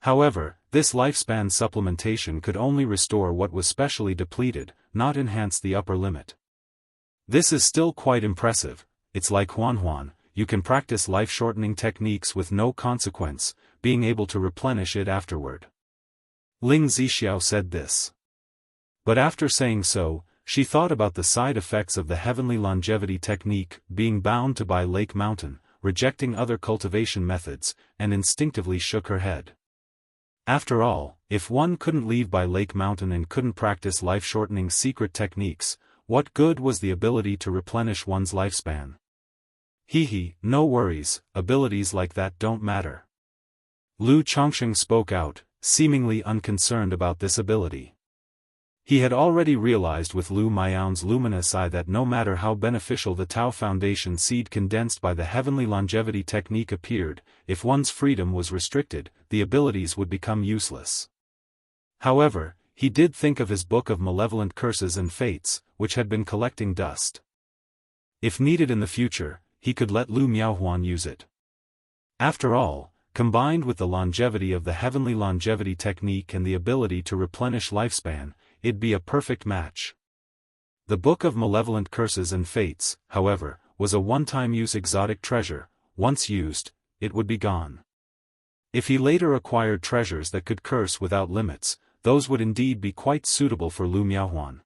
However, this lifespan supplementation could only restore what was specially depleted, not enhance the upper limit. This is still quite impressive. It's like Huanhuan, you can practice life-shortening techniques with no consequence, being able to replenish it afterward. Ling Zixiao said this. But after saying so, she thought about the side effects of the heavenly longevity technique, being bound to by Lake Mountain, rejecting other cultivation methods, and instinctively shook her head. After all, if one couldn't leave by Lake Mountain and couldn't practice life-shortening secret techniques, what good was the ability to replenish one's lifespan? No worries, abilities like that don't matter. Lu Chongsheng spoke out, seemingly unconcerned about this ability. He had already realized with Lu Miao's luminous eye that no matter how beneficial the Tao Foundation seed condensed by the heavenly longevity technique appeared, if one's freedom was restricted, the abilities would become useless. However, he did think of his book of malevolent curses and fates, which had been collecting dust. If needed in the future, he could let Lu Miaohuan use it. After all, combined with the longevity of the heavenly longevity technique and the ability to replenish lifespan, it'd be a perfect match. The Book of Malevolent Curses and Fates, however, was a one-time use exotic treasure. Once used, it would be gone. If he later acquired treasures that could curse without limits, those would indeed be quite suitable for Lu Miaohuan.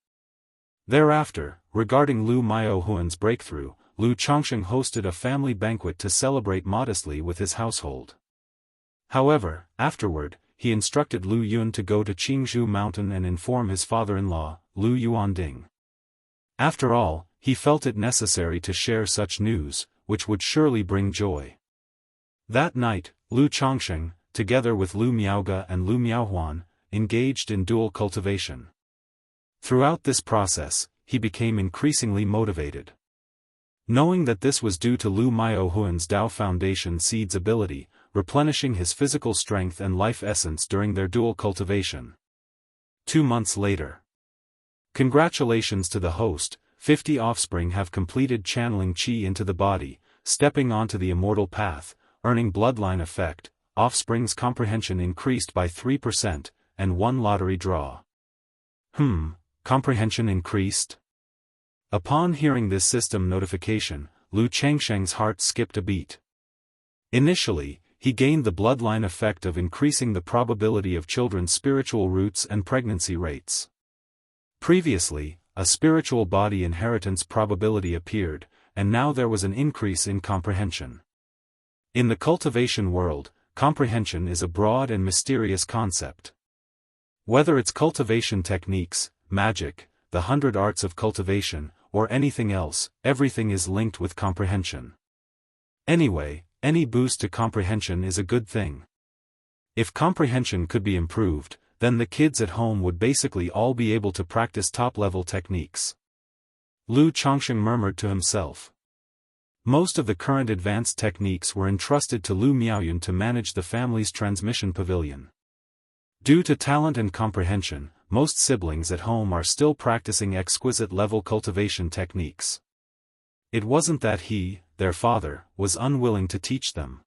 Thereafter, regarding Lu Miaohuan's breakthrough, Lu Chongsheng hosted a family banquet to celebrate modestly with his household. However, afterward, he instructed Lu Yun to go to Qingzhou Mountain and inform his father-in-law, Lu Yuanding. After all, he felt it necessary to share such news, which would surely bring joy. That night, Lu Chongsheng, together with Lu Miaoge and Lu Miaohuan, engaged in dual cultivation. Throughout this process, he became increasingly motivated. Knowing that this was due to Lu Miaohuan's Tao Foundation seed's ability, replenishing his physical strength and life essence during their dual cultivation. 2 months later. Congratulations to the host, 50 offspring have completed channeling qi into the body, stepping onto the immortal path, earning bloodline effect, offspring's comprehension increased by 3%, and 1 lottery draw. Comprehension increased? Upon hearing this system notification, Lu Chengsheng's heart skipped a beat. Initially, he gained the bloodline effect of increasing the probability of children's spiritual roots and pregnancy rates. Previously, a spiritual body inheritance probability appeared, and now there was an increase in comprehension. In the cultivation world, comprehension is a broad and mysterious concept. Whether it's cultivation techniques, magic, the 100 arts of cultivation, or anything else, everything is linked with comprehension. Anyway, any boost to comprehension is a good thing. If comprehension could be improved, then the kids at home would basically all be able to practice top-level techniques. Lu Chongsheng murmured to himself. Most of the current advanced techniques were entrusted to Lu Miaoyun to manage the family's transmission pavilion. Due to talent and comprehension, most siblings at home are still practicing exquisite level cultivation techniques. It wasn't that he, their father, was unwilling to teach them.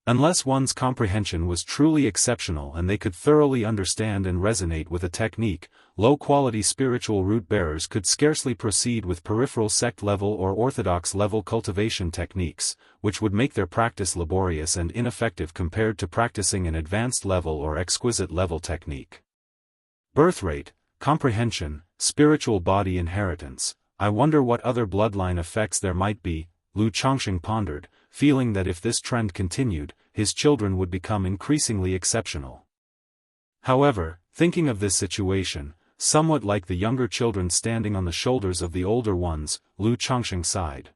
Unless one's comprehension was truly exceptional and they could thoroughly understand and resonate with a technique, low-quality spiritual root-bearers could scarcely proceed with peripheral sect-level or orthodox-level cultivation techniques, which would make their practice laborious and ineffective compared to practicing an advanced-level or exquisite-level technique. Birth rate, comprehension, spiritual body inheritance. I wonder what other bloodline effects there might be, Lu Chongsheng pondered, feeling that if this trend continued, his children would become increasingly exceptional. However, thinking of this situation, somewhat like the younger children standing on the shoulders of the older ones, Lu Chongsheng sighed.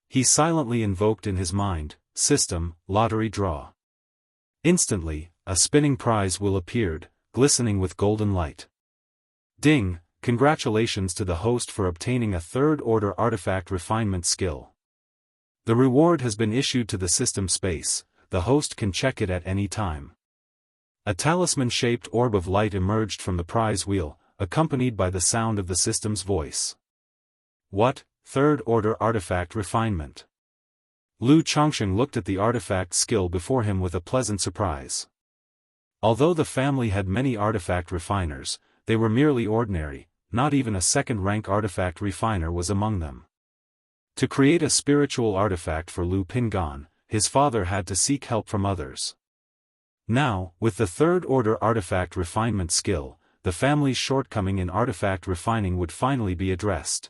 He silently invoked in his mind, system, lottery draw. Instantly, a spinning prize wheel appeared, glistening with golden light. Ding! Congratulations to the host for obtaining a third-order artifact refinement skill. The reward has been issued to the system space, the host can check it at any time. A talisman-shaped orb of light emerged from the prize wheel, accompanied by the sound of the system's voice. What? Third-order artifact refinement. Lu Chongsheng looked at the artifact skill before him with a pleasant surprise. Although the family had many artifact refiners, they were merely ordinary, not even a second-rank artifact refiner was among them. To create a spiritual artifact for Lu Pingan, his father had to seek help from others. Now, with the third-order artifact refinement skill, the family's shortcoming in artifact refining would finally be addressed.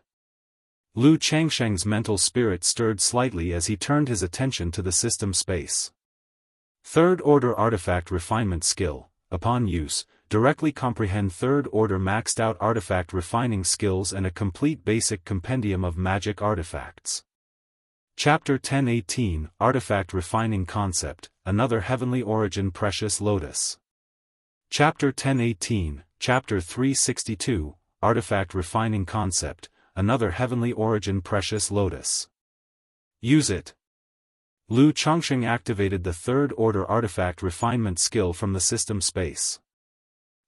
Lu Changsheng's mental spirit stirred slightly as he turned his attention to the system space. Third-order artifact refinement skill, upon use, directly comprehend third-order maxed-out artifact refining skills and a complete basic compendium of magic artifacts. Chapter 1018, Artifact Refining Concept, Another Heavenly Origin Precious Lotus. Chapter 1018, Chapter 362, Artifact Refining Concept, Another Heavenly Origin Precious Lotus. Use it. Lu Chongsheng activated the third-order artifact refinement skill from the system space.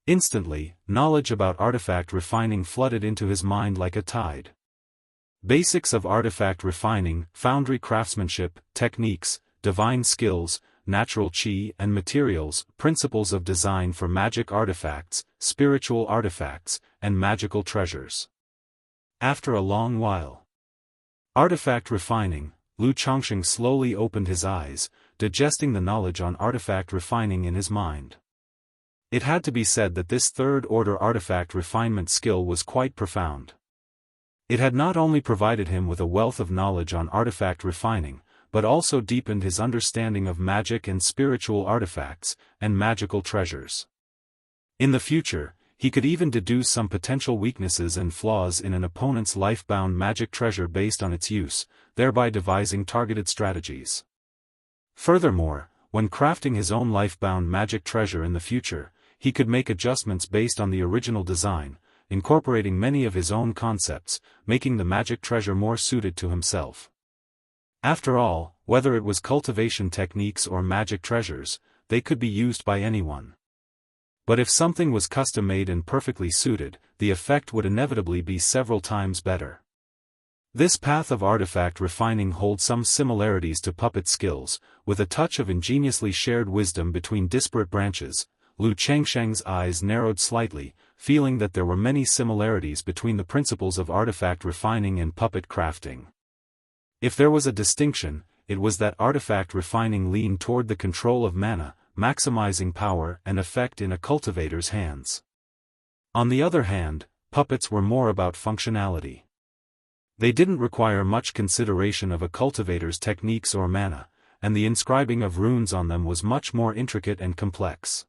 Instantly, knowledge about artifact refining flooded into his mind like a tide. Basics of artifact refining, foundry craftsmanship, techniques, divine skills, natural qi and materials, principles of design for magic artifacts, spiritual artifacts, and magical treasures. After a long while. Artifact refining, Lu Chongsheng slowly opened his eyes, digesting the knowledge on artifact refining in his mind. It had to be said that this third-order artifact refinement skill was quite profound. It had not only provided him with a wealth of knowledge on artifact refining, but also deepened his understanding of magic and spiritual artifacts, and magical treasures. In the future, he could even deduce some potential weaknesses and flaws in an opponent's life-bound magic treasure based on its use, thereby devising targeted strategies. Furthermore, when crafting his own life-bound magic treasure in the future, he could make adjustments based on the original design, incorporating many of his own concepts, making the magic treasure more suited to himself. After all, whether it was cultivation techniques or magic treasures, they could be used by anyone. But if something was custom-made and perfectly suited, the effect would inevitably be several times better. This path of artifact refining holds some similarities to puppet skills, with a touch of ingeniously shared wisdom between disparate branches. Lu Changsheng's eyes narrowed slightly, feeling that there were many similarities between the principles of artifact refining and puppet crafting. If there was a distinction, it was that artifact refining leaned toward the control of mana, maximizing power and effect in a cultivator's hands. On the other hand, puppets were more about functionality. They didn't require much consideration of a cultivator's techniques or mana, and the inscribing of runes on them was much more intricate and complex.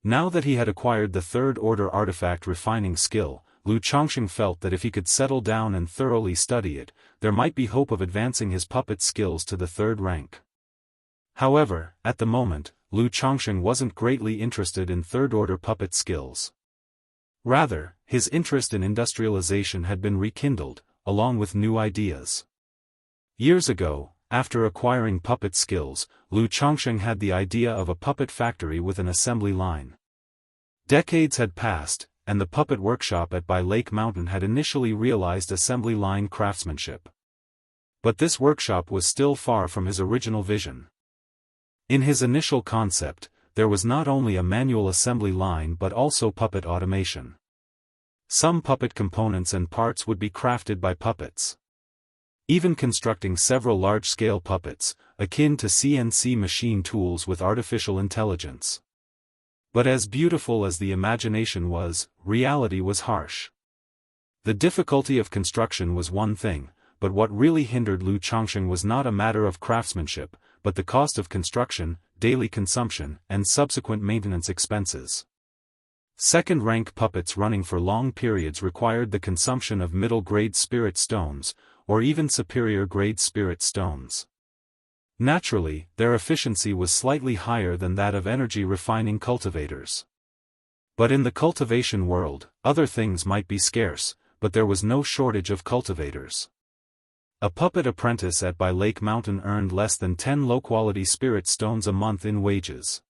Now that he had acquired the third-order artifact refining skill, Lu Chongsheng felt that if he could settle down and thoroughly study it, there might be hope of advancing his puppet skills to the third rank. However, at the moment, Lu Chongsheng wasn't greatly interested in third-order puppet skills. Rather, his interest in industrialization had been rekindled, along with new ideas. Years ago, after acquiring puppet skills, Lu Chongsheng had the idea of a puppet factory with an assembly line. Decades had passed, and the puppet workshop at Bai Lake Mountain had initially realized assembly line craftsmanship. But this workshop was still far from his original vision. In his initial concept, there was not only a manual assembly line but also puppet automation. Some puppet components and parts would be crafted by puppets. Even constructing several large-scale puppets, akin to CNC machine tools with artificial intelligence. But as beautiful as the imagination was, reality was harsh. The difficulty of construction was one thing, but what really hindered Lu Chongsheng was not a matter of craftsmanship, but the cost of construction, daily consumption, and subsequent maintenance expenses. Second-rank puppets running for long periods required the consumption of middle-grade spirit stones, or even superior-grade spirit stones. Naturally, their efficiency was slightly higher than that of energy-refining cultivators. But in the cultivation world, other things might be scarce, but there was no shortage of cultivators. A puppet apprentice at By Lake Mountain earned less than 10 low-quality spirit stones a month in wages.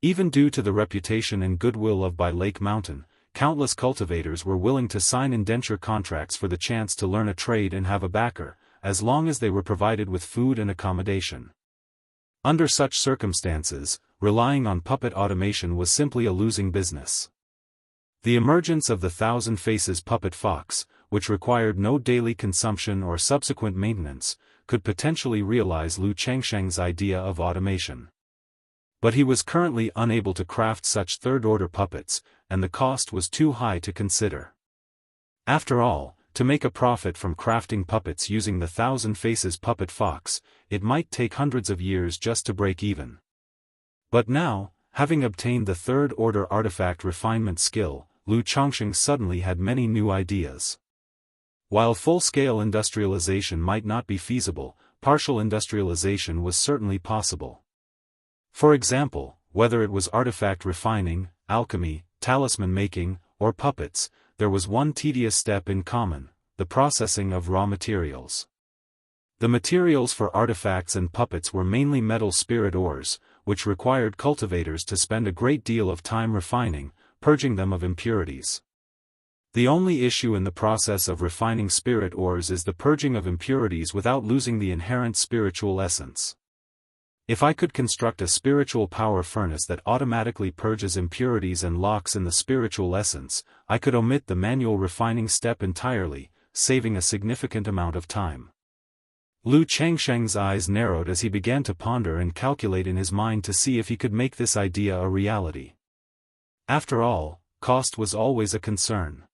Even due to the reputation and goodwill of By Lake Mountain, countless cultivators were willing to sign indenture contracts for the chance to learn a trade and have a backer, as long as they were provided with food and accommodation. Under such circumstances, relying on puppet automation was simply a losing business. The emergence of the Thousand Faces puppet fox, which required no daily consumption or subsequent maintenance, could potentially realize Lu Chengsheng's idea of automation. But he was currently unable to craft such third-order puppets, and the cost was too high to consider. After all, to make a profit from crafting puppets using the Thousand Faces puppet fox, it might take hundreds of years just to break even. But now, having obtained the third-order artifact refinement skill, Lu Chongsheng suddenly had many new ideas. While full-scale industrialization might not be feasible, partial industrialization was certainly possible. For example, whether it was artifact refining, alchemy, talisman making, or puppets, there was one tedious step in common: the processing of raw materials. The materials for artifacts and puppets were mainly metal spirit ores, which required cultivators to spend a great deal of time refining, purging them of impurities. The only issue in the process of refining spirit ores is the purging of impurities without losing the inherent spiritual essence. If I could construct a spiritual power furnace that automatically purges impurities and locks in the spiritual essence, I could omit the manual refining step entirely, saving a significant amount of time. Lu Chengsheng's eyes narrowed as he began to ponder and calculate in his mind to see if he could make this idea a reality. After all, cost was always a concern.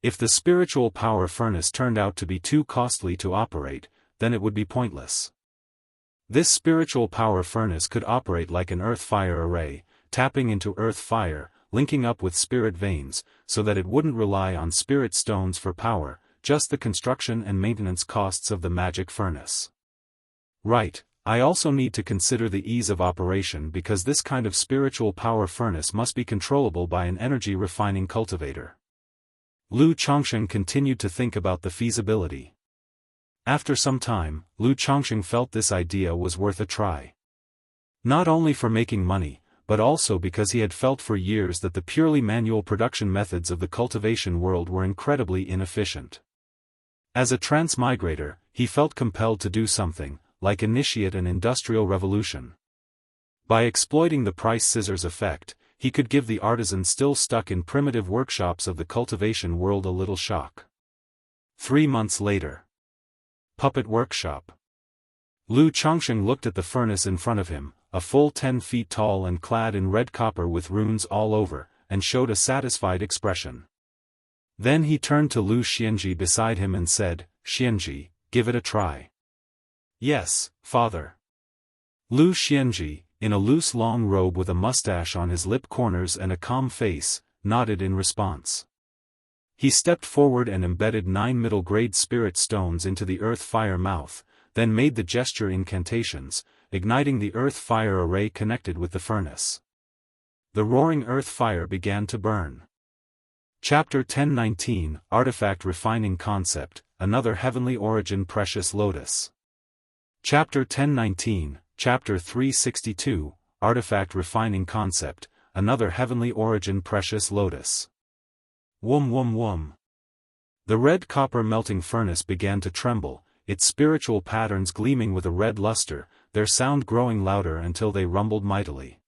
If the spiritual power furnace turned out to be too costly to operate, then it would be pointless. This spiritual power furnace could operate like an earth fire array, tapping into earth fire, linking up with spirit veins, so that it wouldn't rely on spirit stones for power, just the construction and maintenance costs of the magic furnace. Right, I also need to consider the ease of operation because this kind of spiritual power furnace must be controllable by an energy refining cultivator. Lu Chongsheng continued to think about the feasibility. After some time, Lu Chongsheng felt this idea was worth a try. Not only for making money, but also because he had felt for years that the purely manual production methods of the cultivation world were incredibly inefficient. As a transmigrator, he felt compelled to do something, like initiate an industrial revolution. By exploiting the price scissors effect, he could give the artisans still stuck in primitive workshops of the cultivation world a little shock. 3 months later. Puppet Workshop. Lu Chongsheng looked at the furnace in front of him, a full 10 feet tall and clad in red copper with runes all over, and showed a satisfied expression. Then he turned to Lu Xianji beside him and said, "Xianji, give it a try." "Yes, father." Lu Xianji, in a loose long robe with a mustache on his lip corners and a calm face, nodded in response. He stepped forward and embedded 9 middle-grade spirit stones into the earth fire mouth, then made the gesture incantations, igniting the earth fire array connected with the furnace. The roaring earth fire began to burn. Chapter 1019, Artifact Refining Concept, Another Heavenly Origin Precious Lotus. Chapter 1019, Chapter 362, Artifact Refining Concept, Another Heavenly Origin Precious Lotus. Wum wum wum. The red copper melting furnace began to tremble, its spiritual patterns gleaming with a red luster, their sound growing louder until they rumbled mightily.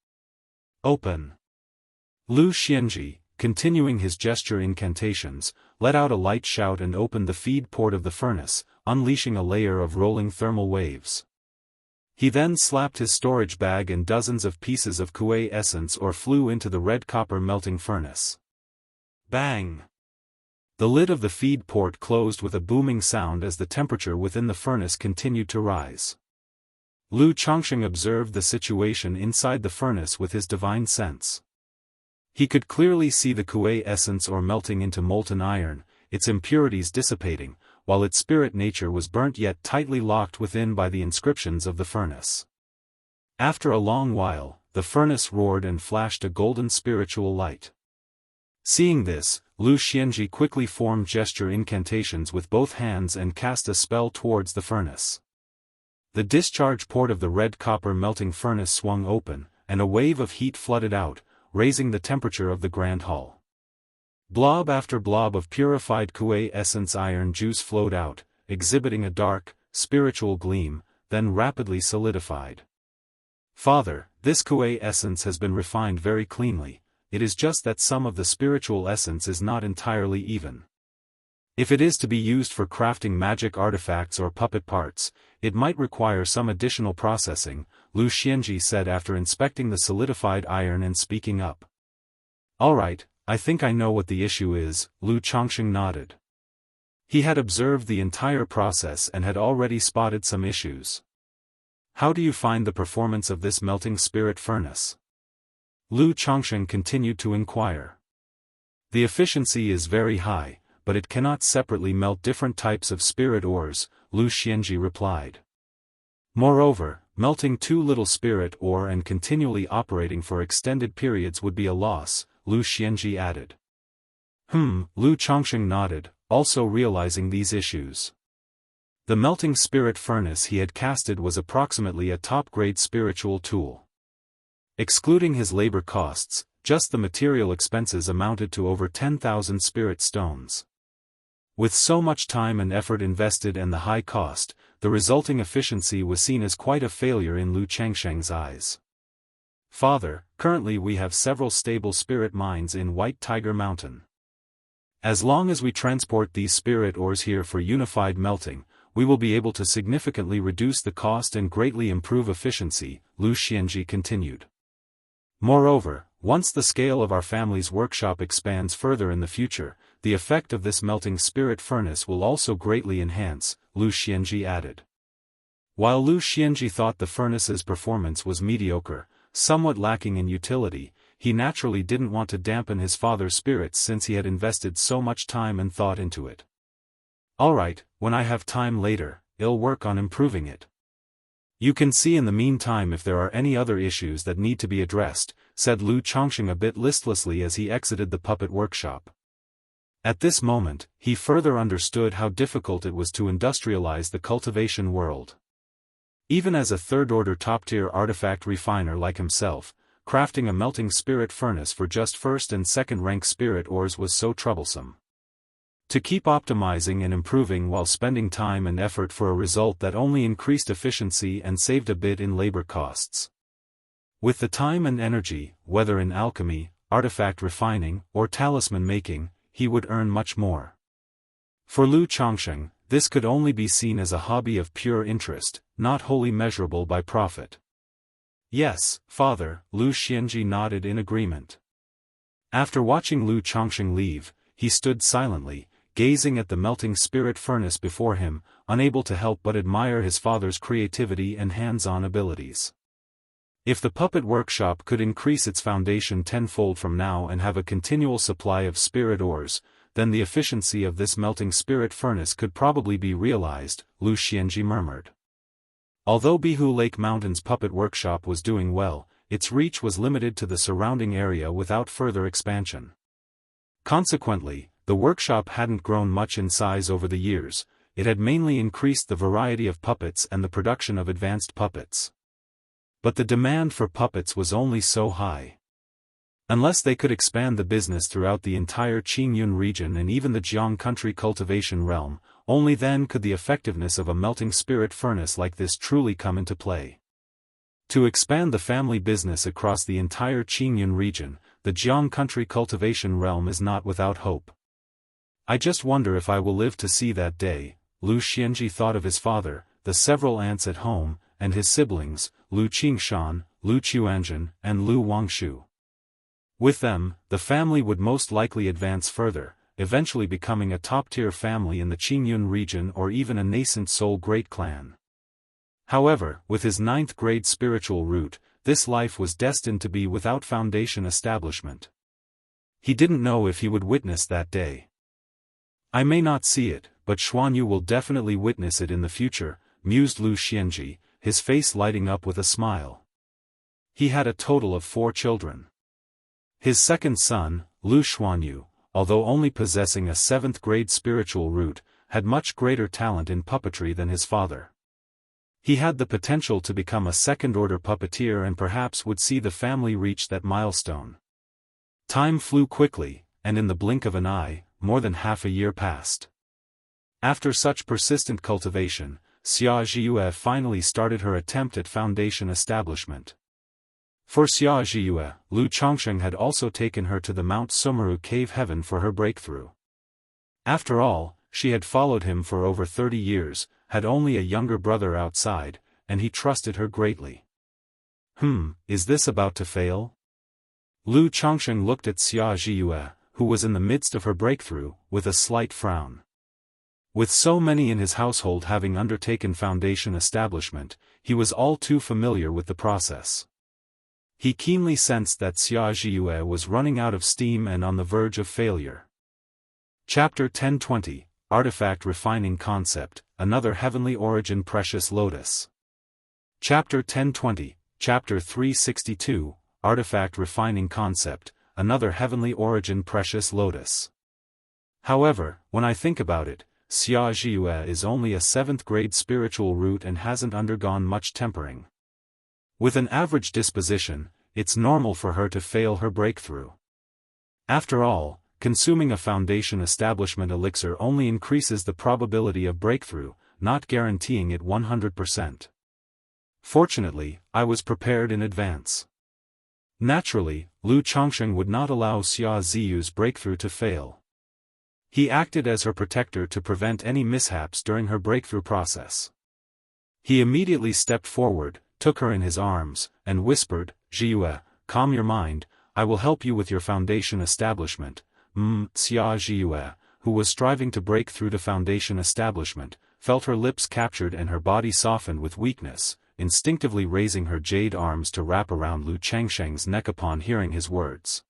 Open. Lu Xianji, continuing his gesture incantations, let out a light shout and opened the feed port of the furnace, unleashing a layer of rolling thermal waves. He then slapped his storage bag and dozens of pieces of kuei essence ore flew into the red copper melting furnace. Bang! The lid of the feed port closed with a booming sound as the temperature within the furnace continued to rise. Lu Chongsheng observed the situation inside the furnace with his divine sense. He could clearly see the kuei essence ore melting into molten iron, its impurities dissipating, while its spirit nature was burnt yet tightly locked within by the inscriptions of the furnace. After a long while, the furnace roared and flashed a golden spiritual light. Seeing this, Lu Xianxia quickly formed gesture incantations with both hands and cast a spell towards the furnace. The discharge port of the red copper melting furnace swung open, and a wave of heat flooded out, raising the temperature of the grand hall. Blob after blob of purified Kuei essence iron juice flowed out, exhibiting a dark, spiritual gleam, then rapidly solidified. Father, this Kuei essence has been refined very cleanly, it is just that some of the spiritual essence is not entirely even. If it is to be used for crafting magic artifacts or puppet parts, it might require some additional processing, Lu Xianxia said after inspecting the solidified iron and speaking up. Alright, I think I know what the issue is, Lu Chongsheng nodded. He had observed the entire process and had already spotted some issues. How do you find the performance of this melting spirit furnace? Lu Chongsheng continued to inquire. The efficiency is very high, but it cannot separately melt different types of spirit ores, Lu Xianxia replied. Moreover, melting too little spirit ore and continually operating for extended periods would be a loss, Lu Xianxia added. Lu Chongsheng nodded, also realizing these issues. The melting spirit furnace he had casted was approximately a top-grade spiritual tool. Excluding his labor costs, just the material expenses amounted to over 10,000 spirit stones. With so much time and effort invested and the high cost, the resulting efficiency was seen as quite a failure in Lu Chongsheng's eyes. Father, currently we have several stable spirit mines in White Tiger Mountain. As long as we transport these spirit ores here for unified melting, we will be able to significantly reduce the cost and greatly improve efficiency, Lu Xianxia continued. Moreover, once the scale of our family's workshop expands further in the future, the effect of this melting spirit furnace will also greatly enhance, Lu Xianxia added. While Lu Xianxia thought the furnace's performance was mediocre, somewhat lacking in utility, he naturally didn't want to dampen his father's spirits since he had invested so much time and thought into it. Alright, when I have time later, I'll work on improving it. You can see in the meantime if there are any other issues that need to be addressed, said Lu Chongsheng a bit listlessly as he exited the puppet workshop. At this moment, he further understood how difficult it was to industrialize the cultivation world. Even as a third-order top-tier artifact refiner like himself, crafting a melting spirit furnace for just first and second-rank spirit ores was so troublesome. To keep optimizing and improving while spending time and effort for a result that only increased efficiency and saved a bit in labor costs. With the time and energy, whether in alchemy, artifact refining, or talisman making, he would earn much more. For Lu Chongsheng, this could only be seen as a hobby of pure interest, not wholly measurable by profit. Yes, father, Lu Xianxia nodded in agreement. After watching Lu Chongsheng leave, he stood silently, gazing at the melting spirit furnace before him, unable to help but admire his father's creativity and hands-on abilities. If the puppet workshop could increase its foundation tenfold from now and have a continual supply of spirit ores, then the efficiency of this melting spirit furnace could probably be realized, Lu Xianxia murmured. Although Bihu Lake Mountain's puppet workshop was doing well, its reach was limited to the surrounding area without further expansion. Consequently, the workshop hadn't grown much in size over the years, it had mainly increased the variety of puppets and the production of advanced puppets. But the demand for puppets was only so high. Unless they could expand the business throughout the entire Qingyun region and even the Jianghu country cultivation realm, only then could the effectiveness of a melting spirit furnace like this truly come into play. To expand the family business across the entire Qingyun region, the Jianghu country cultivation realm is not without hope. I just wonder if I will live to see that day, Lu Xianxia thought of his father, the several aunts at home, and his siblings, Lu Qingshan, Lu Chuanzhen, and Lu Wangshu. With them, the family would most likely advance further, eventually becoming a top-tier family in the Qingyun region or even a nascent Soul Great Clan. However, with his 9th-grade spiritual root, this life was destined to be without foundation establishment. He didn't know if he would witness that day. I may not see it, but Xuanyu will definitely witness it in the future, mused Lu Xianxia, his face lighting up with a smile. He had a total of 4 children. His second son, Lu Xuanyu, although only possessing a 7th-grade spiritual root, had much greater talent in puppetry than his father. He had the potential to become a second-order puppeteer and perhaps would see the family reach that milestone. Time flew quickly, and in the blink of an eye, more than half a year passed. After such persistent cultivation, Xia Zhiyue finally started her attempt at foundation establishment. For Xia Zhiyue, Lu Chongsheng had also taken her to the Mount Sumeru cave heaven for her breakthrough. After all, she had followed him for over 30 years, had only a younger brother outside, and he trusted her greatly. Is this about to fail? Lu Chongsheng looked at Xia Zhiyue, who was in the midst of her breakthrough, with a slight frown. With so many in his household having undertaken foundation establishment, he was all too familiar with the process. He keenly sensed that Xia Zhiyue was running out of steam and on the verge of failure. Chapter 1020, Artifact Refining Concept, Another Heavenly Origin Precious Lotus. Chapter 1020, Chapter 362, Artifact Refining Concept, Another Heavenly Origin Precious Lotus. However, when I think about it, Xia Zhiyue is only a 7th-grade spiritual root and hasn't undergone much tempering. With an average disposition, it's normal for her to fail her breakthrough. After all, consuming a foundation establishment elixir only increases the probability of breakthrough, not guaranteeing it 100%. Fortunately, I was prepared in advance. Naturally, Lu Chongsheng would not allow Xia Zhiyue's breakthrough to fail. He acted as her protector to prevent any mishaps during her breakthrough process. He immediately stepped forward, took her in his arms, and whispered, "Zhiyue, calm your mind, I will help you with your foundation establishment." Xia Zhiyue, who was striving to break through the foundation establishment, felt her lips captured and her body softened with weakness, instinctively raising her jade arms to wrap around Lu Chongsheng's neck upon hearing his words.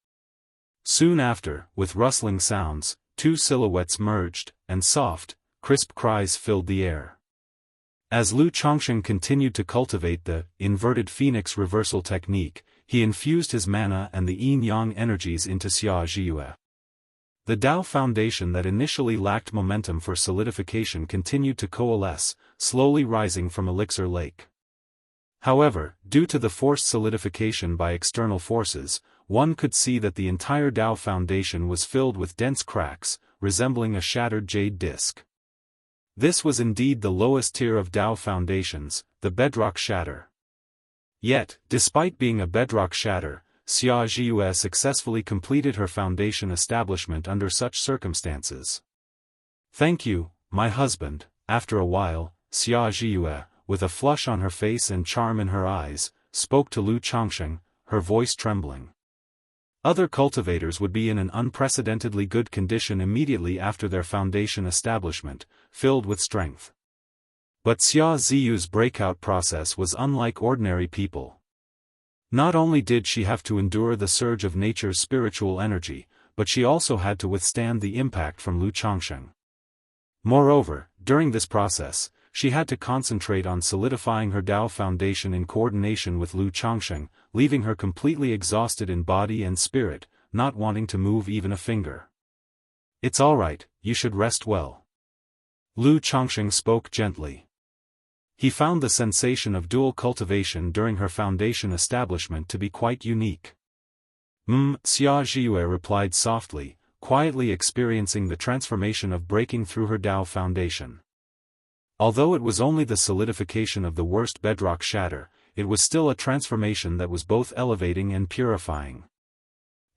Soon after, with rustling sounds, 2 silhouettes merged, and soft, crisp cries filled the air. As Lu Chongsheng continued to cultivate the inverted phoenix reversal technique, he infused his mana and the yin-yang energies into Xia Zhiyue. The Dao foundation that initially lacked momentum for solidification continued to coalesce, slowly rising from Elixir Lake. However, due to the forced solidification by external forces, one could see that the entire Dao foundation was filled with dense cracks, resembling a shattered jade disc. This was indeed the lowest tier of Dao foundations, the bedrock shatter. Yet, despite being a bedrock shatter, Xia Zhiyue successfully completed her foundation establishment under such circumstances. "Thank you, my husband." After a while, Xia Zhiyue, with a flush on her face and charm in her eyes, spoke to Lu Chongsheng, her voice trembling. Other cultivators would be in an unprecedentedly good condition immediately after their foundation establishment, filled with strength. But Xia Zhiyue's breakout process was unlike ordinary people. Not only did she have to endure the surge of nature's spiritual energy, but she also had to withstand the impact from Lu Chongsheng. Moreover, during this process, she had to concentrate on solidifying her Dao foundation in coordination with Lu Chongsheng, leaving her completely exhausted in body and spirit, not wanting to move even a finger. "It's all right, you should rest well." Lu Chongsheng spoke gently. He found the sensation of dual cultivation during her foundation establishment to be quite unique. Xia Zhiyue replied softly, quietly experiencing the transformation of breaking through her Dao foundation. Although it was only the solidification of the worst bedrock shatter, it was still a transformation that was both elevating and purifying.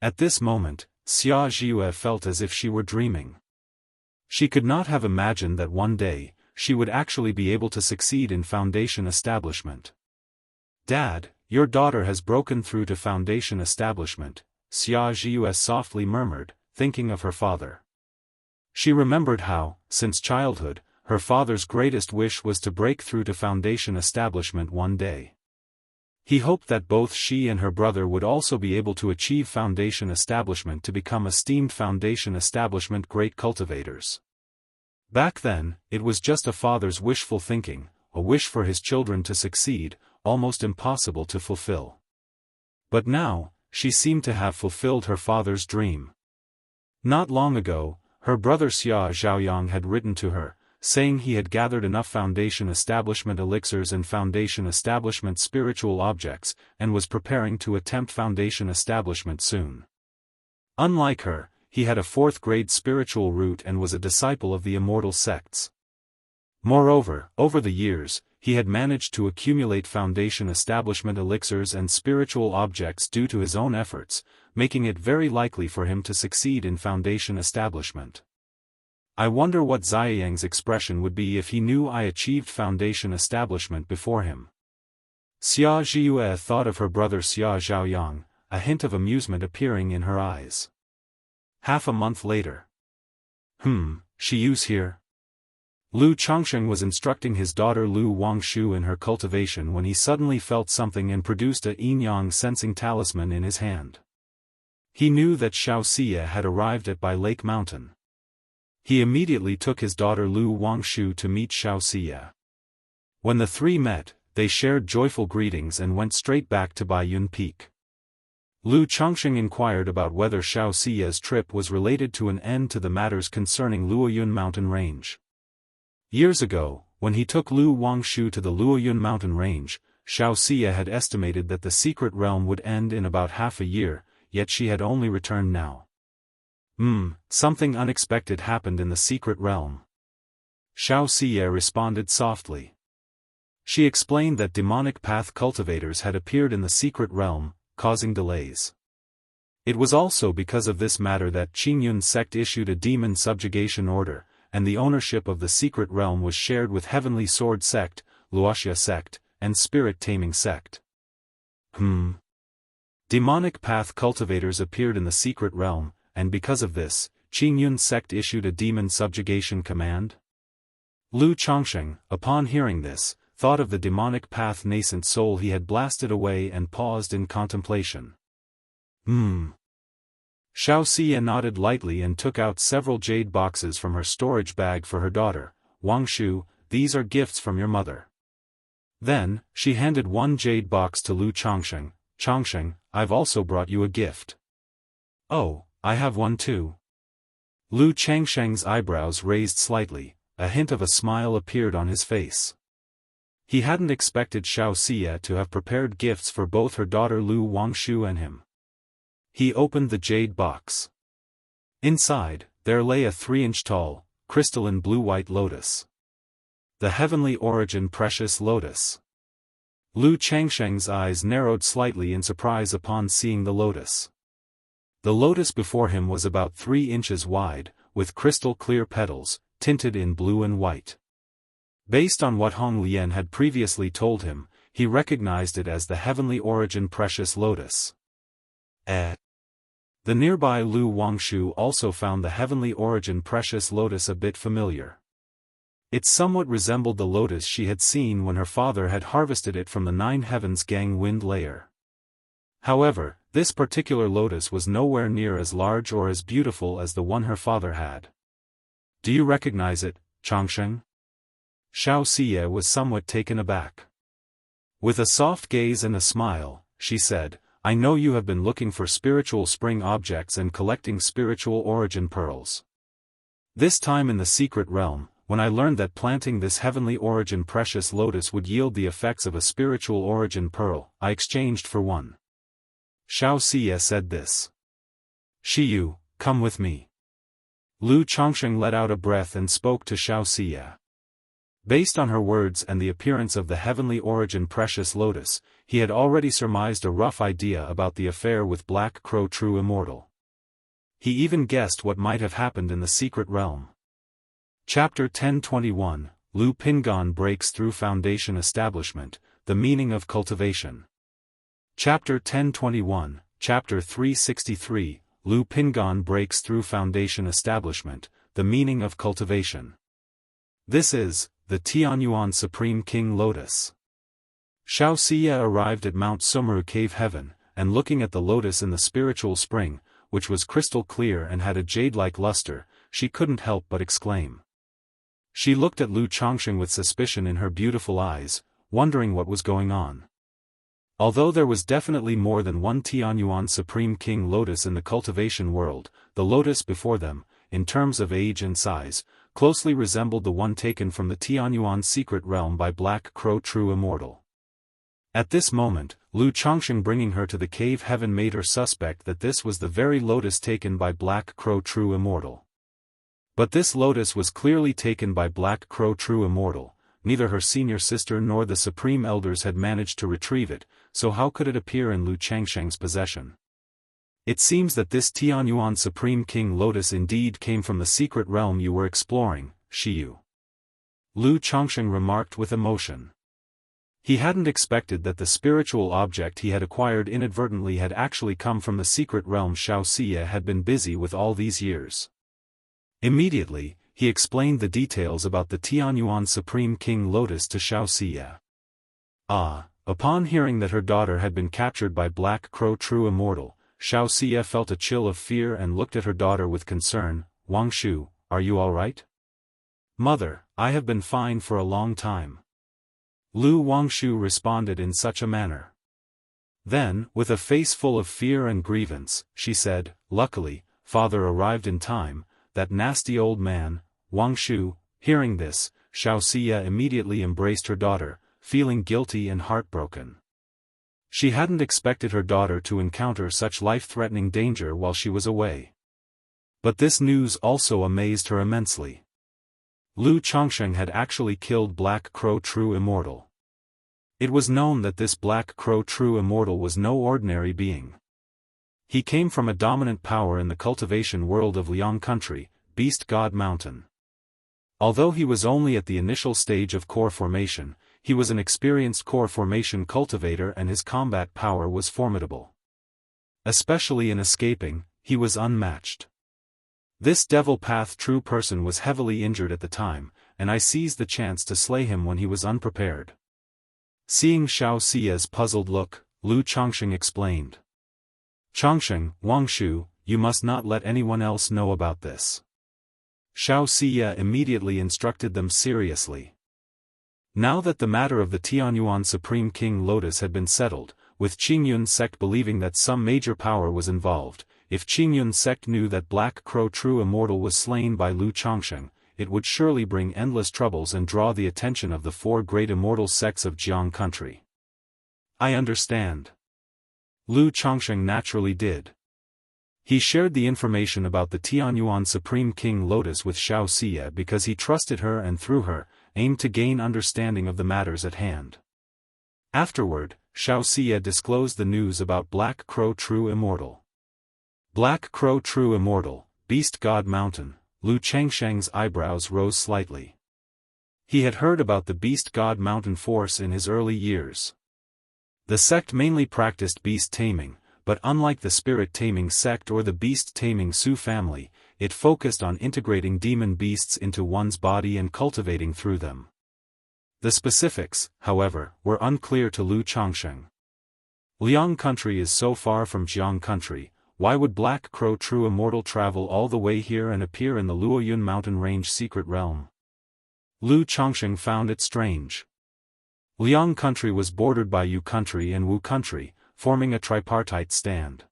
At this moment, Xia Zhiyue felt as if she were dreaming. She could not have imagined that one day, she would actually be able to succeed in foundation establishment. "Dad, your daughter has broken through to foundation establishment," Xia Zhiyue softly murmured, thinking of her father. She remembered how, since childhood, her father's greatest wish was to break through to foundation establishment one day. He hoped that both she and her brother would also be able to achieve foundation establishment to become esteemed foundation establishment great cultivators. Back then, it was just a father's wishful thinking, a wish for his children to succeed, almost impossible to fulfill. But now, she seemed to have fulfilled her father's dream. Not long ago, her brother Xia Zhaoyang had written to her, saying he had gathered enough Foundation Establishment elixirs and Foundation Establishment spiritual objects, and was preparing to attempt Foundation Establishment soon. Unlike her, he had a 4th-grade spiritual root and was a disciple of the Immortal sects. Moreover, over the years, he had managed to accumulate Foundation Establishment elixirs and spiritual objects due to his own efforts, making it very likely for him to succeed in Foundation Establishment. I wonder what Ziyang's expression would be if he knew I achieved Foundation Establishment before him. Xia Zhiyue thought of her brother Xia Zhaoyang, a hint of amusement appearing in her eyes. Half a month later. Shiyu's here? Lu Chongsheng was instructing his daughter Lu Wangshu in her cultivation when he suddenly felt something and produced a yin-yang sensing talisman in his hand. He knew that Xiao Xie had arrived at Bai Lake Mountain. He immediately took his daughter Lu Wangshu to meet Xiao Xie. When the three met, they shared joyful greetings and went straight back to Bai Yun Peak. Lu Chongsheng inquired about whether Xiao Xie's trip was related to an end to the matters concerning Luoyun mountain range. Years ago, when he took Lu Wangshu to the Luoyun mountain range, Xiao Xie had estimated that the secret realm would end in about half a year, yet she had only returned now. Something unexpected happened in the secret realm. Xiao Xie responded softly. She explained that demonic path cultivators had appeared in the secret realm, causing delays. It was also because of this matter that Qingyun sect issued a demon subjugation order, and the ownership of the secret realm was shared with Heavenly Sword sect, Wuxia sect, and Spirit Taming sect. Demonic path cultivators appeared in the secret realm, and because of this, Qingyun sect issued a demon subjugation command? Lu Chongsheng, upon hearing this, thought of the demonic path nascent soul he had blasted away and paused in contemplation. Xiao Xie nodded lightly and took out several jade boxes from her storage bag for her daughter. Wangshu, these are gifts from your mother. Then, she handed one jade box to Lu Chongsheng. Chongsheng, I've also brought you a gift. Oh, I have one too. Lu Changsheng's eyebrows raised slightly, a hint of a smile appeared on his face. He hadn't expected Xiao Xie to have prepared gifts for both her daughter Lu Wangshu and him. He opened the jade box. Inside, there lay a 3-inch tall, crystalline blue-white lotus. The heavenly origin precious lotus. Lu Changsheng's eyes narrowed slightly in surprise upon seeing the lotus. The lotus before him was about 3 inches wide, with crystal-clear petals, tinted in blue and white. Based on what Hong Lian had previously told him, he recognized it as the heavenly origin precious lotus. The nearby Lu Wangshu also found the heavenly origin precious lotus a bit familiar. It somewhat resembled the lotus she had seen when her father had harvested it from the 9 heavens gang wind layer. However, this particular lotus was nowhere near as large or as beautiful as the one her father had. Do you recognize it, Chongsheng? Xiao Xie was somewhat taken aback. With a soft gaze and a smile, she said, I know you have been looking for spiritual spring objects and collecting spiritual origin pearls. This time in the secret realm, when I learned that planting this heavenly origin precious lotus would yield the effects of a spiritual origin pearl, I exchanged for one. Xiao Xie said this. Shiyu, come with me. Lu Chongsheng let out a breath and spoke to Xiao Xie. Based on her words and the appearance of the heavenly origin precious lotus, he had already surmised a rough idea about the affair with Black Crow True Immortal. He even guessed what might have happened in the secret realm. Chapter 1021, Lu Pingon breaks through Foundation Establishment, the meaning of cultivation. Chapter 1021, Chapter 363, Lu Pingon breaks through Foundation Establishment, the meaning of cultivation. This is, the Tianyuan Supreme King Lotus. Xiao Xie arrived at Mount Sumru Cave Heaven, and looking at the lotus in the spiritual spring, which was crystal clear and had a jade-like luster, she couldn't help but exclaim. She looked at Lu Chongsheng with suspicion in her beautiful eyes, wondering what was going on. Although there was definitely more than one Tianyuan Supreme King Lotus in the cultivation world, the lotus before them, in terms of age and size, closely resembled the one taken from the Tianyuan secret realm by Black Crow True Immortal. At this moment, Lu Chongsheng bringing her to the cave heaven made her suspect that this was the very lotus taken by Black Crow True Immortal. But this lotus was clearly taken by Black Crow True Immortal. Neither her senior sister nor the Supreme Elders had managed to retrieve it, so how could it appear in Lu Changsheng's possession? It seems that this Tianyuan Supreme King Lotus indeed came from the secret realm you were exploring, Shiyu. Lu Chongsheng remarked with emotion. He hadn't expected that the spiritual object he had acquired inadvertently had actually come from the secret realm Xiaoxia had been busy with all these years. Immediately, he explained the details about the Tianyuan Supreme King Lotus to Xiaoxia. Upon hearing that her daughter had been captured by Black Crow True Immortal, Xiaoxia felt a chill of fear and looked at her daughter with concern. Wangshu, are you all right? Mother, I have been fine for a long time. Lu Wangshu responded in such a manner. Then, with a face full of fear and grievance, she said, luckily, father arrived in time, that nasty old man. Wangshu, hearing this, Xiaoxia immediately embraced her daughter, feeling guilty and heartbroken. She hadn't expected her daughter to encounter such life-threatening danger while she was away. But this news also amazed her immensely. Lu Chongsheng had actually killed Black Crow True Immortal. It was known that this Black Crow True Immortal was no ordinary being. He came from a dominant power in the cultivation world of Liang Country, Beast God Mountain. Although he was only at the initial stage of core formation, he was an experienced core formation cultivator and his combat power was formidable. Especially in escaping, he was unmatched. This Devil Path True person was heavily injured at the time, and I seized the chance to slay him when he was unprepared. Seeing Xiaoxia's puzzled look, Lu Chongsheng explained. Chongsheng, Wangshu, you must not let anyone else know about this. Xiaoxia immediately instructed them seriously. Now that the matter of the Tianyuan Supreme King Lotus had been settled, with Qingyun sect believing that some major power was involved, if Qingyun sect knew that Black Crow True Immortal was slain by Lu Chongsheng, it would surely bring endless troubles and draw the attention of the four great immortal sects of Jianghu country. I understand. Lu Chongsheng naturally did. He shared the information about the Tianyuan Supreme King Lotus with Xiaoxia because he trusted her and through her, aimed to gain understanding of the matters at hand. Afterward, Xiaoxia disclosed the news about Black Crow True Immortal. Black Crow True Immortal, Beast God Mountain. Lu Changsheng's eyebrows rose slightly. He had heard about the Beast God Mountain force in his early years. The sect mainly practiced beast taming, but unlike the spirit taming sect or the beast taming Su family, it focused on integrating demon beasts into one's body and cultivating through them. The specifics, however, were unclear to Lu Chongsheng. Liang country is so far from Jianghu country, why would Black Crow True Immortal travel all the way here and appear in the Luoyun mountain range secret realm? Lu Chongsheng found it strange. Liang country was bordered by Yu country and Wu country, forming a tripartite stand.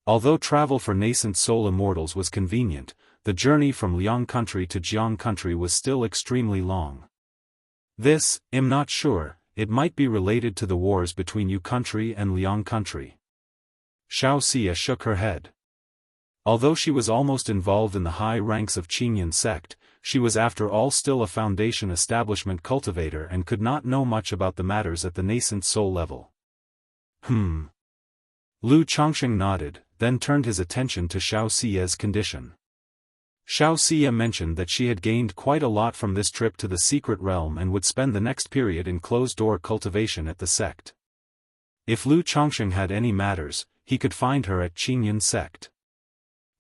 Although travel for nascent soul immortals was convenient, the journey from Liang country to Jianghu country was still extremely long. This, I'm not sure, it might be related to the wars between Yu country and Liang country. Xiaoxia shook her head. Although she was almost involved in the high ranks of Qingyun sect, she was after all still a foundation establishment cultivator and could not know much about the matters at the nascent soul level. Lu Chongsheng nodded, then turned his attention to Xiaoxia's condition. Xiaoxia mentioned that she had gained quite a lot from this trip to the secret realm and would spend the next period in closed-door cultivation at the sect. If Lu Chongsheng had any matters, he could find her at Qingyun sect.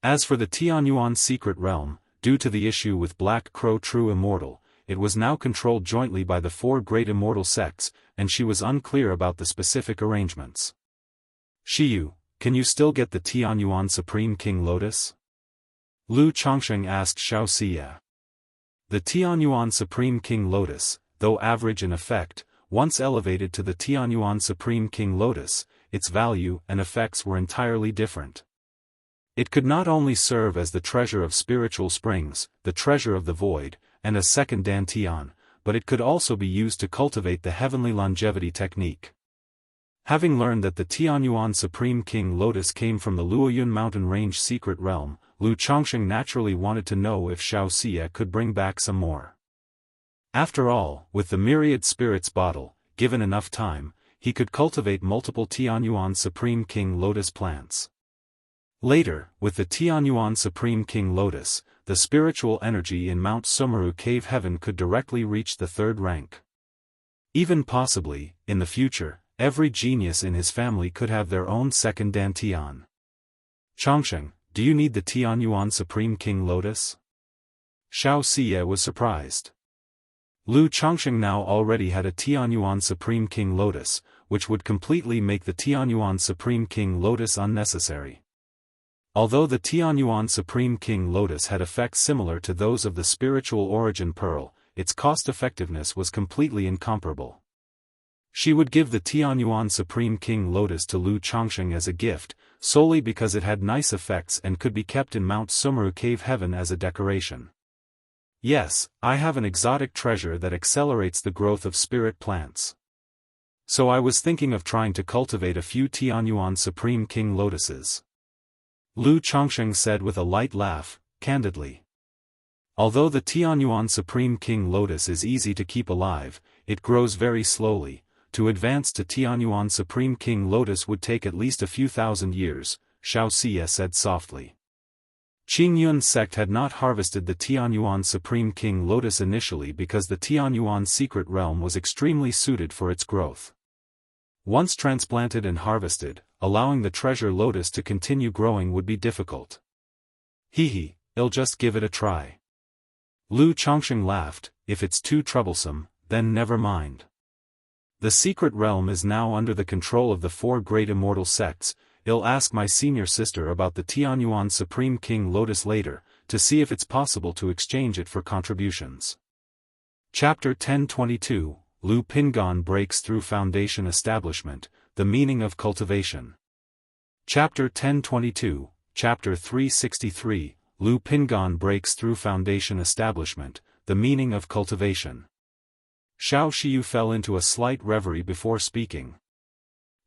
As for the Tianyuan secret realm, due to the issue with Black Crow True Immortal, it was now controlled jointly by the four great immortal sects, and she was unclear about the specific arrangements. Shiyu, can you still get the Tianyuan Supreme King Lotus? Lu Chongsheng asked Xiaoxia. The Tianyuan Supreme King Lotus, though average in effect, once elevated to the Tianyuan Supreme King Lotus, its value and effects were entirely different. It could not only serve as the treasure of spiritual springs, the treasure of the void, and a second Dantian, but it could also be used to cultivate the heavenly longevity technique. Having learned that the Tianyuan Supreme King Lotus came from the Luoyun mountain range secret realm, Lu Chongsheng naturally wanted to know if Xiaoxia could bring back some more. After all, with the myriad spirits bottle, given enough time, he could cultivate multiple Tianyuan Supreme King Lotus plants. Later, with the Tianyuan Supreme King Lotus, the spiritual energy in Mount Sumeru Cave Heaven could directly reach the third rank. Even possibly, in the future, every genius in his family could have their own second Dantian. Chongsheng, do you need the Tianyuan Supreme King Lotus? Xiaoxia was surprised. Lu Chongsheng now already had a Tianyuan Supreme King Lotus, which would completely make the Tianyuan Supreme King Lotus unnecessary. Although the Tianyuan Supreme King Lotus had effects similar to those of the spiritual origin pearl, its cost-effectiveness was completely incomparable. She would give the Tianyuan Supreme King Lotus to Lu Chongsheng as a gift, solely because it had nice effects and could be kept in Mount Sumeru Cave Heaven as a decoration. Yes, I have an exotic treasure that accelerates the growth of spirit plants. So I was thinking of trying to cultivate a few Tianyuan Supreme King Lotuses. Lu Chongsheng said with a light laugh, candidly. Although the Tianyuan Supreme King Lotus is easy to keep alive, it grows very slowly. To advance to Tianyuan Supreme King Lotus would take at least a few thousand years, Xiaoxia said softly. Qingyun sect had not harvested the Tianyuan Supreme King Lotus initially because the Tianyuan secret realm was extremely suited for its growth. Once transplanted and harvested, allowing the treasure lotus to continue growing would be difficult. I'll just give it a try. Lu Chongsheng laughed, if it's too troublesome, then never mind. The secret realm is now under the control of the 4 great immortal sects. I'll ask my senior sister about the Tianyuan Supreme King Lotus later, to see if it's possible to exchange it for contributions. Chapter 1022, Lu Pingon breaks through foundation establishment, the meaning of cultivation. Chapter 1022, Chapter 363, Lu Pingon breaks through foundation establishment, the meaning of cultivation. Xiao Shiyu fell into a slight reverie before speaking.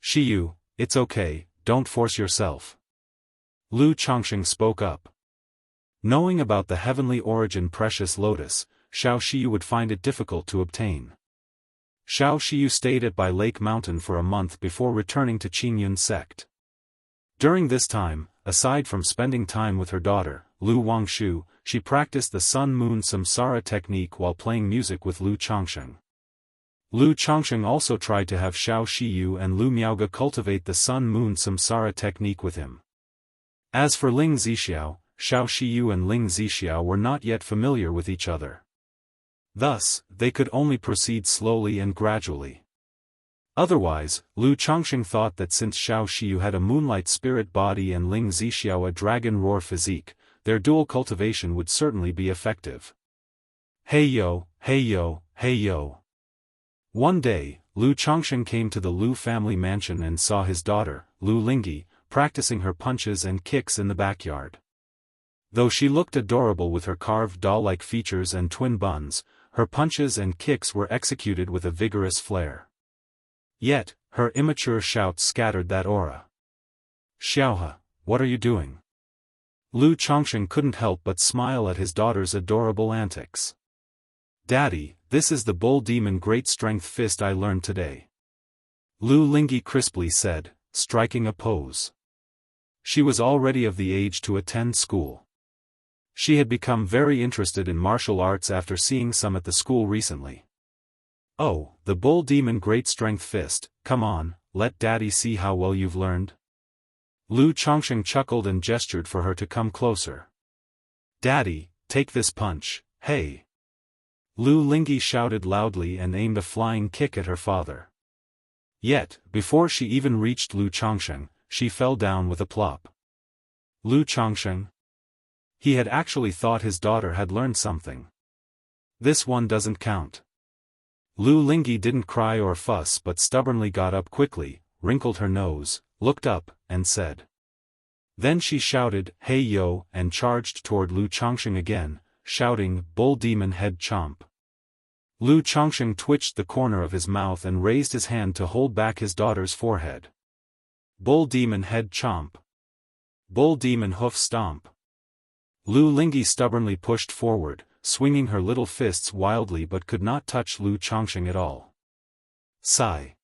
Shiyu, it's okay, don't force yourself. Lu Chongsheng spoke up. Knowing about the heavenly origin precious lotus, Xiao Shiyu would find it difficult to obtain. Xiao Shiyu stayed at Bai Lake Mountain for a month before returning to Qingyun sect. During this time, aside from spending time with her daughter, Lu Wangshu, she practiced the Sun-Moon Samsara technique while playing music with Lu Chongsheng. Lu Chongsheng also tried to have Xiao Shiyu and Lu Miaoge cultivate the Sun-Moon Samsara technique with him. As for Ling Zixiao, Xiao Shiyu and Ling Zixiao were not yet familiar with each other. Thus, they could only proceed slowly and gradually. Otherwise, Lu Chongsheng thought that since Xiao Shiyu had a moonlight spirit body and Ling Zixiao a dragon roar physique, their dual cultivation would certainly be effective. Hey yo, hey yo, hey yo. One day, Lu Chongsheng came to the Lu family mansion and saw his daughter, Lu Lingyi, practicing her punches and kicks in the backyard. Though she looked adorable with her carved doll-like features and twin buns, her punches and kicks were executed with a vigorous flair. Yet, her immature shouts scattered that aura. Xiaohe, what are you doing? Lu Chongsheng couldn't help but smile at his daughter's adorable antics. Daddy, this is the bull demon great strength fist I learned today. Lu Lingyi crisply said, striking a pose. She was already of the age to attend school. She had become very interested in martial arts after seeing some at the school recently. Oh, the bull demon great strength fist, come on, let daddy see how well you've learned. Lu Chongsheng chuckled and gestured for her to come closer. Daddy, take this punch, hey. Lu Lingyi shouted loudly and aimed a flying kick at her father. Yet, before she even reached Lu Chongsheng, she fell down with a plop. Lu Chongsheng? He had actually thought his daughter had learned something. This one doesn't count. Lu Lingyi didn't cry or fuss but stubbornly got up quickly, wrinkled her nose, looked up, and said. Then she shouted, "Hey yo," and charged toward Lu Changsheng again, shouting, "Bull demon head chomp." Lu Changsheng twitched the corner of his mouth and raised his hand to hold back his daughter's forehead. "Bull demon head chomp. Bull demon hoof stomp." Lu Lingyi stubbornly pushed forward, swinging her little fists wildly but could not touch Lu Changsheng at all. Sigh.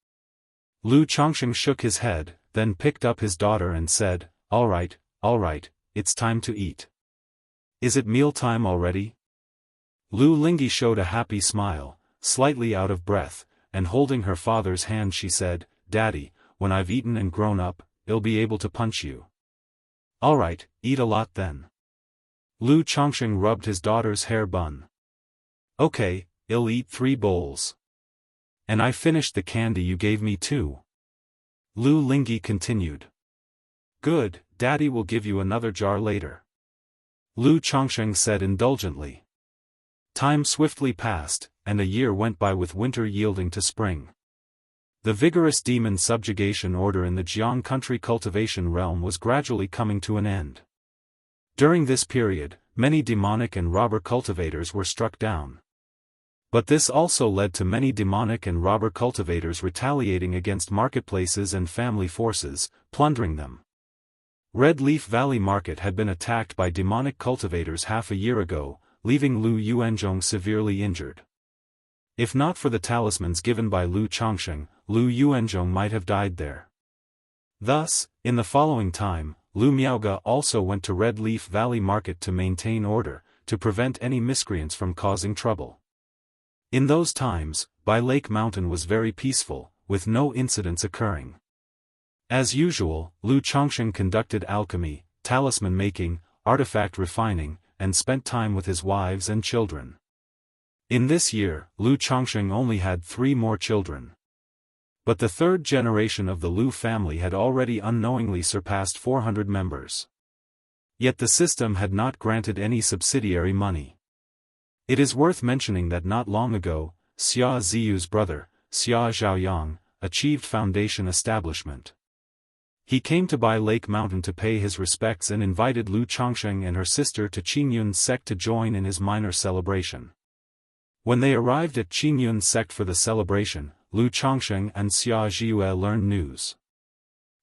Lu Changsheng shook his head, then picked up his daughter and said, all right, it's time to eat. Is it mealtime already?" Lu Lingyi showed a happy smile, slightly out of breath, and holding her father's hand she said, "Daddy, when I've eaten and grown up, I'll be able to punch you." "All right, eat a lot then." Lu Changsheng rubbed his daughter's hair bun. "Okay, I'll eat 3 bowls. And I finished the candy you gave me too." Lu Lingyi continued. "Good, Daddy will give you another jar later." Lu Changsheng said indulgently. Time swiftly passed, and a year went by with winter yielding to spring. The vigorous demon subjugation order in the Jianghu country cultivation realm was gradually coming to an end. During this period, many demonic and robber cultivators were struck down. But this also led to many demonic and robber cultivators retaliating against marketplaces and family forces, plundering them. Red Leaf Valley Market had been attacked by demonic cultivators half a year ago, leaving Lu Yuanzhong severely injured. If not for the talismans given by Lu Changsheng, Lu Yuanzhong might have died there. Thus, in the following time, Lu Miaoge also went to Red Leaf Valley Market to maintain order, to prevent any miscreants from causing trouble. In those times, Bai Lake Mountain was very peaceful, with no incidents occurring. As usual, Lu Changsheng conducted alchemy, talisman making, artifact refining, and spent time with his wives and children. In this year, Lu Changsheng only had 3 more children. But the 3rd generation of the Lu family had already unknowingly surpassed 400 members. Yet the system had not granted any subsidiary money. It is worth mentioning that not long ago, Xia Ziyu's brother, Xia Zhaoyang, achieved foundation establishment. He came to Bai Lake Mountain to pay his respects and invited Lu Changsheng and her sister to Qingyun's sect to join in his minor celebration. When they arrived at Qingyun's sect for the celebration, Lu Changsheng and Xia Zhiyue learned news.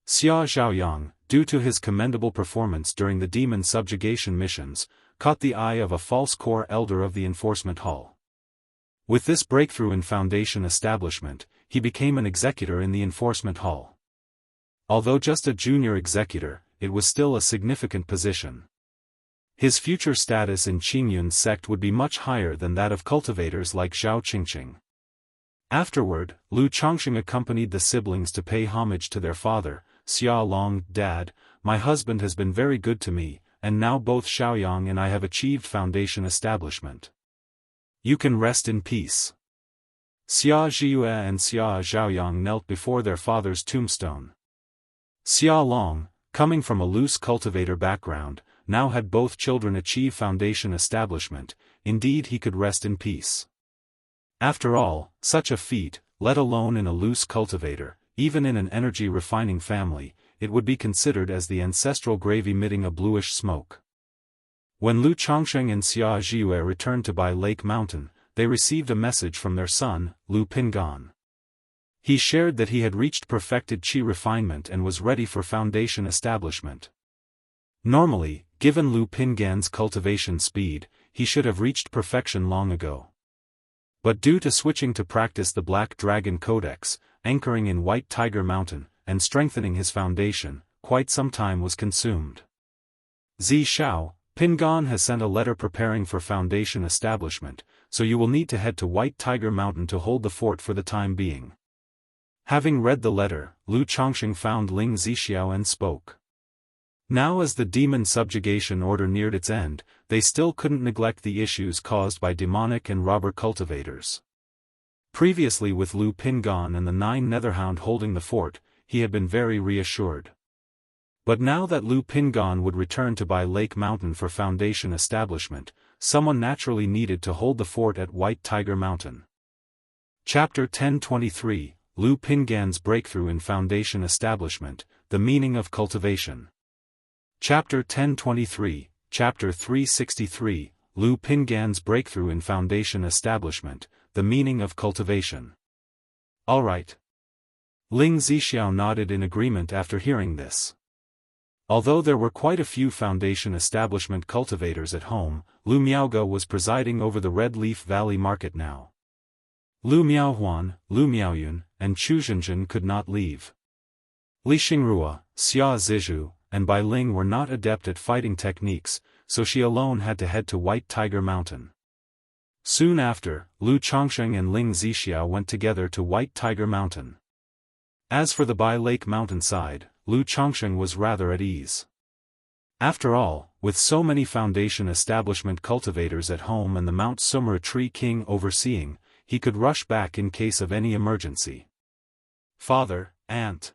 Xia Zhaoyang, due to his commendable performance during the demon subjugation missions, caught the eye of a false core elder of the enforcement hall. With this breakthrough in foundation establishment, he became an executor in the enforcement hall. Although just a junior executor, it was still a significant position. His future status in Qingyun's sect would be much higher than that of cultivators like Zhao Qingqing. Afterward, Lu Changsheng accompanied the siblings to pay homage to their father, Xia Long. "Dad, my husband has been very good to me, and now both Xiaoyang and I have achieved foundation establishment. You can rest in peace." Xia Zhiyue and Xia Zhaoyang knelt before their father's tombstone. Xia Long, coming from a loose cultivator background, now had both children achieve foundation establishment. Indeed, he could rest in peace. After all, such a feat, let alone in a loose cultivator, even in an energy-refining family, it would be considered as the ancestral grave emitting a bluish smoke. When Lu Changsheng and Xia Zhiyue returned to Bai Lake Mountain, they received a message from their son, Lu Pingan. He shared that he had reached perfected qi refinement and was ready for foundation establishment. Normally, given Lu Pingan's cultivation speed, he should have reached perfection long ago. But due to switching to practice the Black Dragon Codex, anchoring in White Tiger Mountain, and strengthening his foundation, quite some time was consumed. Zi Shao, Pingan has sent a letter preparing for foundation establishment, so you will need to head to White Tiger Mountain to hold the fort for the time being. Having read the letter, Lu Changsheng found Ling Zixiao and spoke. Now as the demon subjugation order neared its end, they still couldn't neglect the issues caused by demonic and robber cultivators. Previously with Lu Pingan and the 9 Netherhound holding the fort, he had been very reassured. But now that Lu Pingan would return to Bai Lake Mountain for foundation establishment, someone naturally needed to hold the fort at White Tiger Mountain. Chapter 1023, Lu Pingan's Breakthrough in Foundation Establishment, The Meaning of Cultivation. Chapter 1023, Chapter 363, Lu Pingan's Breakthrough in Foundation Establishment, The Meaning of Cultivation. All right. Ling Zixiao nodded in agreement after hearing this. Although there were quite a few foundation establishment cultivators at home, Lu Miaoge was presiding over the Red Leaf Valley market now. Lu Miaohuan, Lu Miaoyun, and Chu Zhenjin could not leave. Li Xingrua, Xia Zizhu, and Bai Ling were not adept at fighting techniques, so she alone had to head to White Tiger Mountain. Soon after, Lu Chongsheng and Ling Zixiao went together to White Tiger Mountain. As for the Bai Lake mountainside, Lu Chongsheng was rather at ease. After all, with so many foundation establishment cultivators at home and the Mount Sumra Tree King overseeing, he could rush back in case of any emergency. Father, aunt.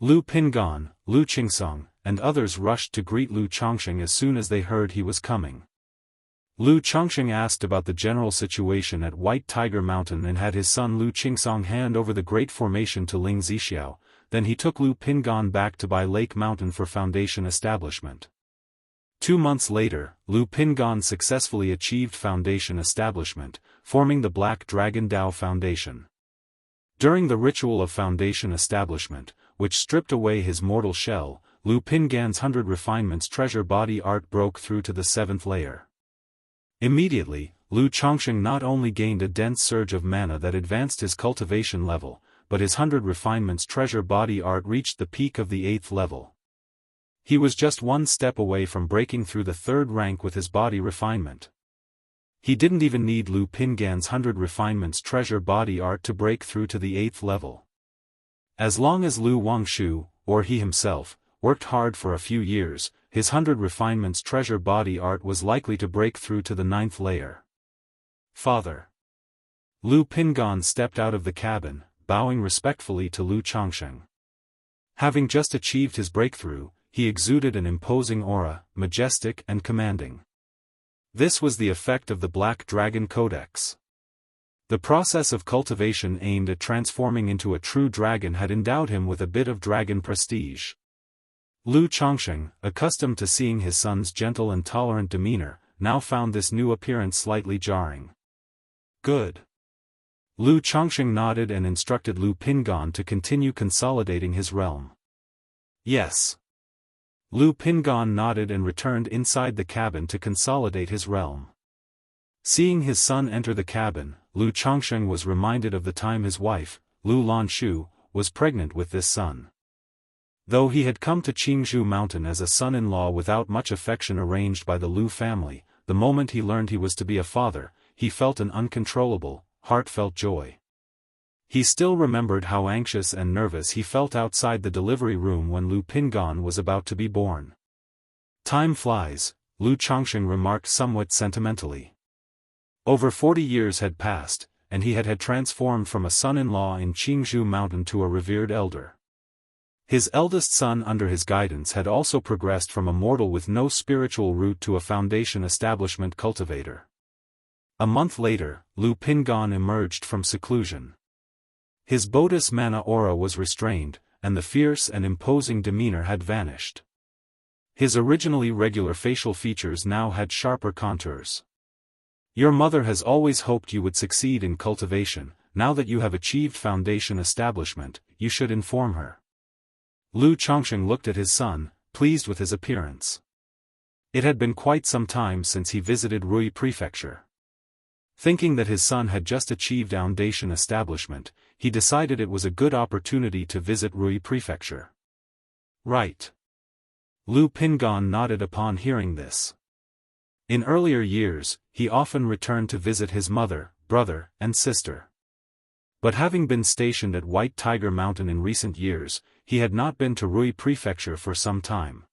Lu Pingan, Lu Qingsong, and others rushed to greet Lu Chongsheng as soon as they heard he was coming. Lu Chongsheng asked about the general situation at White Tiger Mountain and had his son Lu Qingsong hand over the great formation to Ling Zixiao, then he took Lu Pingan back to Bai Lake Mountain for foundation establishment. 2 months later, Lu Pingan successfully achieved foundation establishment, forming the Black Dragon Dao Foundation. During the ritual of foundation establishment, which stripped away his mortal shell, Lu Pingan's 100 refinements treasure body art broke through to the 7th layer. Immediately, Lu Chongsheng not only gained a dense surge of mana that advanced his cultivation level, but his 100 refinements treasure body art reached the peak of the 8th level. He was just one step away from breaking through the 3rd rank with his body refinement. He didn't even need Lu Pingan's 100 refinements treasure body art to break through to the 8th level. As long as Lu Wangshu, or he himself, worked hard for a few years, his 100 refinements treasure body art was likely to break through to the 9th layer. Father. Lu Pingan stepped out of the cabin, bowing respectfully to Lu Chongsheng. Having just achieved his breakthrough, he exuded an imposing aura, majestic and commanding. This was the effect of the Black Dragon Codex. The process of cultivation aimed at transforming into a true dragon had endowed him with a bit of dragon prestige. Lu Chongsheng, accustomed to seeing his son's gentle and tolerant demeanor, now found this new appearance slightly jarring. Good. Lu Chongsheng nodded and instructed Lu Pingan to continue consolidating his realm. Yes. Lu Pingan nodded and returned inside the cabin to consolidate his realm. Seeing his son enter the cabin, Lu Chongsheng was reminded of the time his wife, Lu Lanshu, was pregnant with this son. Though he had come to Jianghu Mountain as a son-in-law without much affection arranged by the Lu family, the moment he learned he was to be a father, he felt an uncontrollable, heartfelt joy. He still remembered how anxious and nervous he felt outside the delivery room when Lu Pingan was about to be born. Time flies, Lu Chongsheng remarked somewhat sentimentally. Over 40 years had passed, and he had transformed from a son-in-law in Jianghu Mountain to a revered elder. His eldest son under his guidance had also progressed from a mortal with no spiritual root to a foundation establishment cultivator. A month later, Lu Pingan emerged from seclusion. His Bodhis mana aura was restrained, and the fierce and imposing demeanor had vanished. His originally regular facial features now had sharper contours. Your mother has always hoped you would succeed in cultivation. Now that you have achieved foundation establishment, you should inform her. Lu Chongsheng looked at his son, pleased with his appearance. It had been quite some time since he visited Rui Prefecture. Thinking that his son had just achieved foundation establishment, he decided it was a good opportunity to visit Rui Prefecture. Right. Lu Pingan nodded upon hearing this. In earlier years, he often returned to visit his mother, brother, and sister. But having been stationed at White Tiger Mountain in recent years, he had not been to Rui Prefecture for some time.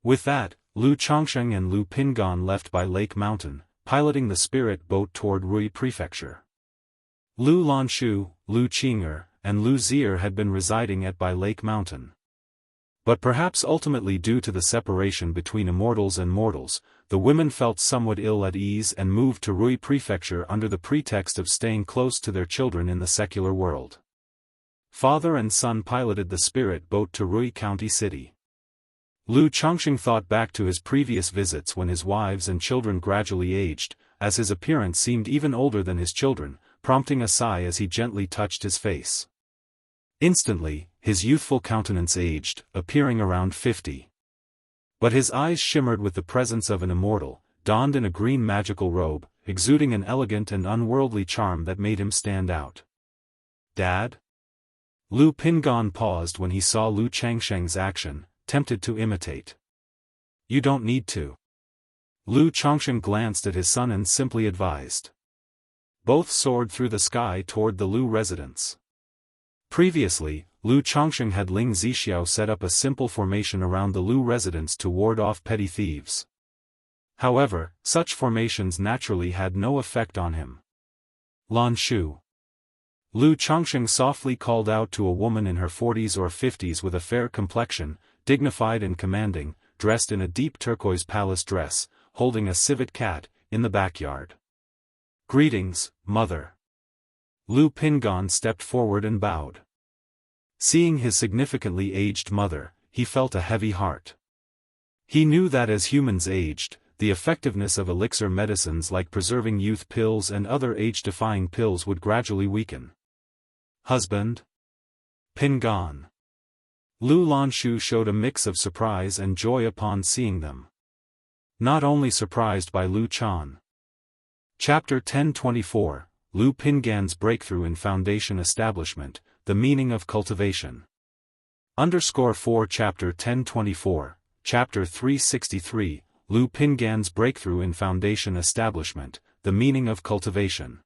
With that, Lu Chongsheng and Lu Pingan left by Lake Mountain, piloting the spirit boat toward Rui Prefecture. Lu Lanshu, Lu Qing'er, and Lu Zier had been residing at Bai Lake Mountain. But perhaps ultimately due to the separation between immortals and mortals, the women felt somewhat ill at ease and moved to Rui Prefecture under the pretext of staying close to their children in the secular world. Father and son piloted the spirit boat to Rui County City. Lu Chongqing thought back to his previous visits when his wives and children gradually aged, as his appearance seemed even older than his children, prompting a sigh as he gently touched his face. Instantly, his youthful countenance aged, appearing around 50. But his eyes shimmered with the presence of an immortal, donned in a green magical robe, exuding an elegant and unworldly charm that made him stand out. "Dad?" Lu Pingan paused when he saw Lu Changsheng's action, tempted to imitate. "You don't need to." Lu Chongqing glanced at his son and simply advised. Both soared through the sky toward the Lu residence. Previously, Lu Chongqing had Ling Zixiao set up a simple formation around the Lu residence to ward off petty thieves. However, such formations naturally had no effect on him. "Lan Shu." Lu Chongqing softly called out to a woman in her 40s or 50s with a fair complexion, dignified and commanding, dressed in a deep turquoise palace dress, holding a civet cat, in the backyard. "Greetings, mother." Lu Pingan stepped forward and bowed. Seeing his significantly aged mother, he felt a heavy heart. He knew that as humans aged, the effectiveness of elixir medicines like preserving youth pills and other age-defying pills would gradually weaken. "Husband?" "Pingan." Lu Lanshu showed a mix of surprise and joy upon seeing them. Not only surprised by Lu Chan. Chapter 1024, Lu Pingan's Breakthrough in Foundation Establishment, The Meaning of Cultivation. _4 Chapter 1024, Chapter 363, Lu Pingan's Breakthrough in Foundation Establishment, The Meaning of Cultivation.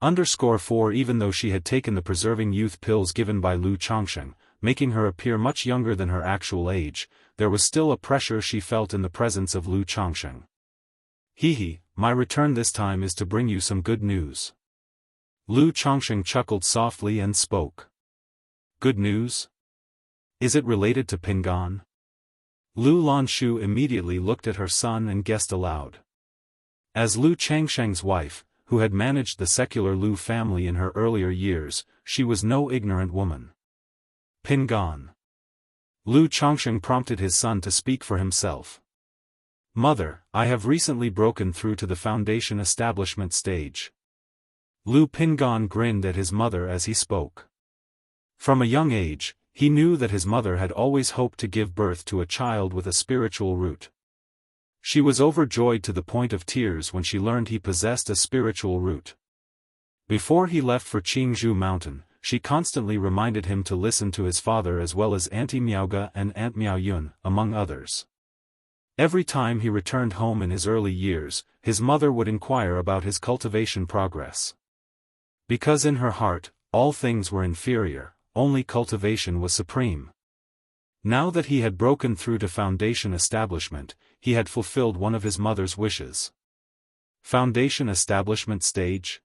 _4 Even though she had taken the preserving youth pills given by Lu Chongqing, making her appear much younger than her actual age, there was still a pressure she felt in the presence of Lu Chongqing. "Hehe, my return this time is to bring you some good news." Lu Chongqing chuckled softly and spoke. "Good news? Is it related to Pingan?" Lu Lanshu immediately looked at her son and guessed aloud. As Lu Changsheng's wife, who had managed the secular Lu family in her earlier years, she was no ignorant woman. "Pingan." Lu Chongqing prompted his son to speak for himself. "Mother, I have recently broken through to the foundation establishment stage." Lu Pingan grinned at his mother as he spoke. From a young age, he knew that his mother had always hoped to give birth to a child with a spiritual root. She was overjoyed to the point of tears when she learned he possessed a spiritual root. Before he left for Jianghu Mountain, she constantly reminded him to listen to his father as well as Auntie Miaoga and Aunt Miaoyun, among others. Every time he returned home in his early years, his mother would inquire about his cultivation progress. Because in her heart, all things were inferior, only cultivation was supreme. Now that he had broken through to foundation establishment, he had fulfilled one of his mother's wishes. Foundation establishment stage?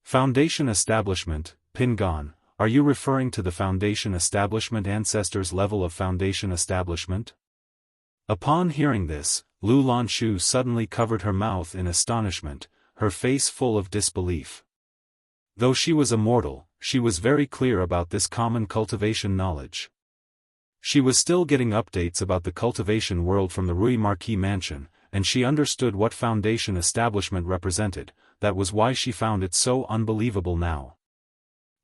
Foundation establishment, Pingan, are you referring to the foundation establishment ancestors' level of foundation establishment? Upon hearing this, Lu Lanshu suddenly covered her mouth in astonishment, her face full of disbelief. Though she was immortal, she was very clear about this common cultivation knowledge. She was still getting updates about the cultivation world from the Rui Marquis mansion, and she understood what foundation establishment represented. That was why she found it so unbelievable now.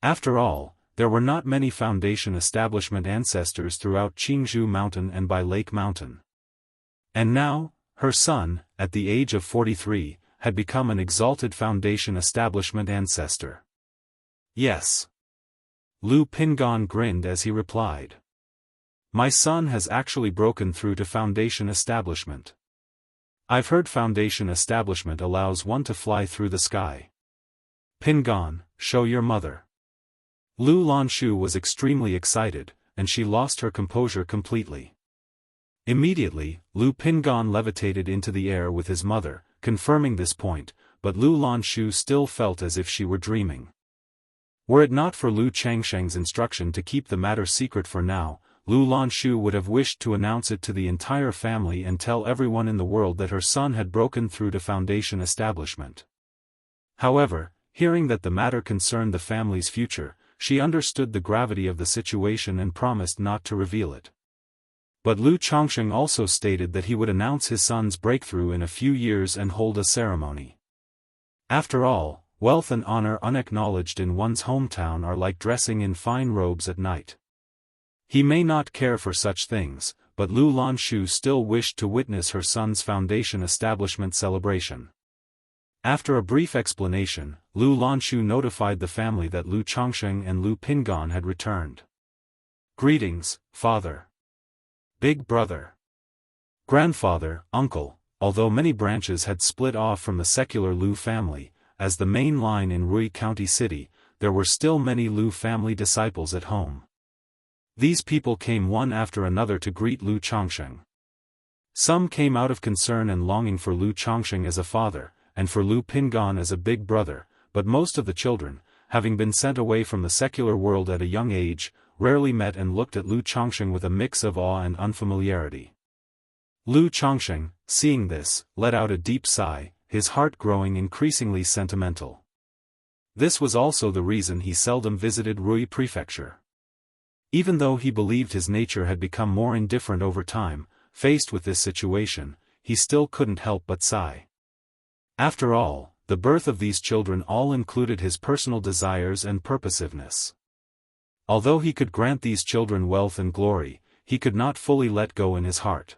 After all, there were not many foundation establishment ancestors throughout Jianghu Mountain and by Lake Mountain. And now, her son, at the age of 43, had become an exalted foundation establishment ancestor. Yes. Lu Pingan grinned as he replied. My son has actually broken through to foundation establishment. I've heard foundation establishment allows one to fly through the sky. Pingan, show your mother. Lu Lanshu was extremely excited, and she lost her composure completely. Immediately, Lu Pingan levitated into the air with his mother, confirming this point, but Lu Lanshu still felt as if she were dreaming. Were it not for Lu Changsheng's instruction to keep the matter secret for now, Lu Lanshu would have wished to announce it to the entire family and tell everyone in the world that her son had broken through to Foundation establishment. However, hearing that the matter concerned the family's future, she understood the gravity of the situation and promised not to reveal it. But Lu Chongsheng also stated that he would announce his son's breakthrough in a few years and hold a ceremony. After all, wealth and honor unacknowledged in one's hometown are like dressing in fine robes at night. He may not care for such things, but Lu Lanshu still wished to witness her son's Foundation establishment celebration. After a brief explanation, Lu Lanshu notified the family that Lu Chongsheng and Lu Pingan had returned. Greetings, father. Big brother. Grandfather, uncle. Although many branches had split off from the secular Lu family, as the main line in Rui County City, there were still many Lu family disciples at home. These people came one after another to greet Lu Chongsheng. Some came out of concern and longing for Lu Chongsheng as a father, and for Lu Pingan as a big brother, but most of the children, having been sent away from the secular world at a young age, rarely met and looked at Lu Chongsheng with a mix of awe and unfamiliarity. Lu Chongsheng, seeing this, let out a deep sigh, his heart growing increasingly sentimental. This was also the reason he seldom visited Rui Prefecture. Even though he believed his nature had become more indifferent over time, faced with this situation, he still couldn't help but sigh. After all, the birth of these children all included his personal desires and purposiveness. Although he could grant these children wealth and glory, he could not fully let go in his heart.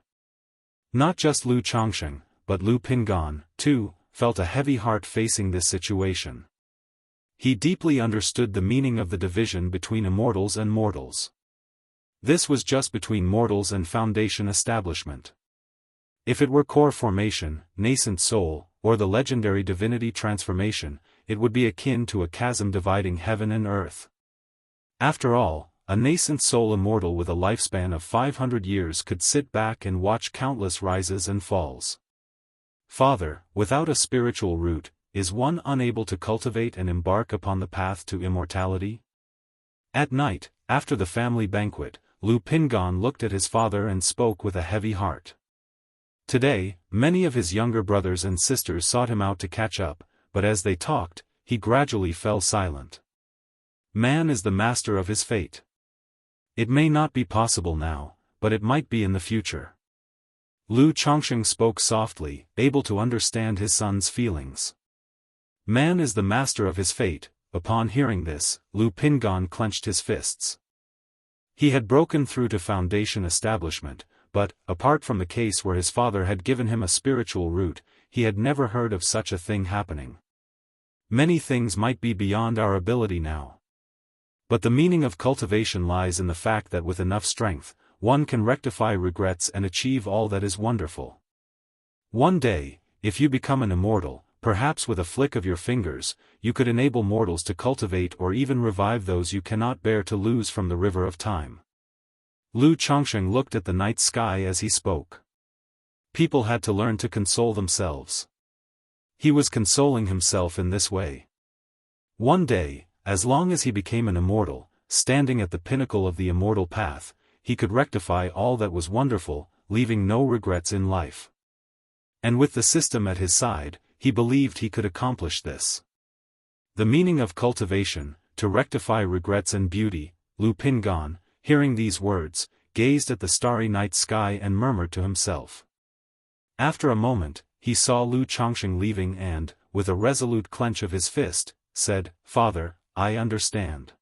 Not just Lu Chongsheng, but Lu Pingan, too, felt a heavy heart facing this situation. He deeply understood the meaning of the division between immortals and mortals. This was just between mortals and Foundation establishment. If it were core formation, nascent soul, or the legendary divinity transformation, it would be akin to a chasm dividing heaven and earth. After all, a nascent soul immortal with a lifespan of 500 years could sit back and watch countless rises and falls. Father, without a spiritual root, is one unable to cultivate and embark upon the path to immortality? At night, after the family banquet, Lu Pingan looked at his father and spoke with a heavy heart. Today, many of his younger brothers and sisters sought him out to catch up, but as they talked, he gradually fell silent. Man is the master of his fate. It may not be possible now, but it might be in the future. Lu Chongsheng spoke softly, able to understand his son's feelings. Man is the master of his fate. Upon hearing this, Lu Pingan clenched his fists. He had broken through to Foundation establishment, but, apart from the case where his father had given him a spiritual root, he had never heard of such a thing happening. Many things might be beyond our ability now. But the meaning of cultivation lies in the fact that with enough strength, one can rectify regrets and achieve all that is wonderful. One day, if you become an immortal, perhaps with a flick of your fingers, you could enable mortals to cultivate or even revive those you cannot bear to lose from the river of time. Lu Chongsheng looked at the night sky as he spoke. People had to learn to console themselves. He was consoling himself in this way. One day, as long as he became an immortal, standing at the pinnacle of the immortal path, he could rectify all that was wonderful, leaving no regrets in life. And with the system at his side, he believed he could accomplish this. The meaning of cultivation, to rectify regrets and beauty. Lu Pingan, hearing these words, gazed at the starry night sky and murmured to himself. After a moment, he saw Lu Chongsheng leaving and, with a resolute clench of his fist, said, "Father, I understand."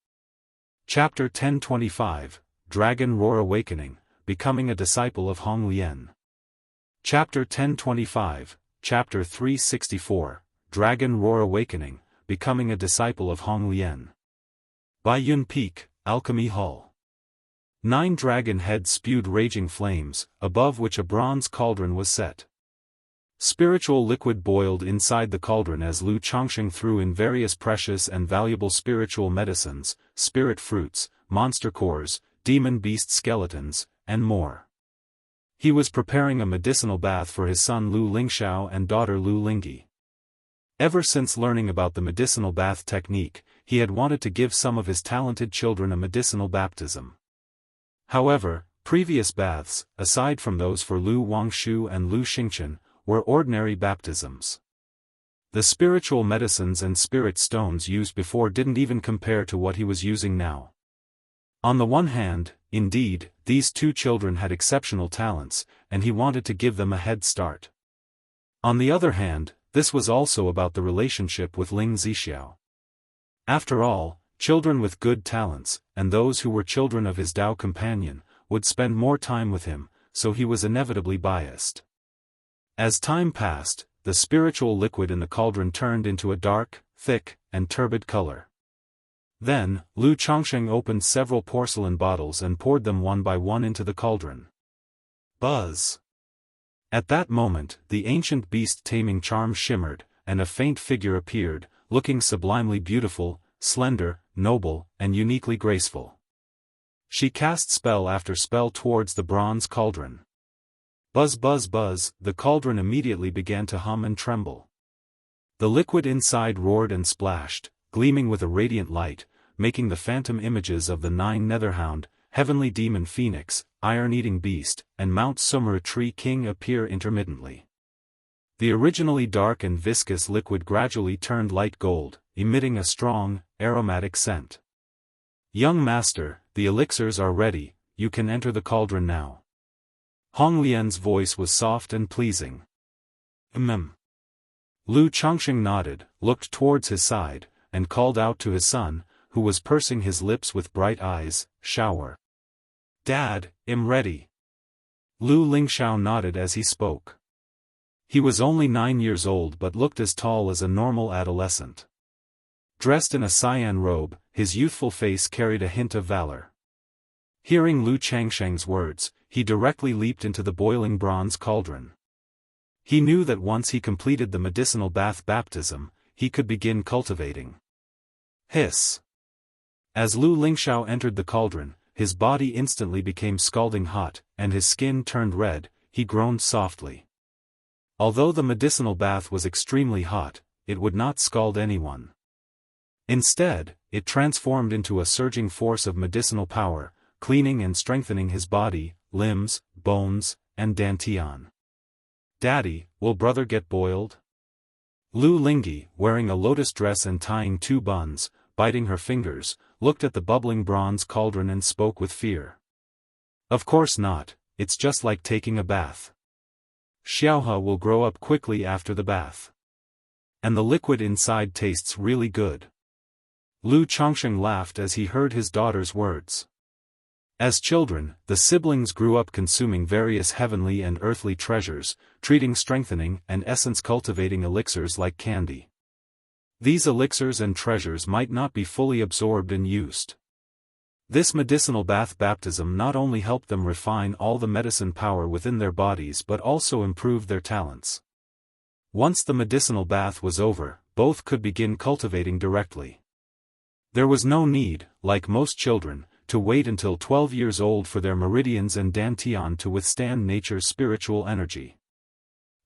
Chapter 1025, Dragon Roar Awakening, Becoming a Disciple of Hong Lian. Chapter 1025, Chapter 364, Dragon Roar Awakening, Becoming a Disciple of Hong Lian. By Yun Peak, Alchemy Hall. 9 dragon heads spewed raging flames, above which a bronze cauldron was set. Spiritual liquid boiled inside the cauldron as Lu Chongsheng threw in various precious and valuable spiritual medicines, spirit fruits, monster cores, demon beast skeletons, and more. He was preparing a medicinal bath for his son Lu Lingxiao and daughter Lu Lingyi. Ever since learning about the medicinal bath technique, he had wanted to give some of his talented children a medicinal baptism. However, previous baths, aside from those for Lu Wangshu and Lu Xingchen, were ordinary baptisms. The spiritual medicines and spirit stones used before didn't even compare to what he was using now. On the one hand, indeed, these two children had exceptional talents, and he wanted to give them a head start. On the other hand, this was also about the relationship with Ling Zixiao. After all, children with good talents, and those who were children of his Dao companion, would spend more time with him, so he was inevitably biased. As time passed, the spiritual liquid in the cauldron turned into a dark, thick, and turbid color. Then, Lu Chongsheng opened several porcelain bottles and poured them one by one into the cauldron. Buzz! At that moment, the ancient beast-taming charm shimmered, and a faint figure appeared, looking sublimely beautiful, slender, noble, and uniquely graceful. She cast spell after spell towards the bronze cauldron. Buzz buzz buzz, the cauldron immediately began to hum and tremble. The liquid inside roared and splashed, gleaming with a radiant light, making the phantom images of the 9 Netherhound, Heavenly Demon Phoenix, Iron-Eating Beast, and Mount Sumera Tree King appear intermittently. The originally dark and viscous liquid gradually turned light gold, emitting a strong, aromatic scent. "Young master, the elixirs are ready, you can enter the cauldron now." Hong Lian's voice was soft and pleasing. Lu Chongsheng nodded, looked towards his side, and called out to his son, who was pursing his lips with bright eyes, "Shower." "Dad, I'm ready." Lu Lingxiao nodded as he spoke. He was only 9 years old but looked as tall as a normal adolescent. Dressed in a cyan robe, his youthful face carried a hint of valor. Hearing Lu Changsheng's words, he directly leaped into the boiling bronze cauldron. He knew that once he completed the medicinal bath baptism, he could begin cultivating. Hiss! As Lu Lingxiao entered the cauldron, his body instantly became scalding hot, and his skin turned red. He groaned softly. Although the medicinal bath was extremely hot, it would not scald anyone. Instead, it transformed into a surging force of medicinal power, cleaning and strengthening his body, limbs, bones, and dantian. "Daddy, will brother get boiled?" Lu Lingyi, wearing a lotus dress and tying 2 buns, biting her fingers, looked at the bubbling bronze cauldron and spoke with fear. "Of course not, it's just like taking a bath. Xiaohe will grow up quickly after the bath. And the liquid inside tastes really good." Lu Chongsheng laughed as he heard his daughter's words. As children, the siblings grew up consuming various heavenly and earthly treasures, treating strengthening and essence-cultivating elixirs like candy. These elixirs and treasures might not be fully absorbed and used. This medicinal bath baptism not only helped them refine all the medicine power within their bodies but also improved their talents. Once the medicinal bath was over, both could begin cultivating directly. There was no need, like most children, to wait until 12 years old for their meridians and dantian to withstand nature's spiritual energy.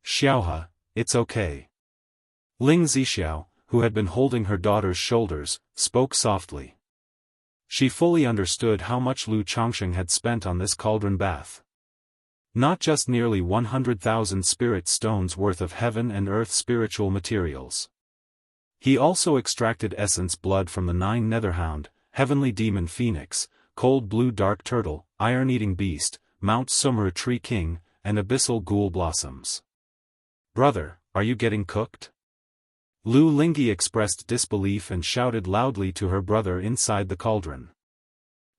"Xiaohe, it's okay." Ling Zixiao, who had been holding her daughter's shoulders, spoke softly. She fully understood how much Lu Chongsheng had spent on this cauldron bath. Not just nearly 100,000 spirit stones worth of heaven and earth spiritual materials. He also extracted essence blood from the 9 Netherhound, Heavenly Demon Phoenix, Cold Blue Dark Turtle, Iron-Eating Beast, Mount Sumera Tree King, and Abyssal Ghoul Blossoms. "Brother, are you getting cooked?" Lu Lingyi expressed disbelief and shouted loudly to her brother inside the cauldron.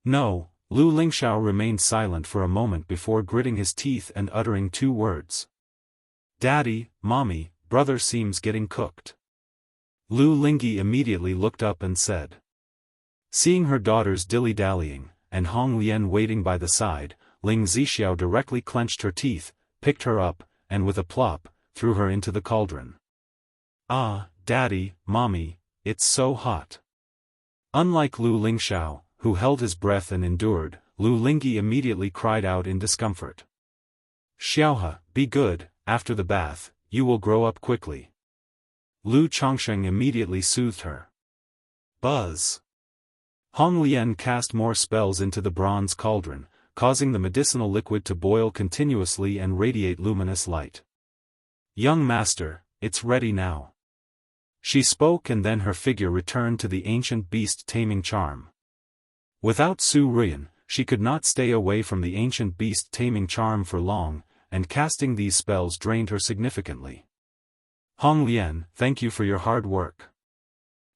No, Lu Lingxiao remained silent for a moment before gritting his teeth and uttering 2 words. "Daddy, Mommy, brother seems getting cooked." Lu Lingyi immediately looked up and said. Seeing her daughters dilly-dallying, and Hong Lian waiting by the side, Ling Zixiao directly clenched her teeth, picked her up, and with a plop, threw her into the cauldron. "Ah, Daddy, Mommy, it's so hot." Unlike Lu Lingxiao, who held his breath and endured, Lu Lingyi immediately cried out in discomfort. "Xiaohe, be good, after the bath, you will grow up quickly." Lu Chongsheng immediately soothed her. Buzz! Hong Lian cast more spells into the bronze cauldron, causing the medicinal liquid to boil continuously and radiate luminous light. "Young master, it's ready now." She spoke, and then her figure returned to the ancient beast-taming charm. Without Su Ruyan, she could not stay away from the ancient beast-taming charm for long, and casting these spells drained her significantly. "Hong Lian, thank you for your hard work."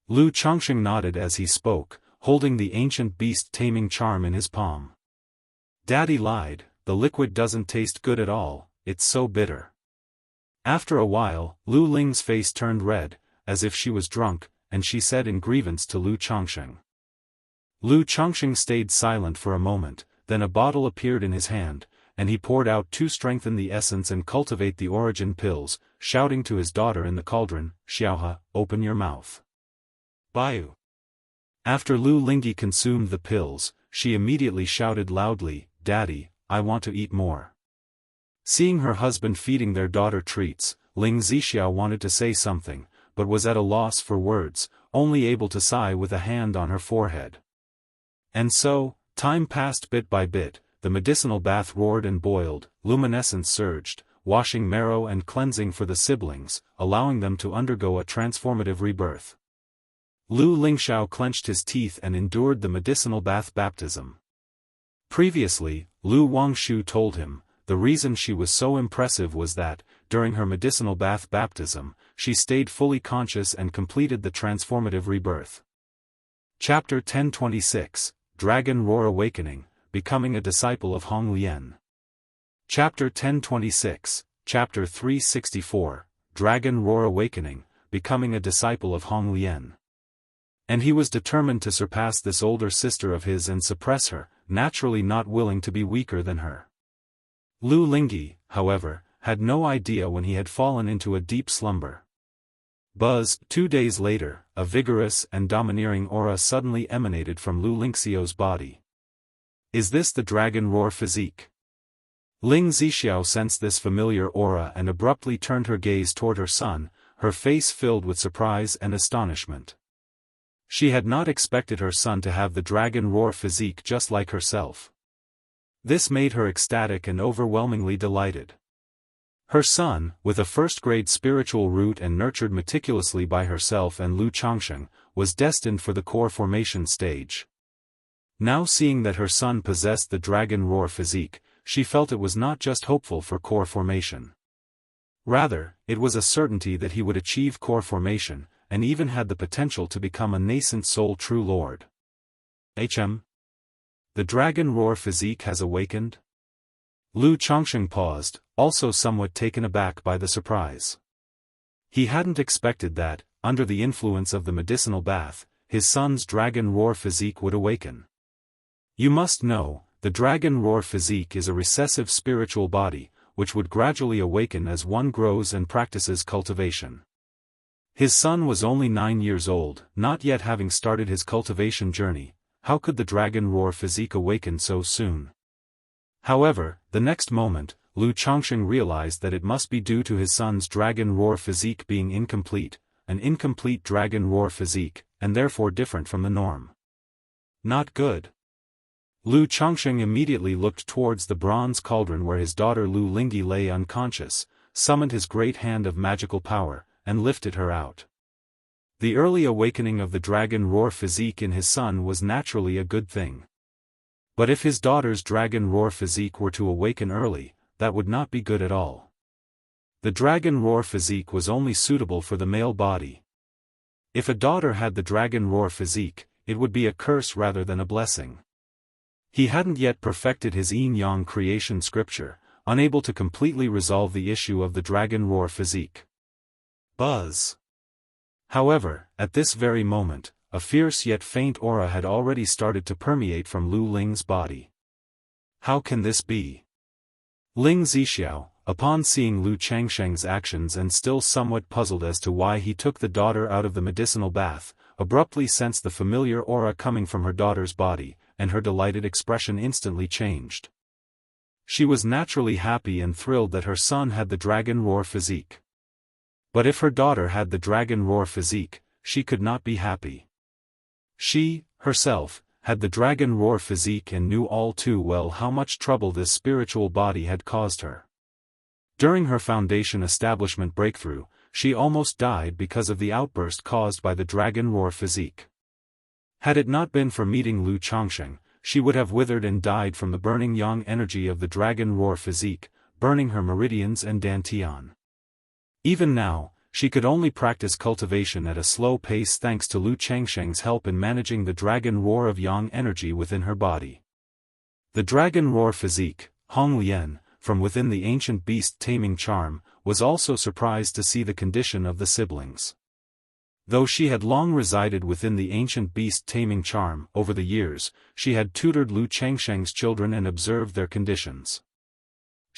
Lu Chongsheng nodded as he spoke, holding the ancient beast-taming charm in his palm. "Daddy lied, the liquid doesn't taste good at all, it's so bitter." After a while, Lu Ling's face turned red, as if she was drunk, and she said in grievance to Lu Chongsheng. Lu Chongsheng stayed silent for a moment, then a bottle appeared in his hand, and he poured out to strengthen the essence and cultivate the origin pills, shouting to his daughter in the cauldron, "Xiaohe, open your mouth." "Baiyu." After Lu Lingyi consumed the pills, she immediately shouted loudly, "Daddy, I want to eat more." Seeing her husband feeding their daughter treats, Ling Zixiao wanted to say something, but was at a loss for words, only able to sigh with a hand on her forehead. And so, time passed bit by bit, the medicinal bath roared and boiled, luminescence surged, washing marrow and cleansing for the siblings, allowing them to undergo a transformative rebirth. Lu Lingxiao clenched his teeth and endured the medicinal bath baptism. Previously, Lu Wangshu told him, the reason she was so impressive was that, during her medicinal bath baptism, she stayed fully conscious and completed the transformative rebirth. Chapter 1026, Dragon Roar Awakening, Becoming a Disciple of Hong Lian. Chapter 1026, Chapter 364, Dragon Roar Awakening, Becoming a Disciple of Hong Lian. And he was determined to surpass this older sister of his and suppress her, naturally not willing to be weaker than her. Lu Lingyi, however, had no idea when he had fallen into a deep slumber. Buzz, 2 days later, a vigorous and domineering aura suddenly emanated from Lu Lingxiao's body. "Is this the Dragon Roar physique?" Ling Zixiao sensed this familiar aura and abruptly turned her gaze toward her son, her face filled with surprise and astonishment. She had not expected her son to have the Dragon Roar physique just like herself. This made her ecstatic and overwhelmingly delighted. Her son, with a first-grade spiritual root and nurtured meticulously by herself and Lu Chongsheng, was destined for the core formation stage. Now seeing that her son possessed the Dragon Roar physique, she felt it was not just hopeful for core formation. Rather, it was a certainty that he would achieve core formation, and even had the potential to become a nascent soul true lord. The Dragon Roar physique has awakened? Lu Chongsheng paused, also somewhat taken aback by the surprise. He hadn't expected that, under the influence of the medicinal bath, his son's Dragon Roar physique would awaken. You must know, the Dragon Roar physique is a recessive spiritual body, which would gradually awaken as one grows and practices cultivation. His son was only 9 years old, not yet having started his cultivation journey. How could the Dragon Roar physique awaken so soon? However, the next moment, Lu Chongsheng realized that it must be due to his son's Dragon Roar physique being incomplete, an incomplete Dragon Roar physique, and therefore different from the norm. Not good. Lu Chongsheng immediately looked towards the bronze cauldron where his daughter Lu Lingyi lay unconscious, summoned his great hand of magical power, and lifted her out. The early awakening of the Dragon Roar physique in his son was naturally a good thing. But if his daughter's Dragon Roar physique were to awaken early, that would not be good at all. The Dragon Roar physique was only suitable for the male body. If a daughter had the Dragon Roar physique, it would be a curse rather than a blessing. He hadn't yet perfected his yin-yang creation scripture, unable to completely resolve the issue of the Dragon Roar physique. Buzz. However, at this very moment, a fierce yet faint aura had already started to permeate from Lu Ling's body. How can this be? Ling Zixiao, upon seeing Lu Changsheng's actions and still somewhat puzzled as to why he took the daughter out of the medicinal bath, abruptly sensed the familiar aura coming from her daughter's body, and her delighted expression instantly changed. She was naturally happy and thrilled that her son had the Dragon Roar physique. But if her daughter had the Dragon Roar physique, she could not be happy. She, herself, had the dragon roar physique and knew all too well how much trouble this spiritual body had caused her. During her Foundation establishment breakthrough, she almost died because of the outburst caused by the dragon roar physique. Had it not been for meeting Lu Changsheng, she would have withered and died from the burning yang energy of the dragon roar physique, burning her meridians and dantian. Even now, she could only practice cultivation at a slow pace thanks to Lu Changsheng's help in managing the dragon roar of yang energy within her body. The dragon roar physique, Hong Lian, from within the ancient beast taming charm, was also surprised to see the condition of the siblings. Though she had long resided within the ancient beast taming charm, over the years, she had tutored Lu Changsheng's children and observed their conditions.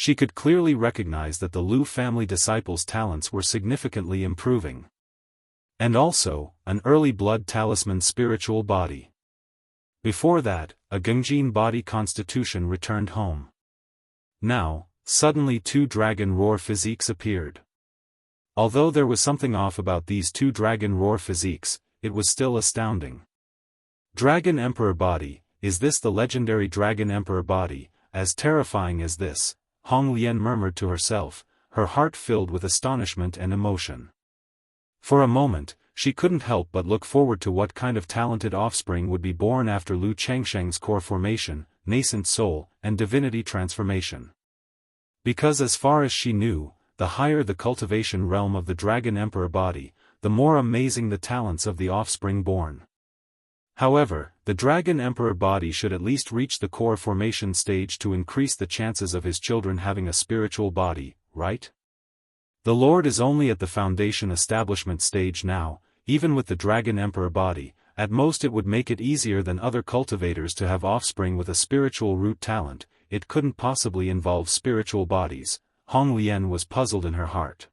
She could clearly recognize that the Lu family disciples' talents were significantly improving. And also, an early blood talisman spiritual body. Before that, a Gengjin body constitution returned home. Now, suddenly 2 dragon roar physiques appeared. Although there was something off about these 2 dragon roar physiques, it was still astounding. Dragon Emperor body, is this the legendary Dragon Emperor body? As terrifying as this, Hong Lian murmured to herself, her heart filled with astonishment and emotion. For a moment, she couldn't help but look forward to what kind of talented offspring would be born after Lu Changsheng's core formation, nascent soul, and divinity transformation. Because as far as she knew, the higher the cultivation realm of the Dragon Emperor body, the more amazing the talents of the offspring born. However, the Dragon Emperor body should at least reach the core formation stage to increase the chances of his children having a spiritual body, right? The Lord is only at the Foundation establishment stage now, even with the Dragon Emperor body. At most it would make it easier than other cultivators to have offspring with a spiritual root talent. It couldn't possibly involve spiritual bodies. Hong Lian was puzzled in her heart.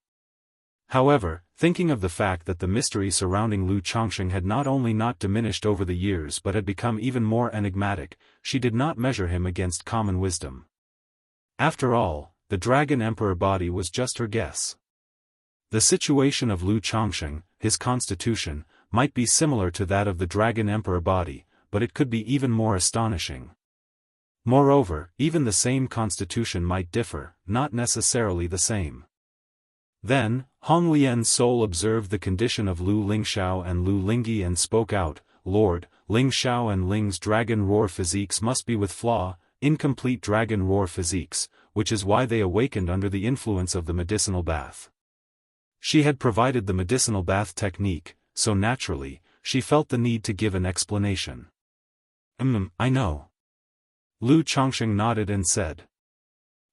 However, thinking of the fact that the mystery surrounding Lu Changsheng had not only not diminished over the years but had become even more enigmatic, she did not measure him against common wisdom. After all, the Dragon Emperor body was just her guess. The situation of Lu Changsheng, his constitution, might be similar to that of the Dragon Emperor body, but it could be even more astonishing. Moreover, even the same constitution might differ, not necessarily the same. Then, Hong Lian's soul observed the condition of Lu Lingxiao and Lu Lingyi and spoke out, Lord, Lingxiao and Ling's dragon roar physiques must be with flaw, incomplete dragon roar physiques, which is why they awakened under the influence of the medicinal bath. She had provided the medicinal bath technique, so naturally, she felt the need to give an explanation. I know. Lu Changsheng nodded and said.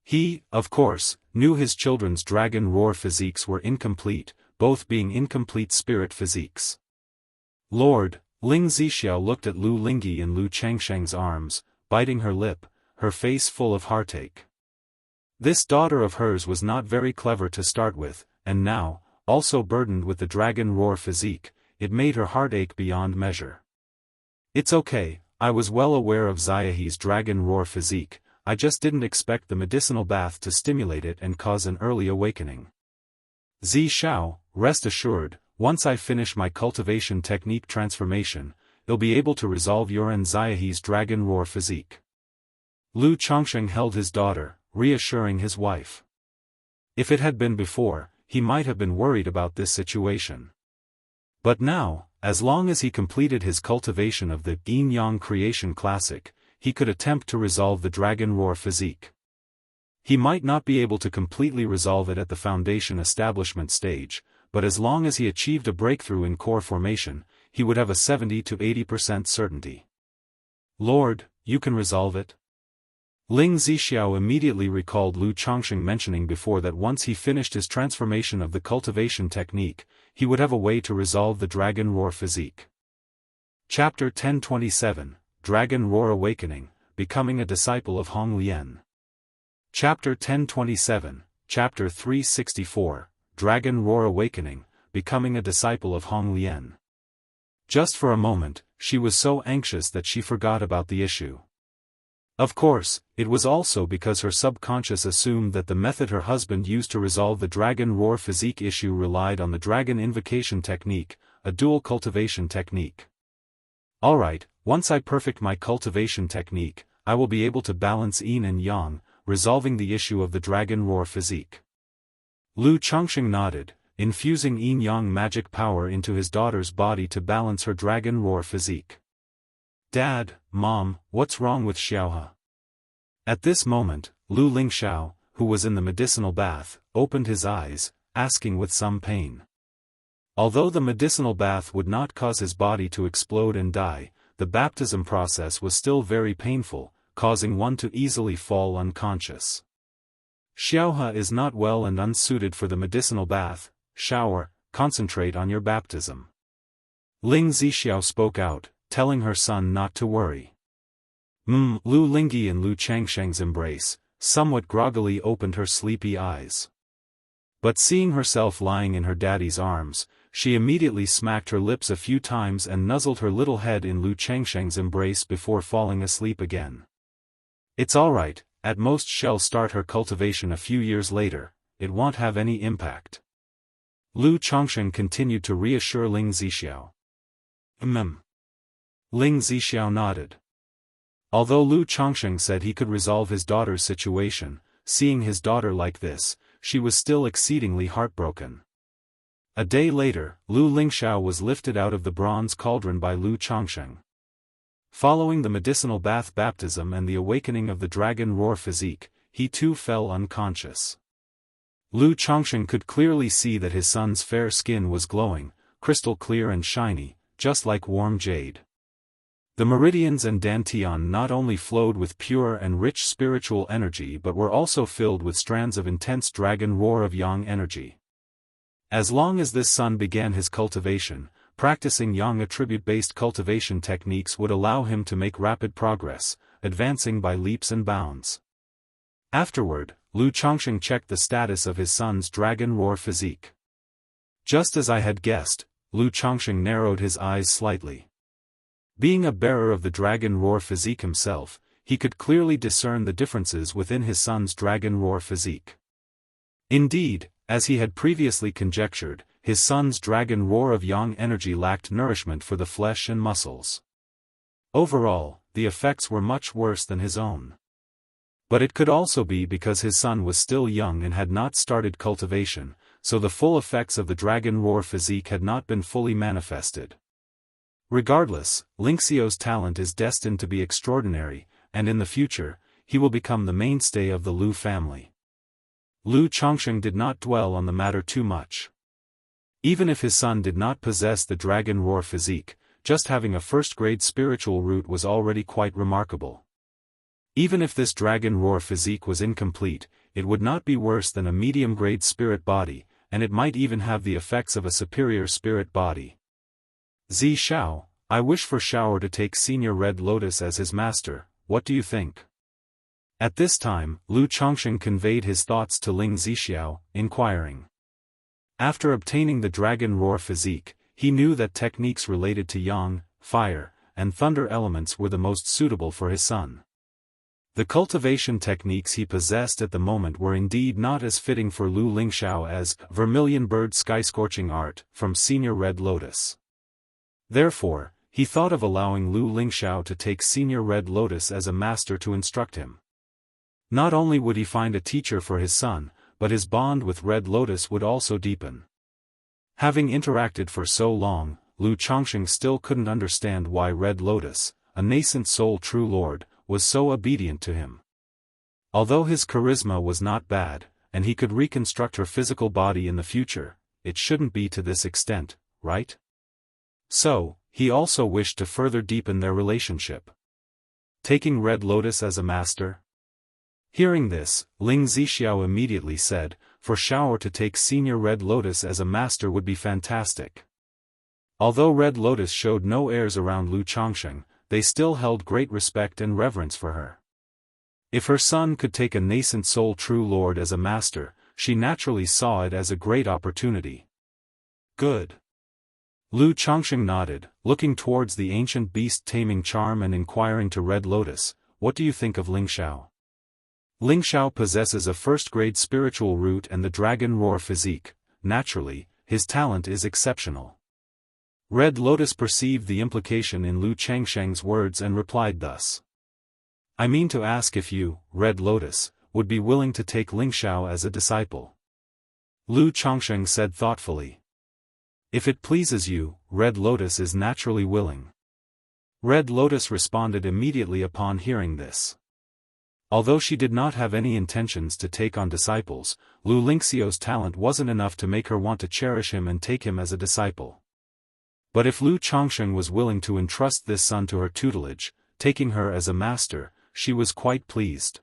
He, of course, knew his children's dragon roar physiques were incomplete, both being incomplete spirit physiques. Lord, Ling Zixiao looked at Lu Lingyi in Lu Changsheng's arms, biting her lip, her face full of heartache. This daughter of hers was not very clever to start with, and now, also burdened with the dragon roar physique, it made her heart ache beyond measure. It's okay, I was well aware of Ziahe's dragon roar physique, I just didn't expect the medicinal bath to stimulate it and cause an early awakening. Zi Xiao, rest assured, once I finish my cultivation technique transformation, you'll be able to resolve your and Ziahe's dragon roar physique. Lu Changsheng held his daughter, reassuring his wife. If it had been before, he might have been worried about this situation. But now, as long as he completed his cultivation of the Yin-Yang Creation Classic, he could attempt to resolve the dragon roar physique. He might not be able to completely resolve it at the Foundation establishment stage, but as long as he achieved a breakthrough in core formation, he would have a 70 to 80% certainty. Lord, you can resolve it? Ling Zixiao immediately recalled Lu Changsheng mentioning before that once he finished his transformation of the cultivation technique, he would have a way to resolve the dragon roar physique. Chapter 1027, Dragon Roar Awakening, Becoming a Disciple of Hong Lian. Chapter 1027, Chapter 364, Dragon Roar Awakening, Becoming a Disciple of Hong Lian. Just for a moment, she was so anxious that she forgot about the issue. Of course, it was also because her subconscious assumed that the method her husband used to resolve the dragon roar physique issue relied on the dragon invocation technique, a dual cultivation technique. Alright, Once I perfect my cultivation technique, I will be able to balance yin and yang, resolving the issue of the dragon roar physique. Lu Chongqing nodded, infusing yin-yang magic power into his daughter's body to balance her dragon roar physique. Dad, Mom, what's wrong with Xiaohe? At this moment, Lu Lingxiao, who was in the medicinal bath, opened his eyes, asking with some pain. Although the medicinal bath would not cause his body to explode and die, the baptism process was still very painful, causing one to easily fall unconscious. Xiaohe is not well and unsuited for the medicinal bath. Shower, concentrate on your baptism. Ling Zixiao spoke out, telling her son not to worry. Lu Lingyi and Lu Changsheng's embrace, somewhat groggily opened her sleepy eyes. But seeing herself lying in her daddy's arms, she immediately smacked her lips a few times and nuzzled her little head in Lu Changsheng's embrace before falling asleep again. It's alright, at most she'll start her cultivation a few years later, it won't have any impact. Lu Chongsheng continued to reassure Ling Zixiao. Ling Zixiao nodded. Although Lu Chongsheng said he could resolve his daughter's situation, seeing his daughter like this, she was still exceedingly heartbroken. A day later, Lu Lingxiao was lifted out of the bronze cauldron by Lu Chongsheng. Following the medicinal bath baptism and the awakening of the dragon roar physique, he too fell unconscious. Lu Chongsheng could clearly see that his son's fair skin was glowing, crystal clear and shiny, just like warm jade. The meridians and dantian not only flowed with pure and rich spiritual energy but were also filled with strands of intense dragon roar of yang energy. As long as this son began his cultivation, practicing yang attribute-based cultivation techniques would allow him to make rapid progress, advancing by leaps and bounds. Afterward, Lu Chongsheng checked the status of his son's dragon roar physique. Just as I had guessed, Lu Chongsheng narrowed his eyes slightly. Being a bearer of the dragon roar physique himself, he could clearly discern the differences within his son's dragon roar physique. Indeed, as he had previously conjectured, his son's dragon roar of yang energy lacked nourishment for the flesh and muscles. Overall, the effects were much worse than his own. But it could also be because his son was still young and had not started cultivation, so the full effects of the dragon roar physique had not been fully manifested. Regardless, Lingxiao's talent is destined to be extraordinary, and in the future, he will become the mainstay of the Lu family. Lu Chongsheng did not dwell on the matter too much. Even if his son did not possess the dragon roar physique, just having a first-grade spiritual root was already quite remarkable. Even if this dragon roar physique was incomplete, it would not be worse than a medium-grade spirit body, and it might even have the effects of a superior spirit body. Zi Shao, I wish for Xiaoer to take Senior Red Lotus as his master, what do you think? At this time, Lu Chongsheng conveyed his thoughts to Ling Zixiao, inquiring. After obtaining the dragon roar physique, he knew that techniques related to yang, fire, and thunder elements were the most suitable for his son. The cultivation techniques he possessed at the moment were indeed not as fitting for Lu Lingxiao as Vermilion Bird Sky-Scorching Art from Senior Red Lotus. Therefore, he thought of allowing Lu Lingxiao to take Senior Red Lotus as a master to instruct him. Not only would he find a teacher for his son, but his bond with Red Lotus would also deepen. Having interacted for so long, Lu Chongsheng still couldn't understand why Red Lotus, a nascent soul true lord, was so obedient to him. Although his charisma was not bad, and he could reconstruct her physical body in the future, it shouldn't be to this extent, right? So, he also wished to further deepen their relationship. Taking Red Lotus as a master? Hearing this, Ling Zixiao immediately said, for Xiaoer to take Senior Red Lotus as a master would be fantastic. Although Red Lotus showed no heirs around Lu Chongsheng, they still held great respect and reverence for her. If her son could take a nascent soul true lord as a master, she naturally saw it as a great opportunity. Good. Lu Chongsheng nodded, looking towards the ancient beast taming charm and inquiring to Red Lotus, what do you think of Lingxiao? Lingxiao possesses a first-grade spiritual root and the dragon roar physique, naturally, his talent is exceptional. Red Lotus perceived the implication in Lu Changsheng's words and replied thus. I mean to ask if you, Red Lotus, would be willing to take Ling Xiao as a disciple. Lu Changsheng said thoughtfully. If it pleases you, Red Lotus is naturally willing. Red Lotus responded immediately upon hearing this. Although she did not have any intentions to take on disciples, Lu Lingxiao's talent wasn't enough to make her want to cherish him and take him as a disciple. But if Lu Changsheng was willing to entrust this son to her tutelage, taking her as a master, she was quite pleased.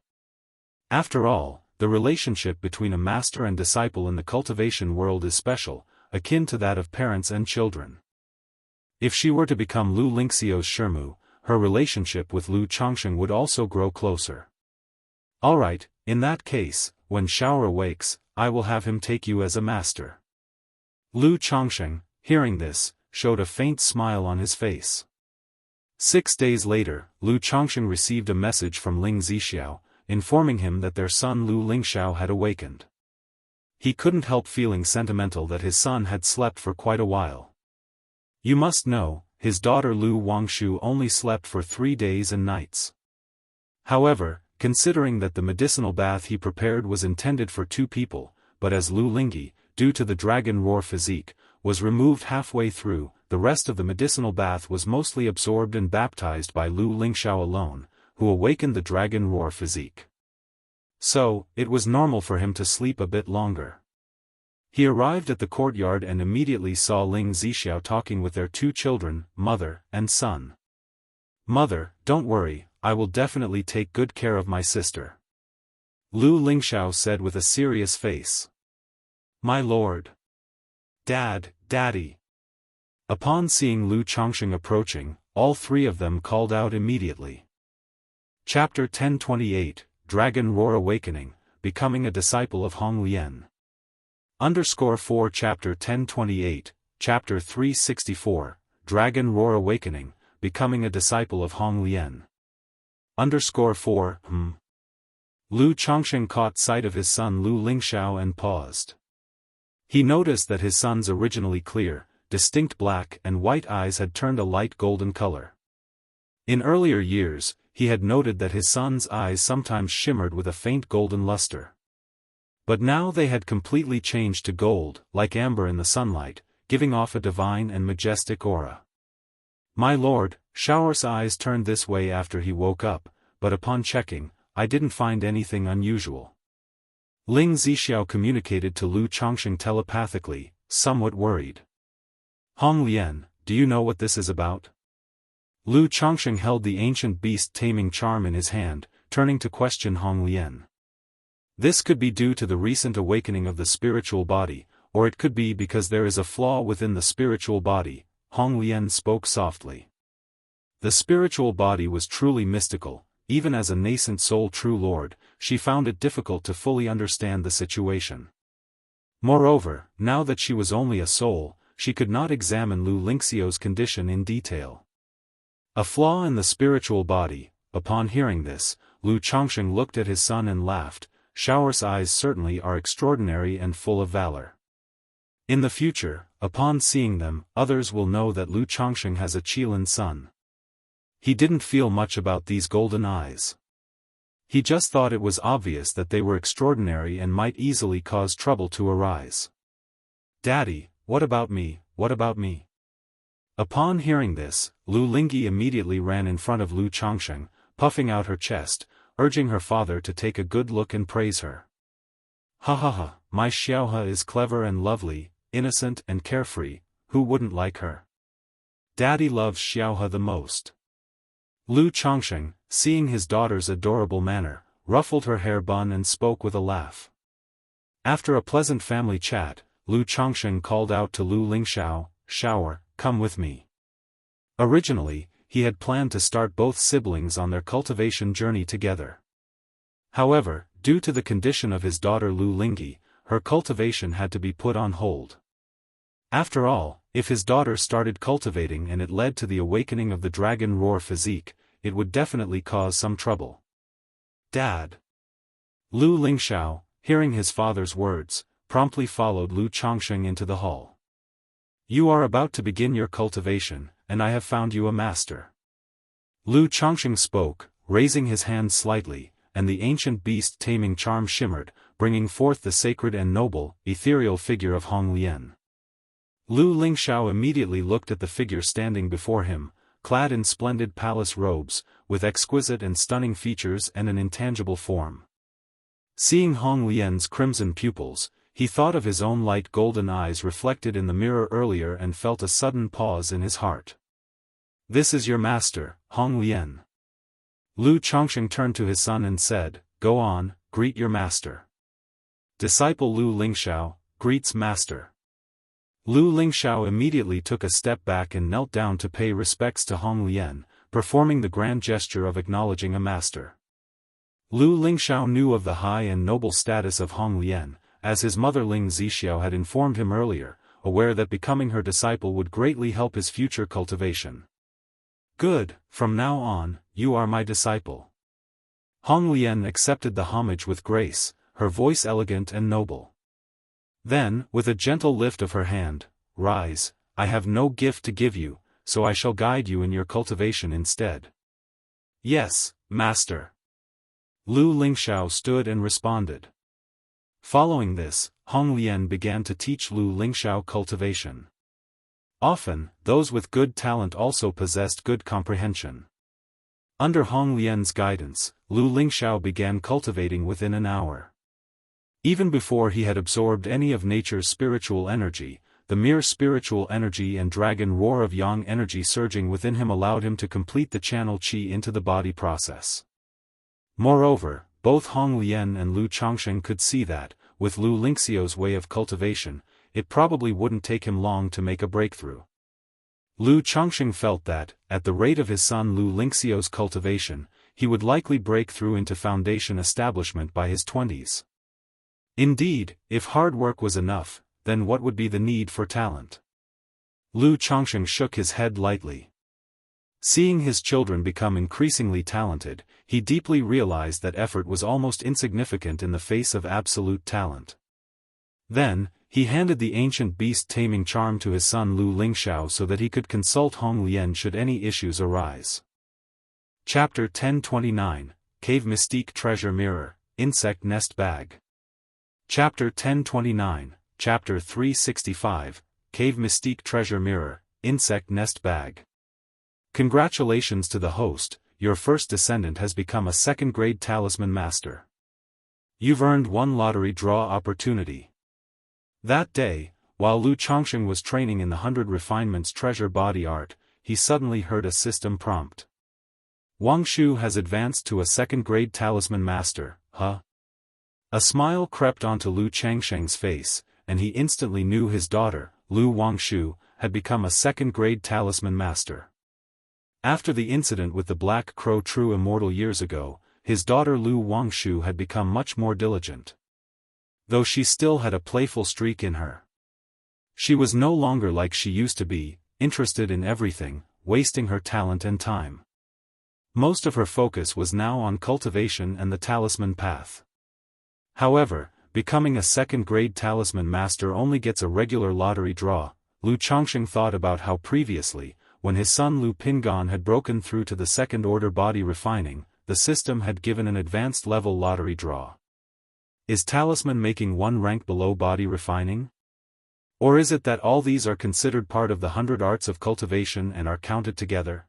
After all, the relationship between a master and disciple in the cultivation world is special, akin to that of parents and children. If she were to become Lu Lingxiao's Shirmu, her relationship with Lu Changsheng would also grow closer. Alright, in that case, when Xiao awakes, I will have him take you as a master. Lu Changsheng, hearing this, showed a faint smile on his face. 6 days later, Lu Changsheng received a message from Ling Zixiao, informing him that their son Lu Lingxiao had awakened. He couldn't help feeling sentimental that his son had slept for quite a while. You must know, his daughter Lu Wangshu only slept for 3 days and nights. However, considering that the medicinal bath he prepared was intended for 2 people, but as Lu Lingyi, due to the dragon roar physique, was removed halfway through, the rest of the medicinal bath was mostly absorbed and baptized by Lu Lingxiao alone, who awakened the dragon roar physique. So, it was normal for him to sleep a bit longer. He arrived at the courtyard and immediately saw Ling Zixiao talking with their 2 children, mother and son. Mother, don't worry, I will definitely take good care of my sister. Lu Lingxiao said with a serious face. My lord. Dad, Daddy. Upon seeing Lu Changsheng approaching, all 3 of them called out immediately. Chapter 1028, Dragon Roar Awakening, Becoming a Disciple of Hong Lian. _4 Chapter 1028, Chapter 364, Dragon Roar Awakening, Becoming a Disciple of Hong Lian. _4 Lu Changsheng caught sight of his son Lu Lingxiao and paused. He noticed that his son's originally clear, distinct black and white eyes had turned a light golden color. In earlier years, he had noted that his son's eyes sometimes shimmered with a faint golden luster. But now they had completely changed to gold, like amber in the sunlight, giving off a divine and majestic aura. My lord, Xiao's eyes turned this way after he woke up, but upon checking, I didn't find anything unusual. Ling Zixiao communicated to Lu Changsheng telepathically, somewhat worried. Hong Lian, do you know what this is about? Lu Changsheng held the ancient beast-taming charm in his hand, turning to question Hong Lian. This could be due to the recent awakening of the spiritual body, or it could be because there is a flaw within the spiritual body, Hong Lian spoke softly. The spiritual body was truly mystical, even as a nascent soul true lord, she found it difficult to fully understand the situation. Moreover, now that she was only a soul, she could not examine Lu Lingxiao's condition in detail. A flaw in the spiritual body. Upon hearing this, Lu Changsheng looked at his son and laughed. Xiao's eyes certainly are extraordinary and full of valor. In the future, upon seeing them, others will know that Lu Changsheng has a Qilin son. He didn't feel much about these golden eyes. He just thought it was obvious that they were extraordinary and might easily cause trouble to arise. Daddy, what about me, what about me? Upon hearing this, Lu Lingyi immediately ran in front of Lu Changsheng, puffing out her chest, urging her father to take a good look and praise her. Ha ha ha, my Xiaohe is clever and lovely, innocent and carefree, who wouldn't like her? Daddy loves Xiaohe the most. Lu Changsheng, seeing his daughter's adorable manner, ruffled her hair bun and spoke with a laugh. After a pleasant family chat, Lu Changsheng called out to Lu Lingxiao, Xiao, come with me. Originally, he had planned to start both siblings on their cultivation journey together. However, due to the condition of his daughter Lu Lingyi, her cultivation had to be put on hold. After all, if his daughter started cultivating and it led to the awakening of the dragon roar physique, it would definitely cause some trouble. Dad. Lu Lingxiao, hearing his father's words, promptly followed Lu Changsheng into the hall. You are about to begin your cultivation, and I have found you a master. Lu Chongqing spoke, raising his hand slightly, and the ancient beast-taming charm shimmered, bringing forth the sacred and noble, ethereal figure of Hong Lian. Lu Lingxiao immediately looked at the figure standing before him, clad in splendid palace robes, with exquisite and stunning features and an intangible form. Seeing Hong Lian's crimson pupils, he thought of his own light golden eyes reflected in the mirror earlier and felt a sudden pause in his heart. This is your master, Hong Lian. Lu Chongqing turned to his son and said, Go on, greet your master. Disciple Lu Lingxiao, greets master. Lu Lingxiao immediately took a step back and knelt down to pay respects to Hong Lian, performing the grand gesture of acknowledging a master. Lu Lingxiao knew of the high and noble status of Hong Lian, as his mother Ling Zixiao had informed him earlier, aware that becoming her disciple would greatly help his future cultivation. Good, from now on, you are my disciple. Hong Lian accepted the homage with grace, her voice elegant and noble. Then, with a gentle lift of her hand, Rise, I have no gift to give you, so I shall guide you in your cultivation instead. Yes, master. Lu Lingxiao stood and responded. Following this, Hong Lian began to teach Lu Lingxiao cultivation. Often, those with good talent also possessed good comprehension. Under Hong Lian's guidance, Lu Lingxiao began cultivating within an hour. Even before he had absorbed any of nature's spiritual energy, the mere spiritual energy and dragon roar of yang energy surging within him allowed him to complete the channel qi into the body process. Moreover, both Hong Lian and Lu Chongqing could see that, with Lu Lingxiao's way of cultivation, it probably wouldn't take him long to make a breakthrough. Lu Chongqing felt that, at the rate of his son Lu Lingxiao's cultivation, he would likely break through into foundation establishment by his 20s. Indeed, if hard work was enough, then what would be the need for talent? Lu Chongqing shook his head lightly. Seeing his children become increasingly talented, he deeply realized that effort was almost insignificant in the face of absolute talent. Then, he handed the ancient beast-taming charm to his son Lu Lingxiao so that he could consult Hong Lian should any issues arise. Chapter 1029, Cave Mystique Treasure Mirror, Insect Nest Bag. Chapter 1029, Chapter 365, Cave Mystique Treasure Mirror, Insect Nest Bag. Congratulations to the host, your first descendant has become a second-grade talisman master. You've earned one lottery draw opportunity. That day, while Lu Chongqing was training in the 100 Refinements treasure body art, he suddenly heard a system prompt. Wang Shu has advanced to a second-grade talisman master, huh? A smile crept onto Lu Changsheng's face, and he instantly knew his daughter, Lu Wangshu, had become a second-grade talisman master. After the incident with the Black Crow True Immortal years ago, his daughter Lu Wangshu had become much more diligent. Though she still had a playful streak in her. She was no longer like she used to be, interested in everything, wasting her talent and time. Most of her focus was now on cultivation and the talisman path. However, becoming a second-grade talisman master only gets a regular lottery draw. Lu Chongqing thought about how previously, when his son Lu Pingon had broken through to the second-order body refining, the system had given an advanced-level lottery draw. Is talisman making one rank below body refining? Or is it that all these are considered part of the 100 arts of cultivation and are counted together?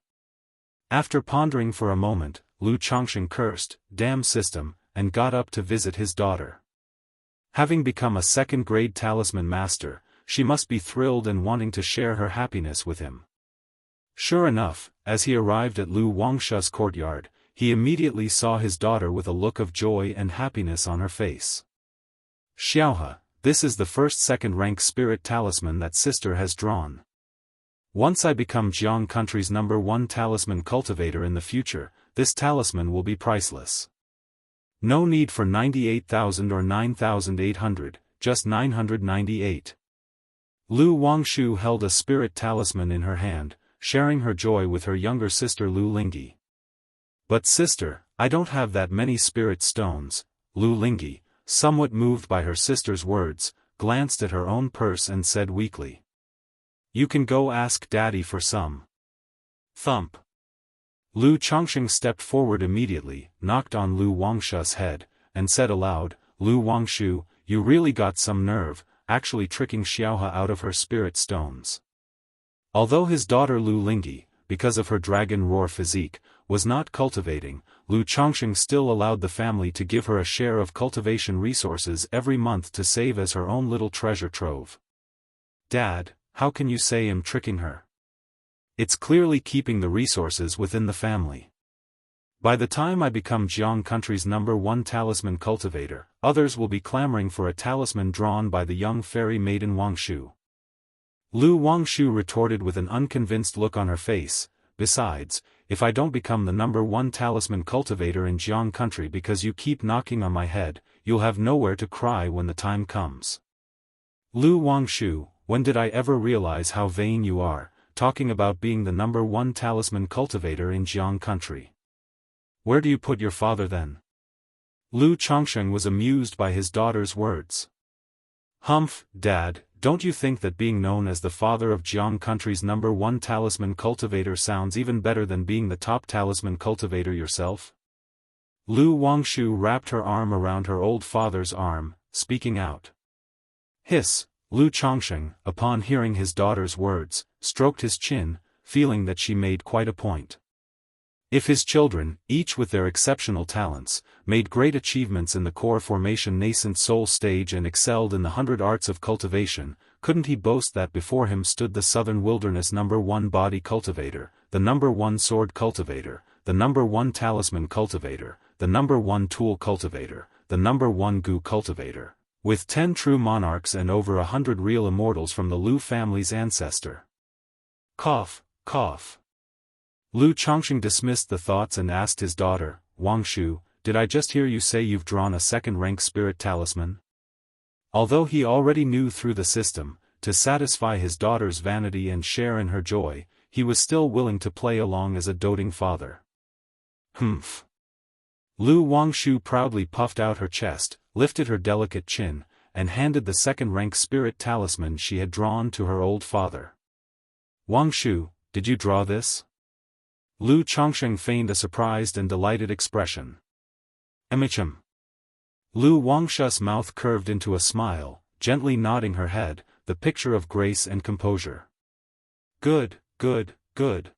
After pondering for a moment, Lu Chongqing cursed, "Damn system," and got up to visit his daughter. Having become a second-grade talisman master, she must be thrilled and wanting to share her happiness with him. Sure enough, as he arrived at Lu Wangshu's courtyard, he immediately saw his daughter with a look of joy and happiness on her face. "Xiaohe, this is the first second-rank spirit talisman that sister has drawn. Once I become Jianghu country's #1 talisman cultivator in the future, this talisman will be priceless. No need for 98,000 or 9,800, just 998. Lu Wangshu held a spirit talisman in her hand, sharing her joy with her younger sister Lu Lingyi. "But sister, I don't have that many spirit stones." Lu Lingyi, somewhat moved by her sister's words, glanced at her own purse and said weakly. You can go ask Daddy for some. Thump. Lu Chongqing stepped forward immediately, knocked on Lu Wangshu's head, and said aloud, Lu Wangshu, you really got some nerve, actually tricking Xiaohe out of her spirit stones. Although his daughter Lu Lingyi, because of her dragon roar physique, was not cultivating, Lu Chongqing still allowed the family to give her a share of cultivation resources every month to save as her own little treasure trove. Dad, how can you say I'm tricking her? It's clearly keeping the resources within the family. By the time I become Jiang country's #1 talisman cultivator, others will be clamoring for a talisman drawn by the young fairy maiden Wangshu. Lu Wangshu retorted with an unconvinced look on her face. Besides, if I don't become the #1 talisman cultivator in Jiang country because you keep knocking on my head, you'll have nowhere to cry when the time comes. Lu Wangshu, when did I ever realize how vain you are, talking about being the #1 talisman cultivator in Jiang country? Where do you put your father then? Lu Chongqing was amused by his daughter's words. Humph, Dad, don't you think that being known as the father of Jiang country's #1 talisman cultivator sounds even better than being the top talisman cultivator yourself? Lu Wangshu wrapped her arm around her old father's arm, speaking out. Hiss, Lu Chongqing, upon hearing his daughter's words, stroked his chin, feeling that she made quite a point. If his children, each with their exceptional talents, made great achievements in the core formation nascent soul stage and excelled in the 100 arts of cultivation, couldn't he boast that before him stood the southern wilderness #1 body cultivator, the #1 sword cultivator, the #1 talisman cultivator, the #1 tool cultivator, the #1 gu cultivator, with 10 true monarchs and over 100 real immortals from the Lu family's ancestor. Cough, cough. Lu Chongqing dismissed the thoughts and asked his daughter, Wangshu, did I just hear you say you've drawn a second-rank spirit talisman? Although he already knew through the system, to satisfy his daughter's vanity and share in her joy, he was still willing to play along as a doting father. Humph. Lu Wangshu proudly puffed out her chest, lifted her delicate chin, and handed the second-rank spirit talisman she had drawn to her old father. Wangshu, did you draw this? Lu Chongqing feigned a surprised and delighted expression. Emichim. Lu Wangshu's mouth curved into a smile, gently nodding her head, the picture of grace and composure. Good, good, good.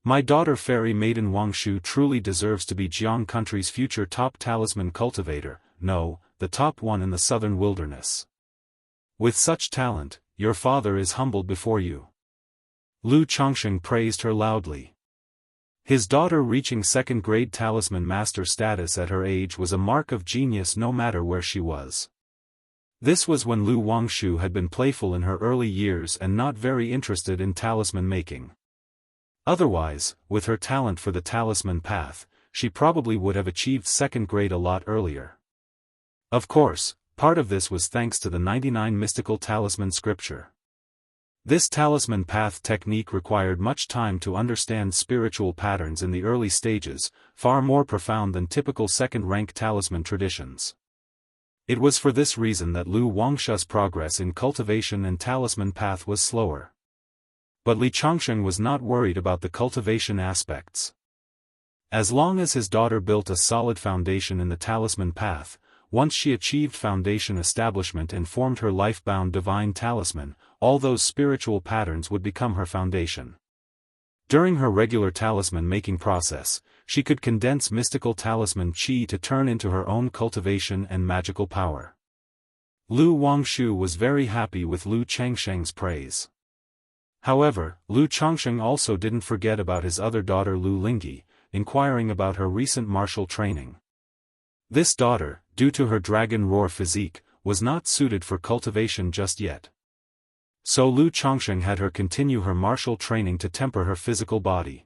My daughter fairy maiden Wangshu truly deserves to be Jiang country's future top talisman cultivator, no, the top one in the southern wilderness. With such talent, your father is humbled before you. Lu Chongqing praised her loudly. His daughter reaching second-grade talisman master status at her age was a mark of genius no matter where she was. This was when Lu Wangshu had been playful in her early years and not very interested in talisman making. Otherwise, with her talent for the talisman path, she probably would have achieved second grade a lot earlier. Of course, part of this was thanks to the 99 mystical talisman scripture. This talisman path technique required much time to understand spiritual patterns in the early stages, far more profound than typical second-rank talisman traditions. It was for this reason that Lu Wangshu's progress in cultivation and talisman path was slower. But Li Chongqing was not worried about the cultivation aspects. As long as his daughter built a solid foundation in the talisman path, once she achieved foundation establishment and formed her life-bound divine talisman, all those spiritual patterns would become her foundation. During her regular talisman-making process, she could condense mystical talisman qi to turn into her own cultivation and magical power. Lu Wangshu was very happy with Lu Changsheng's praise. However, Lu Chongqing also didn't forget about his other daughter Lu Lingyi, inquiring about her recent martial training. This daughter, due to her dragon roar physique, was not suited for cultivation just yet. So Lu Chongqing had her continue her martial training to temper her physical body.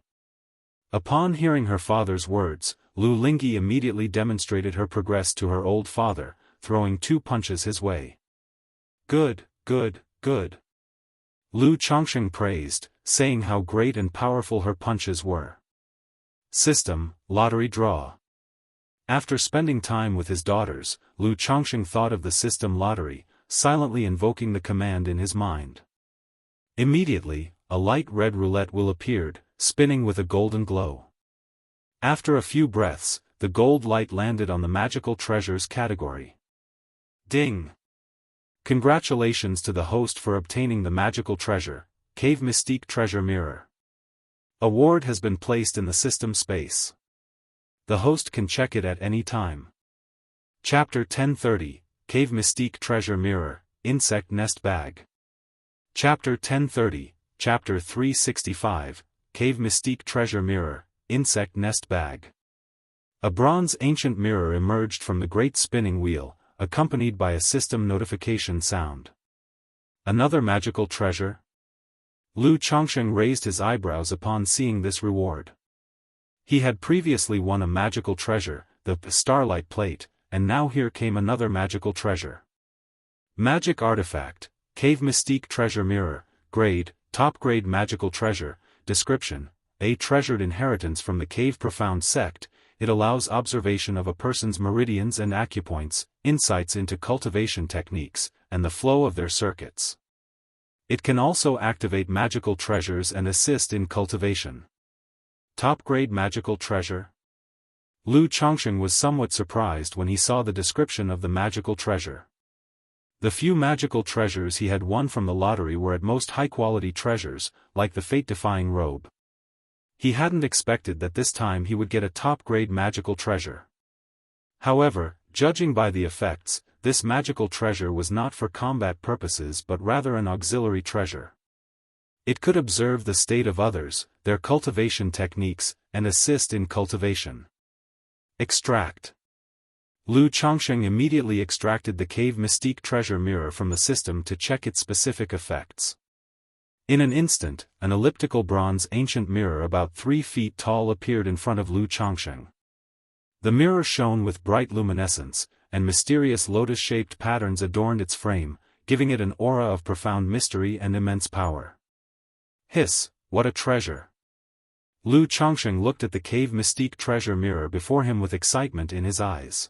Upon hearing her father's words, Lu Lingyi immediately demonstrated her progress to her old father, throwing 2 punches his way. Good, good, good. Lu Chongqing praised, saying how great and powerful her punches were. System, lottery draw. After spending time with his daughters, Lu Chongqing thought of the system lottery, silently invoking the command in his mind. Immediately, a light red roulette wheel appeared, spinning with a golden glow. After a few breaths, the gold light landed on the magical treasures category. Ding! Congratulations to the host for obtaining the magical treasure, Cave Mystique Treasure Mirror. Award has been placed in the system space. The host can check it at any time. Chapter 1030, Cave Mystique Treasure Mirror, Insect Nest Bag. Chapter 1030, Chapter 365, Cave Mystique Treasure Mirror, Insect Nest Bag. A bronze ancient mirror emerged from the great spinning wheel, accompanied by a system notification sound. Another magical treasure? Lu Chongsheng raised his eyebrows upon seeing this reward. He had previously won a magical treasure, the Starlight Plate, and now here came another magical treasure. Magic Artifact, Cave Mystique Treasure Mirror, Grade, Top Grade Magical Treasure, Description, a treasured inheritance from the Cave Profound sect. It allows observation of a person's meridians and acupoints, insights into cultivation techniques, and the flow of their circuits. It can also activate magical treasures and assist in cultivation. Top-grade magical treasure? Lu Chongsheng was somewhat surprised when he saw the description of the magical treasure. The few magical treasures he had won from the lottery were at most high-quality treasures, like the fate-defying robe. He hadn't expected that this time he would get a top-grade magical treasure. However, judging by the effects, this magical treasure was not for combat purposes but rather an auxiliary treasure. It could observe the state of others, their cultivation techniques, and assist in cultivation. Extract. Lu Chongsheng immediately extracted the Cave Mystique Treasure Mirror from the system to check its specific effects. In an instant, an elliptical bronze ancient mirror about 3 feet tall appeared in front of Lu Chongsheng. The mirror shone with bright luminescence, and mysterious lotus-shaped patterns adorned its frame, giving it an aura of profound mystery and immense power. Hiss, what a treasure! Lu Chongsheng looked at the Cave Mystique Treasure Mirror before him with excitement in his eyes.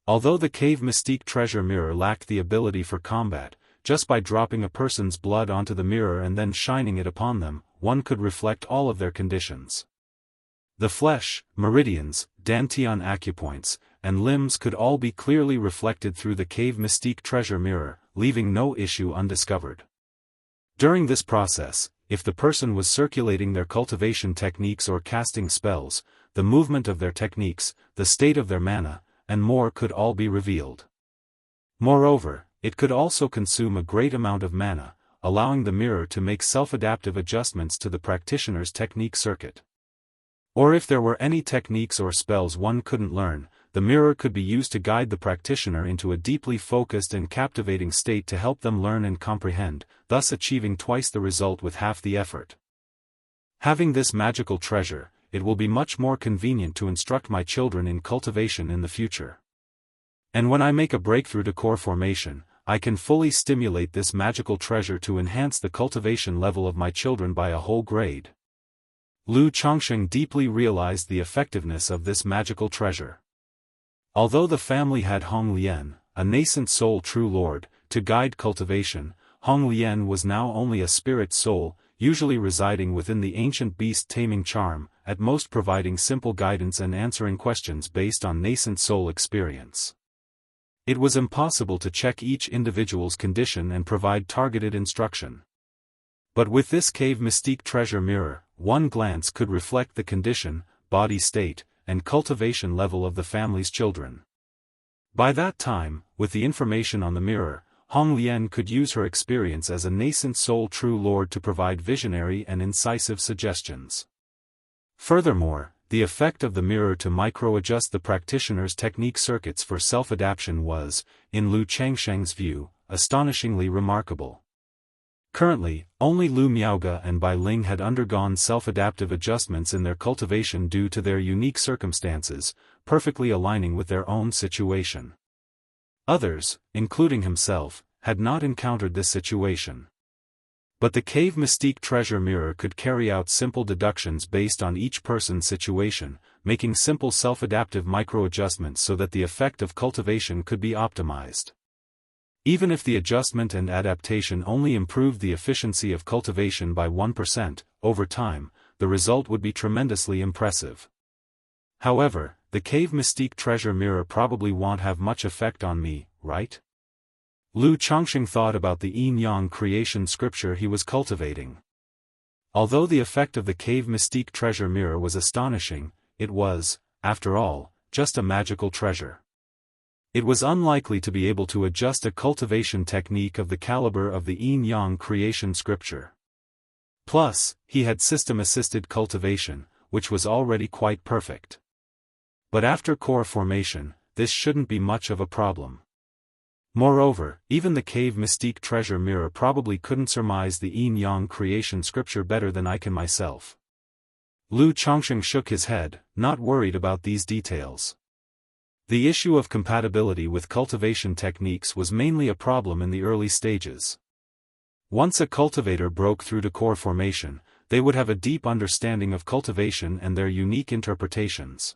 Although the Cave Mystique Treasure Mirror lacked the ability for combat, just by dropping a person's blood onto the mirror and then shining it upon them, one could reflect all of their conditions. The flesh, meridians, dantian acupoints, and limbs could all be clearly reflected through the Cave Mystique Treasure Mirror, leaving no issue undiscovered. During this process, if the person was circulating their cultivation techniques or casting spells, the movement of their techniques, the state of their mana, and more could all be revealed. Moreover, it could also consume a great amount of mana, allowing the mirror to make self-adaptive adjustments to the practitioner's technique circuit. Or if there were any techniques or spells one couldn't learn, the mirror could be used to guide the practitioner into a deeply focused and captivating state to help them learn and comprehend, thus achieving twice the result with half the effort. Having this magical treasure, it will be much more convenient to instruct my children in cultivation in the future. And when I make a breakthrough to core formation, I can fully stimulate this magical treasure to enhance the cultivation level of my children by a whole grade. Lu Chongsheng deeply realized the effectiveness of this magical treasure. Although the family had Hong Lian, a nascent soul true lord, to guide cultivation, Hong Lian was now only a spirit soul, usually residing within the ancient beast taming charm, at most providing simple guidance and answering questions based on nascent soul experience. It was impossible to check each individual's condition and provide targeted instruction. But with this Cave Mystique Treasure Mirror, one glance could reflect the condition, body state, and cultivation level of the family's children. By that time, with the information on the mirror, Hong Lian could use her experience as a nascent soul true lord to provide visionary and incisive suggestions. Furthermore, the effect of the mirror to micro-adjust the practitioner's technique circuits for self-adaptation was, in Lu Chongsheng's view, astonishingly remarkable. Currently, only Lu Miaoge and Bai Ling had undergone self-adaptive adjustments in their cultivation due to their unique circumstances, perfectly aligning with their own situation. Others, including himself, had not encountered this situation. But the Cave Mystique Treasure Mirror could carry out simple deductions based on each person's situation, making simple self-adaptive micro-adjustments so that the effect of cultivation could be optimized. Even if the adjustment and adaptation only improved the efficiency of cultivation by 1%, over time, the result would be tremendously impressive. However, the cave mystique treasure mirror probably won't have much effect on me, right? Lu Chongqing thought about the yin-yang creation scripture he was cultivating. Although the effect of the cave mystique treasure mirror was astonishing, it was, after all, just a magical treasure. It was unlikely to be able to adjust a cultivation technique of the caliber of the yin-yang creation scripture. Plus, he had system-assisted cultivation, which was already quite perfect. But after core formation, this shouldn't be much of a problem. Moreover, even the cave mystique treasure mirror probably couldn't surmise the yin-yang creation scripture better than I can myself. Lu Chongqing shook his head, not worried about these details. The issue of compatibility with cultivation techniques was mainly a problem in the early stages. Once a cultivator broke through to core formation, they would have a deep understanding of cultivation and their unique interpretations.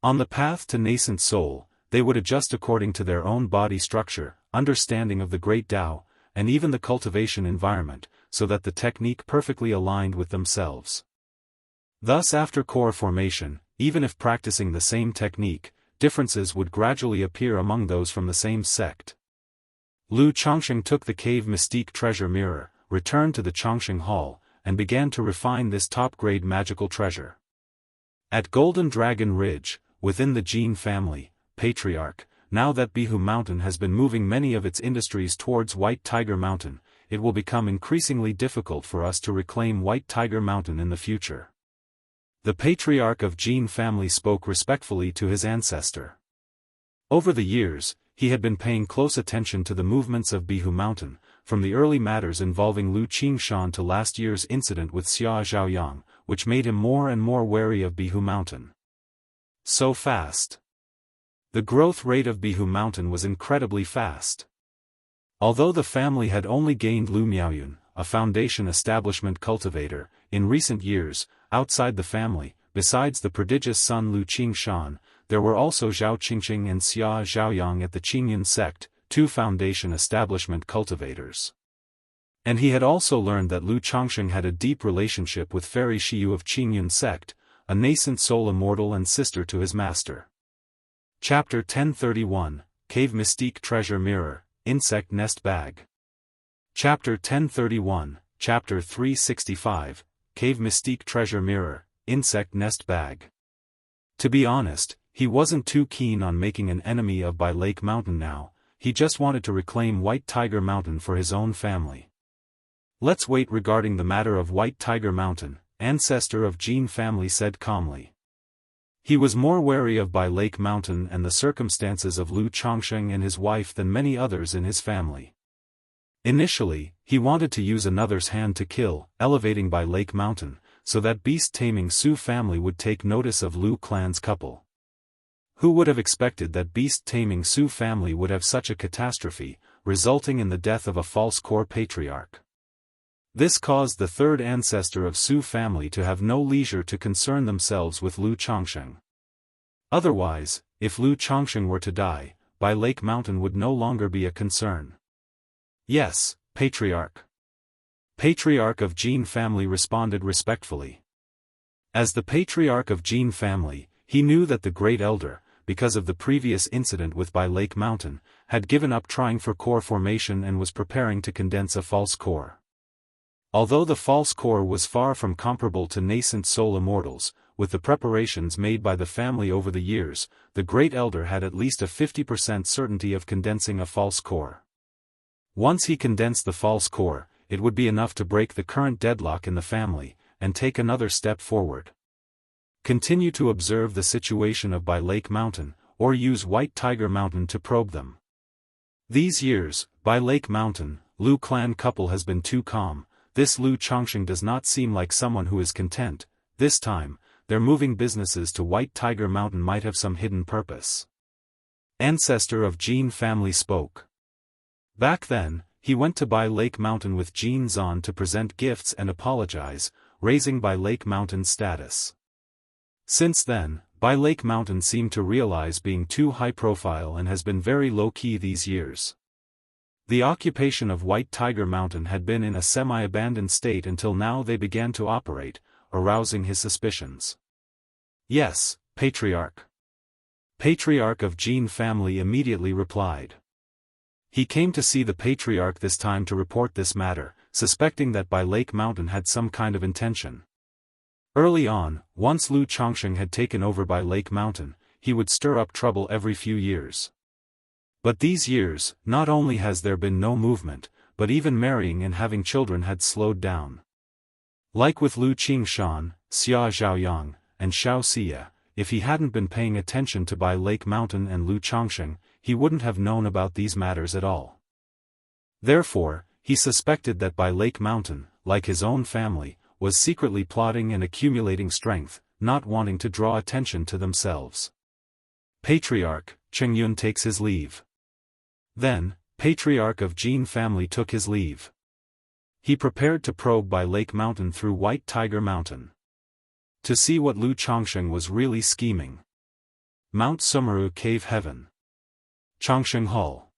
On the path to nascent soul, they would adjust according to their own body structure, understanding of the great Tao, and even the cultivation environment, so that the technique perfectly aligned with themselves. Thus after core formation, even if practicing the same technique, differences would gradually appear among those from the same sect. Lu Chongqing took the cave mystique treasure mirror, returned to the Chongqing Hall, and began to refine this top-grade magical treasure. At Golden Dragon Ridge, within the Jin family, patriarch, now that Bihu Mountain has been moving many of its industries towards White Tiger Mountain, it will become increasingly difficult for us to reclaim White Tiger Mountain in the future. The patriarch of Jin family spoke respectfully to his ancestor. Over the years, he had been paying close attention to the movements of Bihu Mountain, from the early matters involving Lu Qingshan to last year's incident with Xia Zhaoyang, which made him more and more wary of Bihu Mountain. So fast. The growth rate of Bihu Mountain was incredibly fast. Although the family had only gained Lu Miaoyun, a foundation establishment cultivator, in recent years, outside the family, besides the prodigious son Lu Qingshan, there were also Zhao Qingqing and Xia Zhaoyang at the Qingyun sect, two foundation establishment cultivators. And he had also learned that Lu Chongqing had a deep relationship with Fairy Shiyu of Qingyun sect, a nascent soul immortal and sister to his master. Chapter 1031, Cave Mystique Treasure Mirror, Insect Nest Bag. Chapter 1031, Chapter 365, Cave Mystique Treasure Mirror, Insect Nest Bag. To be honest, he wasn't too keen on making an enemy of Bai Lake Mountain now, he just wanted to reclaim White Tiger Mountain for his own family. Let's wait regarding the matter of White Tiger Mountain, ancestor of Jin family said calmly. He was more wary of Bai Lake Mountain and the circumstances of Lu Chongqing and his wife than many others in his family. Initially, he wanted to use another's hand to kill, elevating Bai Lake Mountain, so that beast-taming Su family would take notice of Lu clan's couple. Who would have expected that beast-taming Su family would have such a catastrophe, resulting in the death of a false core patriarch? This caused the third ancestor of Su family to have no leisure to concern themselves with Lu Chongqing. Otherwise, if Lu Chongqing were to die, Bai Lake Mountain would no longer be a concern. Yes, Patriarch. Patriarch of Jin family responded respectfully. As the Patriarch of Jin family, he knew that the Great Elder, because of the previous incident with Bai Lake Mountain, had given up trying for core formation and was preparing to condense a false core. Although the false core was far from comparable to nascent soul immortals, with the preparations made by the family over the years, the Great Elder had at least a 50% certainty of condensing a false core. Once he condensed the false core, it would be enough to break the current deadlock in the family, and take another step forward. Continue to observe the situation of Bai Lake Mountain, or use White Tiger Mountain to probe them. These years, Bai Lake Mountain, Lu clan couple has been too calm. This Lu Chongqing does not seem like someone who is content. This time, their moving businesses to White Tiger Mountain might have some hidden purpose. Ancestor of Jin family spoke. Back then, he went to Bai Lake Mountain with Jin Zan to present gifts and apologize, raising Bai Lake Mountain's status. Since then, Bai Lake Mountain seemed to realize being too high profile and has been very low-key these years. The occupation of White Tiger Mountain had been in a semi-abandoned state until now they began to operate, arousing his suspicions. Yes, Patriarch. Patriarch of Jin family immediately replied. He came to see the Patriarch this time to report this matter, suspecting that Bai Lake Mountain had some kind of intention. Early on, once Lu Chongsheng had taken over Bai Lake Mountain, he would stir up trouble every few years. But these years, not only has there been no movement, but even marrying and having children had slowed down. Like with Lu Qingshan, Xia Zhaoyang, and Xiao Xia, if he hadn't been paying attention to Bai Lake Mountain and Lu Chongsheng, he wouldn't have known about these matters at all. Therefore, he suspected that Bai Lake Mountain, like his own family, was secretly plotting and accumulating strength, not wanting to draw attention to themselves. Patriarch, Chengyun takes his leave. Then, Patriarch of Jin family took his leave. He prepared to probe Bai Lake Mountain through White Tiger Mountain. To see what Lu Chongsheng was really scheming. Mount Sumeru Cave Heaven. Chongsheng Hall.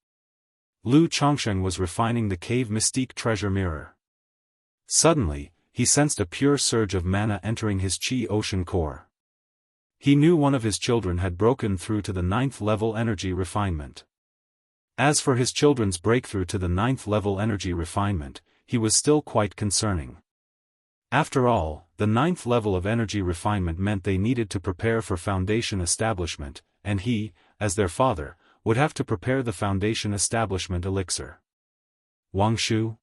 Lu Chongsheng was refining the cave mystique treasure mirror. Suddenly, he sensed a pure surge of mana entering his chi ocean core. He knew one of his children had broken through to the 9th level energy refinement. As for his children's breakthrough to the 9th level energy refinement, he was still quite concerning. After all, the 9th level of energy refinement meant they needed to prepare for foundation establishment, and he, as their father, would have to prepare the foundation establishment elixir. Wangshu?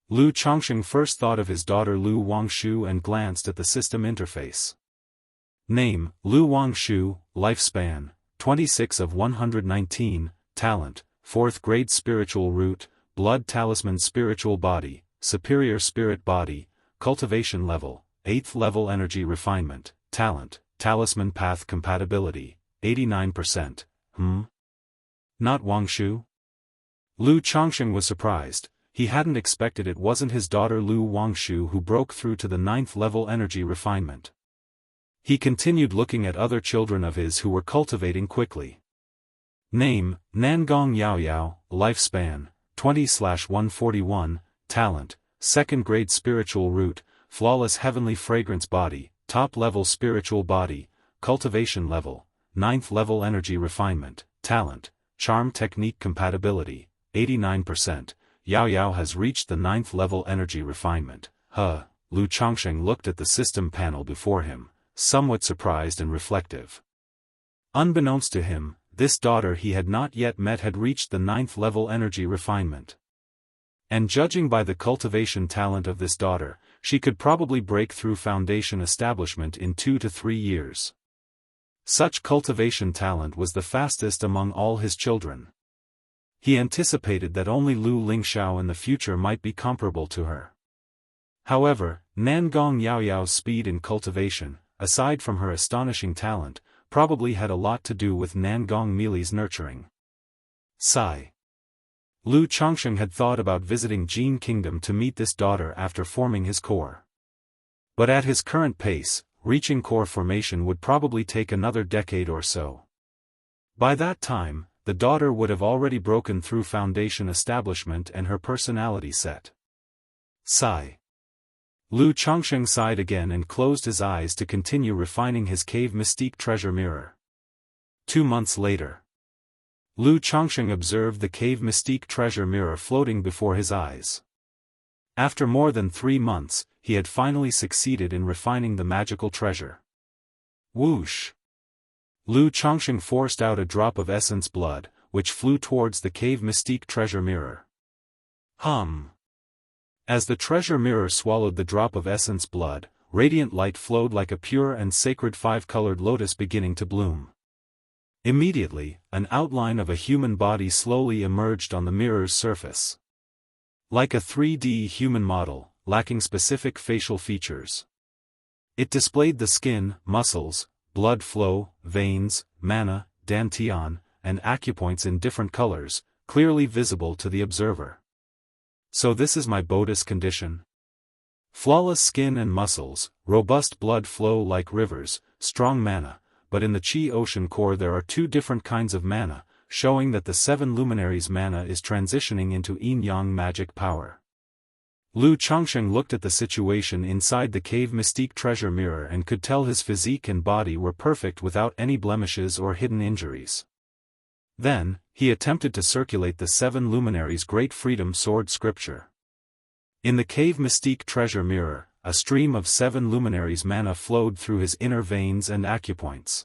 Lu Chongsheng first thought of his daughter Lu Wangshu and glanced at the system interface. Name, Lu Wangshu, lifespan, 26 of 119, talent, 4th grade spiritual root, blood talisman spiritual body, superior spirit body, cultivation level, 8th level energy refinement, talent, talisman path compatibility, 89%, Not Wangshu? Lu Chongsheng was surprised. He hadn't expected it wasn't his daughter Lu Wangshu who broke through to the 9th level energy refinement. He continued looking at other children of his who were cultivating quickly. Name, Nangong Yaoyao, lifespan, 20/141, talent, 2nd grade spiritual root, flawless heavenly fragrance body, top level spiritual body, cultivation level, 9th level energy refinement, talent, charm technique compatibility, 89%. Yao Yao has reached the 9th level energy refinement. Lu Chongsheng looked at the system panel before him, somewhat surprised and reflective. Unbeknownst to him, this daughter he had not yet met had reached the 9th level energy refinement. And judging by the cultivation talent of this daughter, she could probably break through foundation establishment in 2 to 3 years. Such cultivation talent was the fastest among all his children. He anticipated that only Lu Lingxiao in the future might be comparable to her. However, Nangong Yaoyao's speed in cultivation, aside from her astonishing talent, probably had a lot to do with Nangong Mili's nurturing. Sigh. Lu Chongsheng had thought about visiting Jin Kingdom to meet this daughter after forming his core. But at his current pace, reaching core formation would probably take another decade or so. By that time, the daughter would have already broken through foundation establishment and her personality set. Sigh. Lu Chongsheng sighed again and closed his eyes to continue refining his cave mystique treasure mirror. 2 months later. Lu Chongsheng observed the cave mystique treasure mirror floating before his eyes. After more than 3 months, he had finally succeeded in refining the magical treasure. Whoosh! Lu Chongsheng forced out a drop of essence blood, which flew towards the cave mystique treasure mirror. As the treasure mirror swallowed the drop of essence blood, radiant light flowed like a pure and sacred 5-colored lotus beginning to bloom. Immediately, an outline of a human body slowly emerged on the mirror's surface. Like a 3D human model, lacking specific facial features. It displayed the skin, muscles, blood flow, veins, mana, dantian, and acupoints in different colors, clearly visible to the observer. So this is my Buddhist condition? Flawless skin and muscles, robust blood flow like rivers, strong mana, but in the Qi ocean core there are 2 different kinds of mana, showing that the 7 luminaries' mana is transitioning into yin-yang magic power. Lu Changsheng looked at the situation inside the cave mystique treasure mirror and could tell his physique and body were perfect without any blemishes or hidden injuries. Then, he attempted to circulate the 7 luminaries' great freedom sword scripture. In the cave mystique treasure mirror, a stream of 7 luminaries' mana flowed through his inner veins and acupoints.